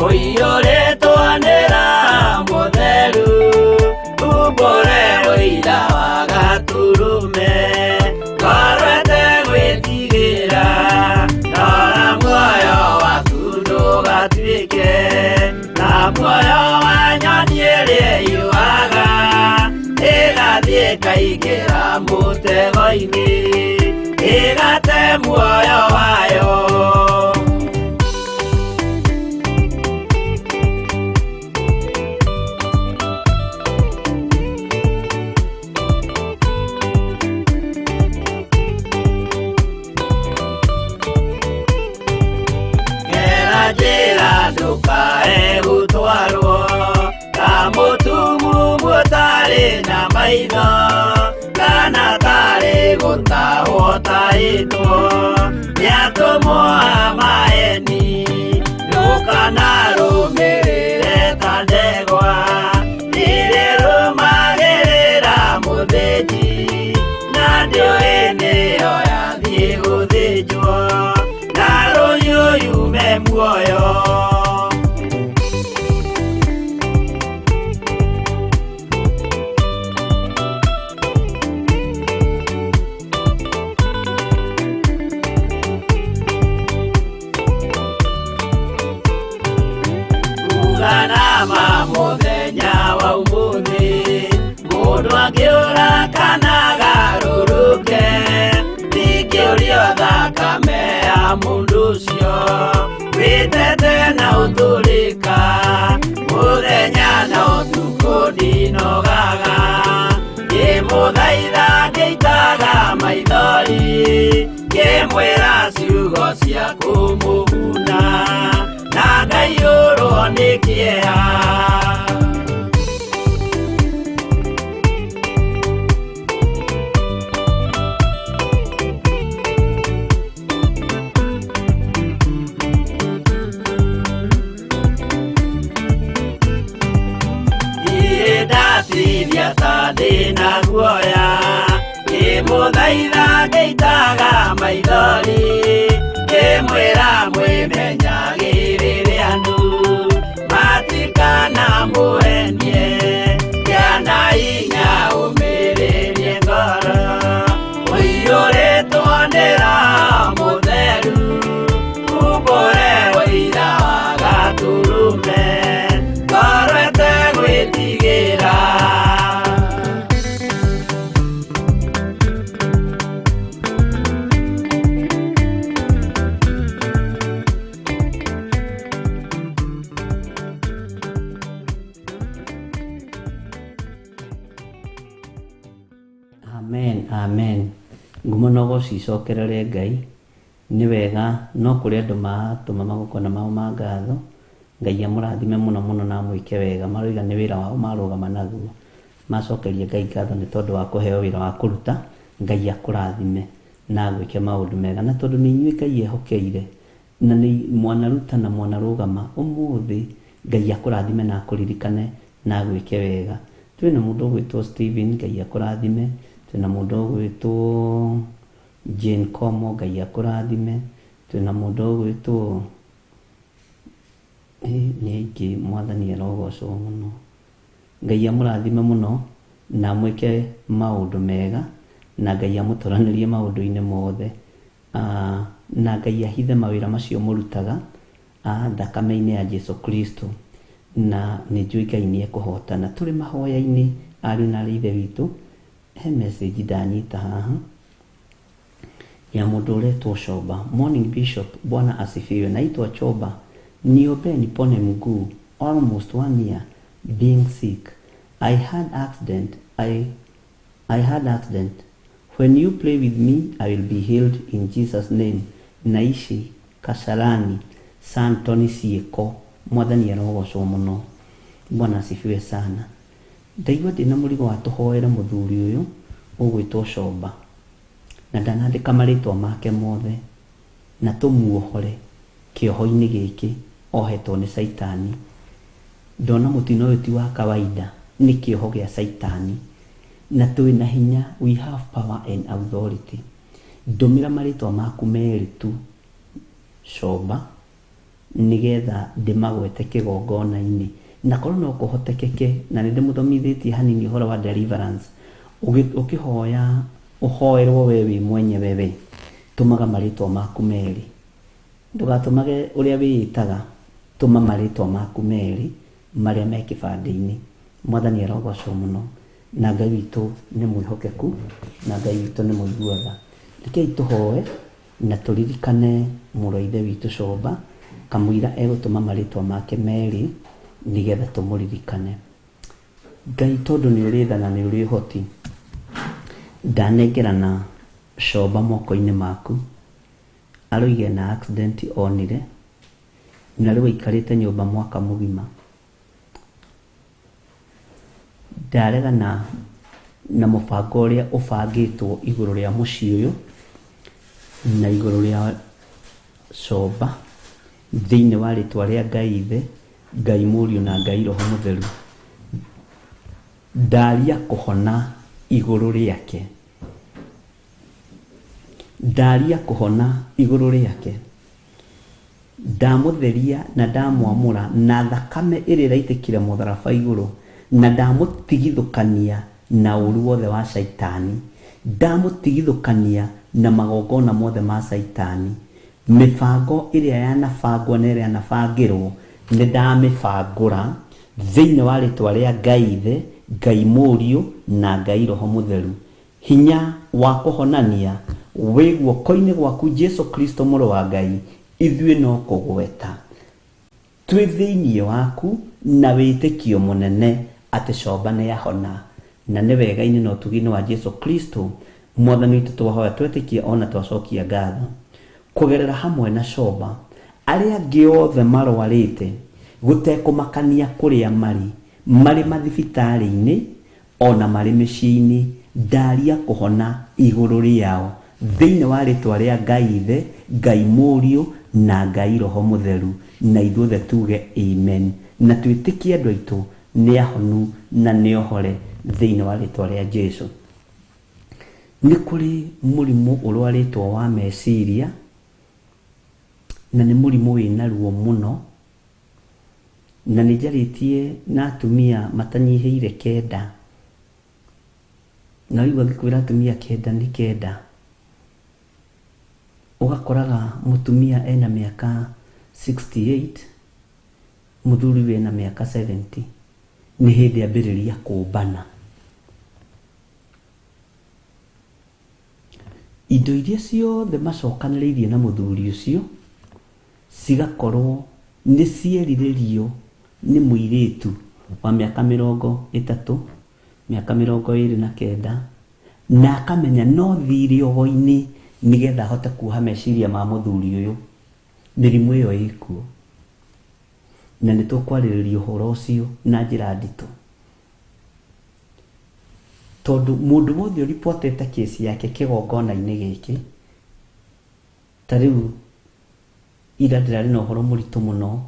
uiyũrĩtwo nĩ Roho Mũtheru, umbũre ũira wa Gatũrũme, ngoro ĩtegwĩtigĩra, rora muoyo waku ndũgatuĩke na muoyo wa nyoni ĩrĩa ĩyũaga, ĩgathiĩ ĩkaingĩra mũtego-inĩ, ĩgate muoyo wayo. Gera njĩra ndũkae gũtwarwo ta mũtumumu ũtarĩ na maitho, kana tarĩ gũtahwo tahĩtwo nĩ atũmwo a maeni. Ndũkanarũmĩrĩre ta ndegwa ĩrĩa ĩrũmagĩrĩra mũthĩnji, na ndĩũĩ nĩyo yathiĩ gũthĩnjwo na rũhiũ yume muoyo. Uganama mũthenya wa ũmũthĩ, mũndũ angĩũra kana agarũrũke, ndingĩũrio thakame ya mũndũ ũcio, wĩtete na ũtũrĩka, mũthenya na ũtukũ ndinogaga, ngĩmũthaitha ngĩitaga maithori ngĩmwĩra ciugo cia kũmũguna na ngaiyũrwo nĩ kĩeha. Ndatinia ta ndĩna guoya ngĩmũthaitha ngĩitaga maithori ngĩmwĩra mwĩmenyagĩrĩre andũ matikana mũhenie kĩana hinya ũmĩrĩrie ngoro ũiyũrĩtwo nĩ Roho Mũtheru umbũre ũira wa Gatũrũme ngoro ĩtegwĩtigĩra. Amen, amen. Ngumo no gũcicokerere Ngai nĩ wega, no kũrĩ andũ matũma magongona mao ma ngatho. Ngai amũrathime mũno mũno na mwĩke wega, maroiga nĩ wĩra wao marũgama naguo, macokerie Ngai ngatho nĩ tondũ wa kũheo wĩra wa kũruta. Ngai akũrathime na gwĩke maũndũ mega, na tondũ nĩ inyuĩ Ngai ehokeire na nĩ mwanaruta na mwanarũgama ũmũthĩ, Ngai akũrathime na akũririkane na gwĩke wega. Twĩna mũndũ ũgwĩtwo Steven, Ngai akũrathime. Twĩna mũndũ ũgwĩtwo Jane Komo, Ngai akũrathime. Twĩna mũndũ ũgwĩtwo nĩ aingĩ, Mwathani arogocwo mũno. Ngai amũrathime mũno na mwĩke maũndũ mega, na Ngai amũtũranĩrie maũndũ-inĩ mothe, na Ngai ahithe mawĩra macio mũrutaga thakame-inĩ ya Jesu Kristo, na nĩ njũĩ Ngai nĩ ekũhotana. Tũrĩ mahoya-inĩ ariũ na ithe witũ. He message ndanyita haha ya mũndũ ũretwo Choba. Morning Bishop, Bwana asifiwe. Naitwa Choba, niombe nipone mguu, almost 1 year being sick. I had accident. When you pray with me, I will be healed in Jesus name. Naishi Kasarani, Santoni Sieko. Mwathani arogocwo mũno. Bwana asifiwe sana. Ndaigua ndĩna mũrigo wa tũhoere mũthuri ũyũ ũgwĩtwo Choba, na ndanandĩka marĩtwa make mothe, na tũmuohore kĩoho-inĩ gĩkĩ ohetwo nĩ Saitani. Ndona mũtino ũyũ ti wa kawaida, nĩ kĩoho gĩa Saitani, na twĩna hinya, we have power and authority. Ndũmĩra marĩtwa maku merĩ tu Choba, nigetha ndĩmagwete kĩgongona-inĩ, na korwo no kũhotekeke, na nĩ ndĩmũthomithĩtie hanini ũhoro wa deliverance. Ũkĩhoya ũhoerwo we wĩ mwenyewe we, tũmaga marĩtwa maku merĩ, ndũgatũmage ũrĩa wĩĩtaga, tũma marĩtwa maku merĩ marĩa me kĩbandĩ-inĩ. Mwathani arogocwo mũno, na Ngai witũ nĩ mwĩhokeku, na Ngai witũ nĩ mũiguaga. Rekei tũhoe na tũririkane mũrũ wa ithe witũ Choba, kamũira egũtũma marĩtwa make merĩ nigetha tũmũririkane. Ngai tondũ nĩ ũrĩ tha na nĩ ũrĩ ũhoti, ndanengerana Choba moko-inĩ maku. Aroige na accident onire, na rĩu aikarĩte nyũmba mwaka mũgima. Ndaregana na mũbango ũrĩa ũbangĩtwo igũrũ rĩa mũciĩ ũyũ na igũrũ rĩa Choba, thĩinĩ wa rĩtwa rĩa Ngai Ithe, Ngai Mũriũ na Ngai Roho Mũtheru. Ndaria kũhona igũrũ rĩake, ndaria kũhona igũrũ rĩake, ndamũtheria na ndamwamũra na thakame ĩrĩa ĩraitĩkire mũtharaba igũrũ, na ndamũtigithũkania na ũru wothe wa Saitani, ndamũtigithũkania na magongona mothe ma Saitani. Mĩbango ĩrĩa yanabangwo na ĩrĩa yanabangĩrwo nĩ ndamĩbangũra thĩinĩ wa rĩtwa rĩa Ngai Ithe, Ngai Mũriũ na Ngai Roho Mũtheru. Hinya wa kũhonania wĩ guoko-inĩ gwaku Jesu Kristo mũrũ wa Ngai, ithuĩ no kũgweta twĩ thĩinĩ waku na wĩtĩkio mũnene atĩ Choba nĩ yahona, na nĩ wega-inĩ na ũtugi-inĩ wa Jesu Kristo Mwathani witũ twahoya twetĩkia ona twacokia ngatho kũgerera hamwe na coba arĩa angĩ othe marwarĩte gũtekũmakania kũrĩa marĩ mathibitarĩ-inĩ ona marĩ mĩciĩ-inĩ, ndaria kũhona igũrũ rĩao thĩinĩ wa rĩtwa rĩa Ngai Ithe, Ngai Mũriũ na Ngai Roho Mũtheru, na ithuothe tuge amen, na twĩtĩkie andũ aitũ nĩ ahonu na nĩ ohore thĩinĩ wa rĩtwa rĩa Jesũ. Nĩ kũrĩ mũrimũ ũrwarĩtwo wa meciria, na nĩ mũrimũ wĩna ruo mũno, na nĩ njarĩtie na atumia matanyihĩire 9, na wĩigua ngĩkwĩra atumia 9 nĩ 9. Ũgakoraga mũtumia ena mĩaka 68, mũthuri wena mĩaka 70, nĩ hĩndĩ ambĩrĩria kũmbana. Indo iria ciothe macokanĩrĩirie na mũthuri ũcio cigakorwo nĩ cierirĩrio nĩ mũirĩtu wa mĩaka 30, mĩaka 29, na akamenya no thiri ogo-inĩ nĩgetha ahote kuoha meciria ma mũthuri ũyũ. Mĩrimũ ĩyo ĩkuo, na nĩ tũkwarĩrĩria ũhoro ũcio na njĩra nditũ, tondũ mũndũ wothe ũripotete kesi yake kĩgongona-inĩ gĩkĩ. Ta rĩu ira ndĩrarĩ na ũhoro mũritũ mũno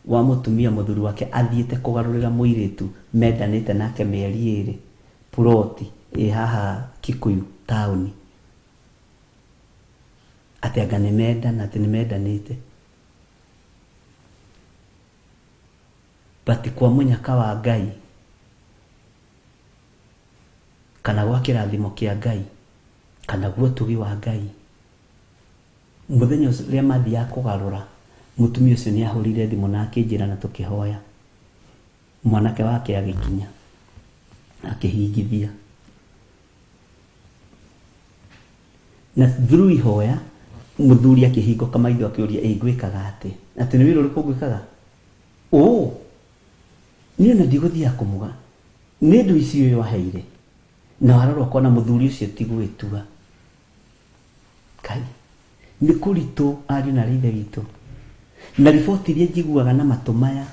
wa mũtumia mũthuri wake athiĩte kũgarũrĩra mũirĩtu mendanĩte nake mĩeri 2 ploti haha Kikuyu taũni, atĩ anga nĩ mendana, atĩ nĩ mendanĩte. Bati kwa mũnyaka wa Ngai kana gwa kĩrathimo kĩa Ngai kana gwa ũtugi wa Ngai, mũthenya ũrĩa mathiaga kũgarũra, mũtumia ũcio nĩ ahũrire thimũ na akĩnjĩra na tũkĩhoya, mwanake wake agĩkinya akĩhingithia, na through ihoya mũthuri akĩhingũka maitho akĩũria ngwĩkaga atĩ, atĩ nĩ wĩra ũrĩkũ ngwĩkaga? Niĩ ona ndigũthiaga kũmuga, nĩ ndũ icio ũyũ aheire, na warora ũkona mũthuri ũcio ti gwĩtua. Kai, nĩ kũritũ ariũ na ithe witũ, na riboti iria njiguaga na matũ maya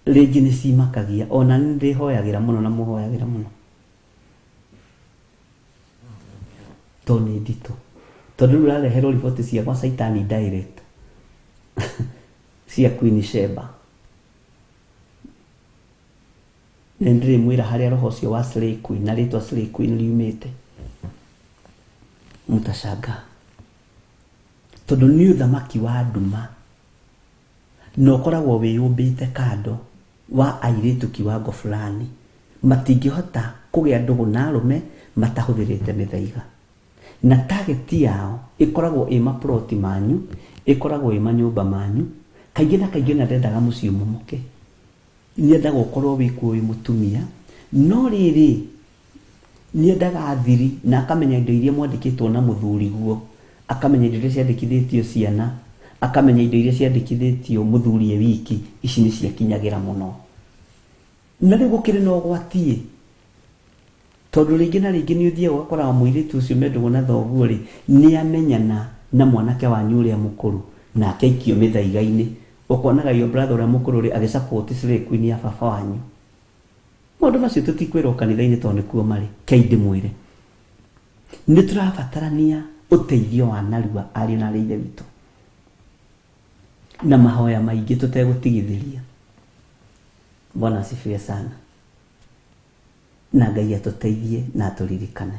rĩngĩ nĩ cimakagia, ona nĩ ndĩhoyagĩra mũno na mũhoyagĩra mũno, to nĩ nditũ, tondũ rĩu ũrareherwo riboti cia gwa Saitani direct cia Queen Sheba. Nĩ ndĩrĩmwĩra harĩa roho ũcio wa Slay Queen na rĩtwa Slay Queen riumĩte, mũtacanga, tondũ nĩ ũthamaki wa nduma, na ũkoragwo wĩyũmbĩte kando wa airĩtu kiwango fulani, matingĩhota kũgĩa ndũgũ na arũme matahũthĩrĩte mĩthaiga, na target yao ĩkoragwo ĩ maploti manyu, ĩkoragwo ĩ manyũmba manyu, kaingĩ na kaingĩ na ndendaga mũciĩ mũmoke, nĩendaga ũkorwo wĩkuo wĩ mũtumia, no rĩrĩ nĩendaga thiri, na akamenya indo iria mwandĩkĩtwo na mũthuri guo, akamenya indo iria ciandĩkithĩtio ciana, akamenya indo iria ciandĩkithĩtio mũthuri wiki, ici nĩ ciakinyagĩra mũno. Na rĩu gũkĩrĩ na ũgwati, tondũ rĩngĩ na rĩngĩ nĩ ũthiaga ũgakora mũirĩtu ũcio mendagwo na thoguo rĩ, nĩ amenyana na mwanake wanyu ũrĩa mũkũrũ, na akaikio mĩthaiga-inĩ, ũkonaga yo brother ũrĩa mũkũrũ rĩ agĩsupport Slay Queen ya baba wanyu. Maũndũ macio tũtikwĩrwo kanitha-inĩ tondũ nĩkuo marĩ, kaingĩ mwĩre nĩ tũrabatarania ũteithio wa narua ariũ na ithe witũ, na mahoya maingĩ tũtegũtigithĩria. Bwana asifiwe sana, na Ngai atũteithie na atũririkane.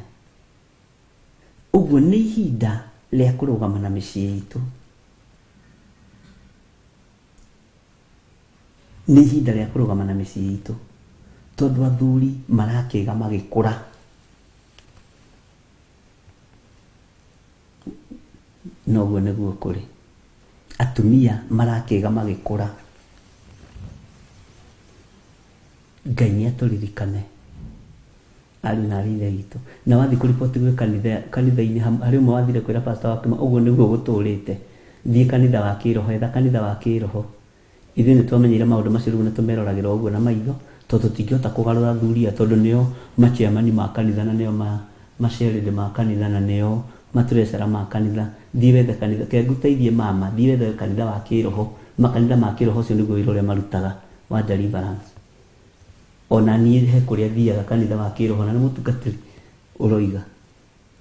Ũguo nĩ ihinda rĩa kũrũgama na mĩciĩ itũ, nĩ ihinda rĩa kũrũgama na mĩciĩ itũ, tondũ athuri marakĩga magĩkũra. Noguo nĩguo kũrĩ, atumia marakĩga magĩkũra. Ngai nĩ atũririkane ariũ na ithe witũ. Na wathiĩ kũriboti gwĩ kanitha-inĩ, harĩ ũmwe wathire kwĩra pastor wake ũguo nĩguo gũtũrĩte, thiĩ kanitha wa kĩroho, etha kanitha wa kĩroho. Ithuĩ nĩ twamenyeire maũndũ macio, rĩu nĩ tũmeroragĩra ũguo na maitho, tondũ tũtingĩhota kũgarũra thuria, tondũ nĩo maciamani ma kanitha na nĩo macerere ma kanitha na neo maturecera ma kanitha thiwethe kanitha ke nguteithie mama thiwethe kanitha wa kiroho makanitha ma kiroho cio niguo wira uria marutaga wa deliverance ona nie he kuria thiaga kanitha wa kiroho na mutungatiri uroiga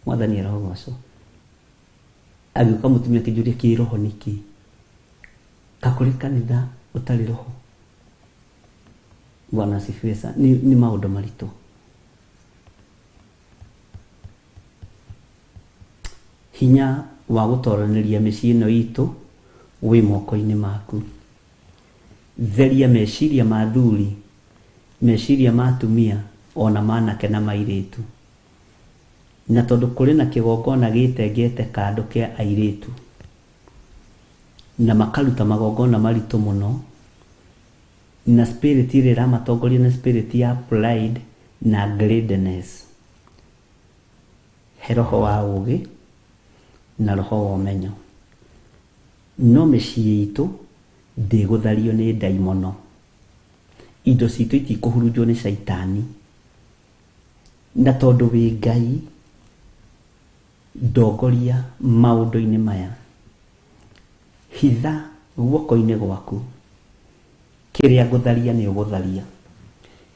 mwathani arogocwo agiuka mutumia kijuria kiroho niki kakuri kanitha utari roho Bwana asifiwe sana. Ni maundu maritu. Hinya wa gutoraniria micii ino itu wi moko-ini maku. Theria meciria ma thuri, meciria ma atumia ona manake na mairitu. Na tondu kuri na kigongona gitengete kando kia airitu na makaruta magongona maritu muno na spirit ile ramatongoria na spirit ya pride na greediness, roho wa ugi na roho wa umenyo. No mecii itu ndiguthario ni daimono, indo citu itikuhurunjwo ni shaitani. Na tondu wi Ngai ndongoria maundu-ini maya, hitha guoko-ini gwaku. Kiria ngutharia ni ugutharia,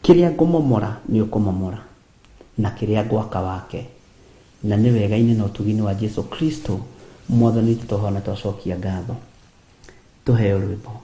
kiria ngumomora ni ukumomora, na kiria ngwaka wake. Na ni wega-ini na utugini wa Yesu Kristo mwathani tutohona twacokia ngatho. Tuheo rwimbo.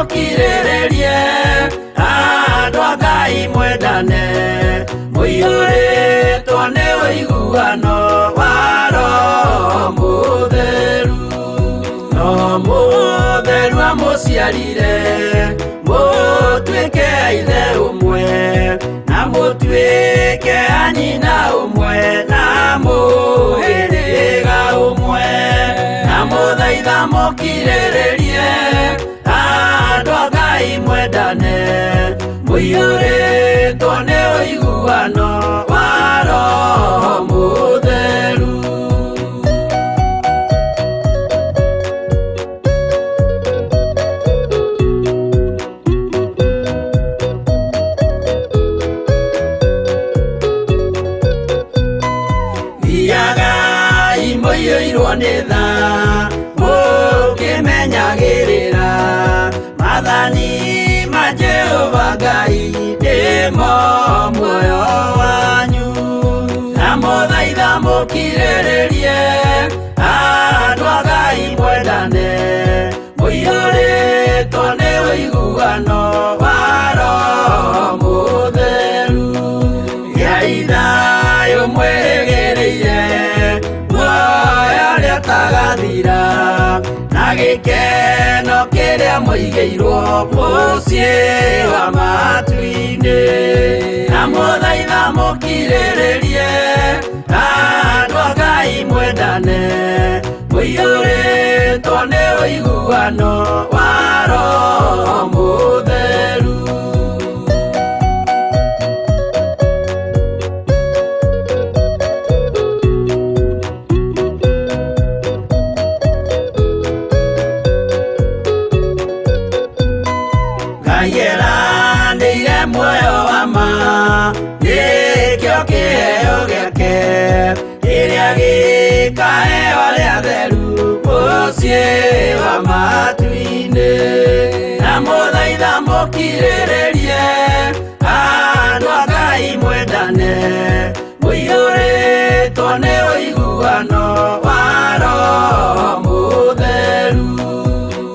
Kirererie andu a Ngai mwendane, muiyuritwo ni uiguano wa Roho Mutheru. Roho Mutheru amuciarire mutuike ithe umwe, na mutuike anyina umwe, na muhiriga umwe, na muthaitha mukirererie andu a Ngai mwendane, muiyuritwo ni uiguano wa Roho Mutheru. Thiagai muiyuirwo ni tha mukimenyagirira mathani ma Jehova Ngai ndimo muoyo wanyu, na muthaitha mukirererie andu a Ngai mwendane, muiyuritwo ni uiguano wa Roho Mutheru. Giai thayu mwirigireire muoyo uria utagathira, na gikeno kiria muigeirwo mucii wa matu-ini, na muthaitha mukirererie andu a Ngai mwendane, muiyuritwo ni uiguano wa Roho Mutheru. Ngai muoyo wa ma nikio kiheo giake, kiria gikaheo aria atheru mucii wa matu-ini, na muthaitha mukirererie andu a Ngai mwendane, muiyuritwo ni uiguano wa Roho Mutheru.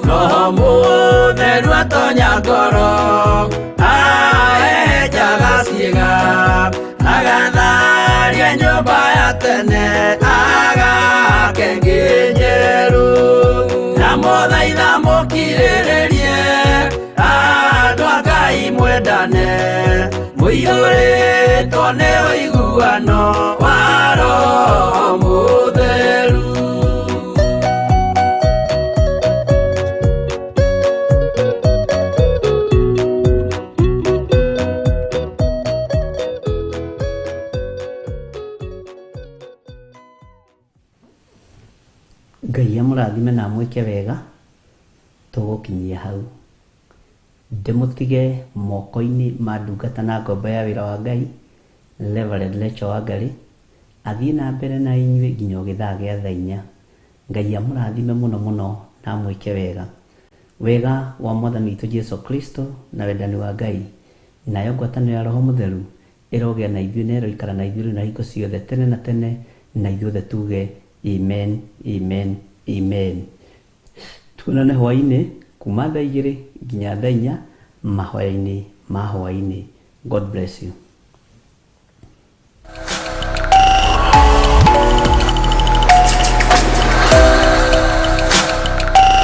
Roho Mutheru atonya ngoro, ahejaga ciĩga, agatharia nyũmba ya tene, agake ngĩ njerũ, na muthaitha mukirĩrĩrie andu a Ngai mwendane, mũiyũrĩtwo nĩ ũiguano wa Roho Mũtheru. Ngai amũrathime na mwĩke wega tũgũkinyia hau. Ndĩmũtige moko-inĩ ma ndungata na ngombo ya wĩra wa Ngai Reverend Lecho Wangarĩ athiĩ na mbere na inyuĩ nginya gĩthaa gĩa thaa 4. Ngai amũrathime mũno mũno na mwĩke wega. Wega wa Mwathani witũ Jesu Kristo na wendani wa Ngai nayo ngwatanĩro ya Roho Mũtheru ĩrogĩa na ithuĩ na ĩroikara na ithuĩ na hingo ciothe tene na tene, na ithuothe tuge amen, amen, amen. Tuonane hwaĩ-inĩ kuma thaa 2 nginya thaa 4 mahoya-inĩ ma hwaĩ-inĩ. God bless you.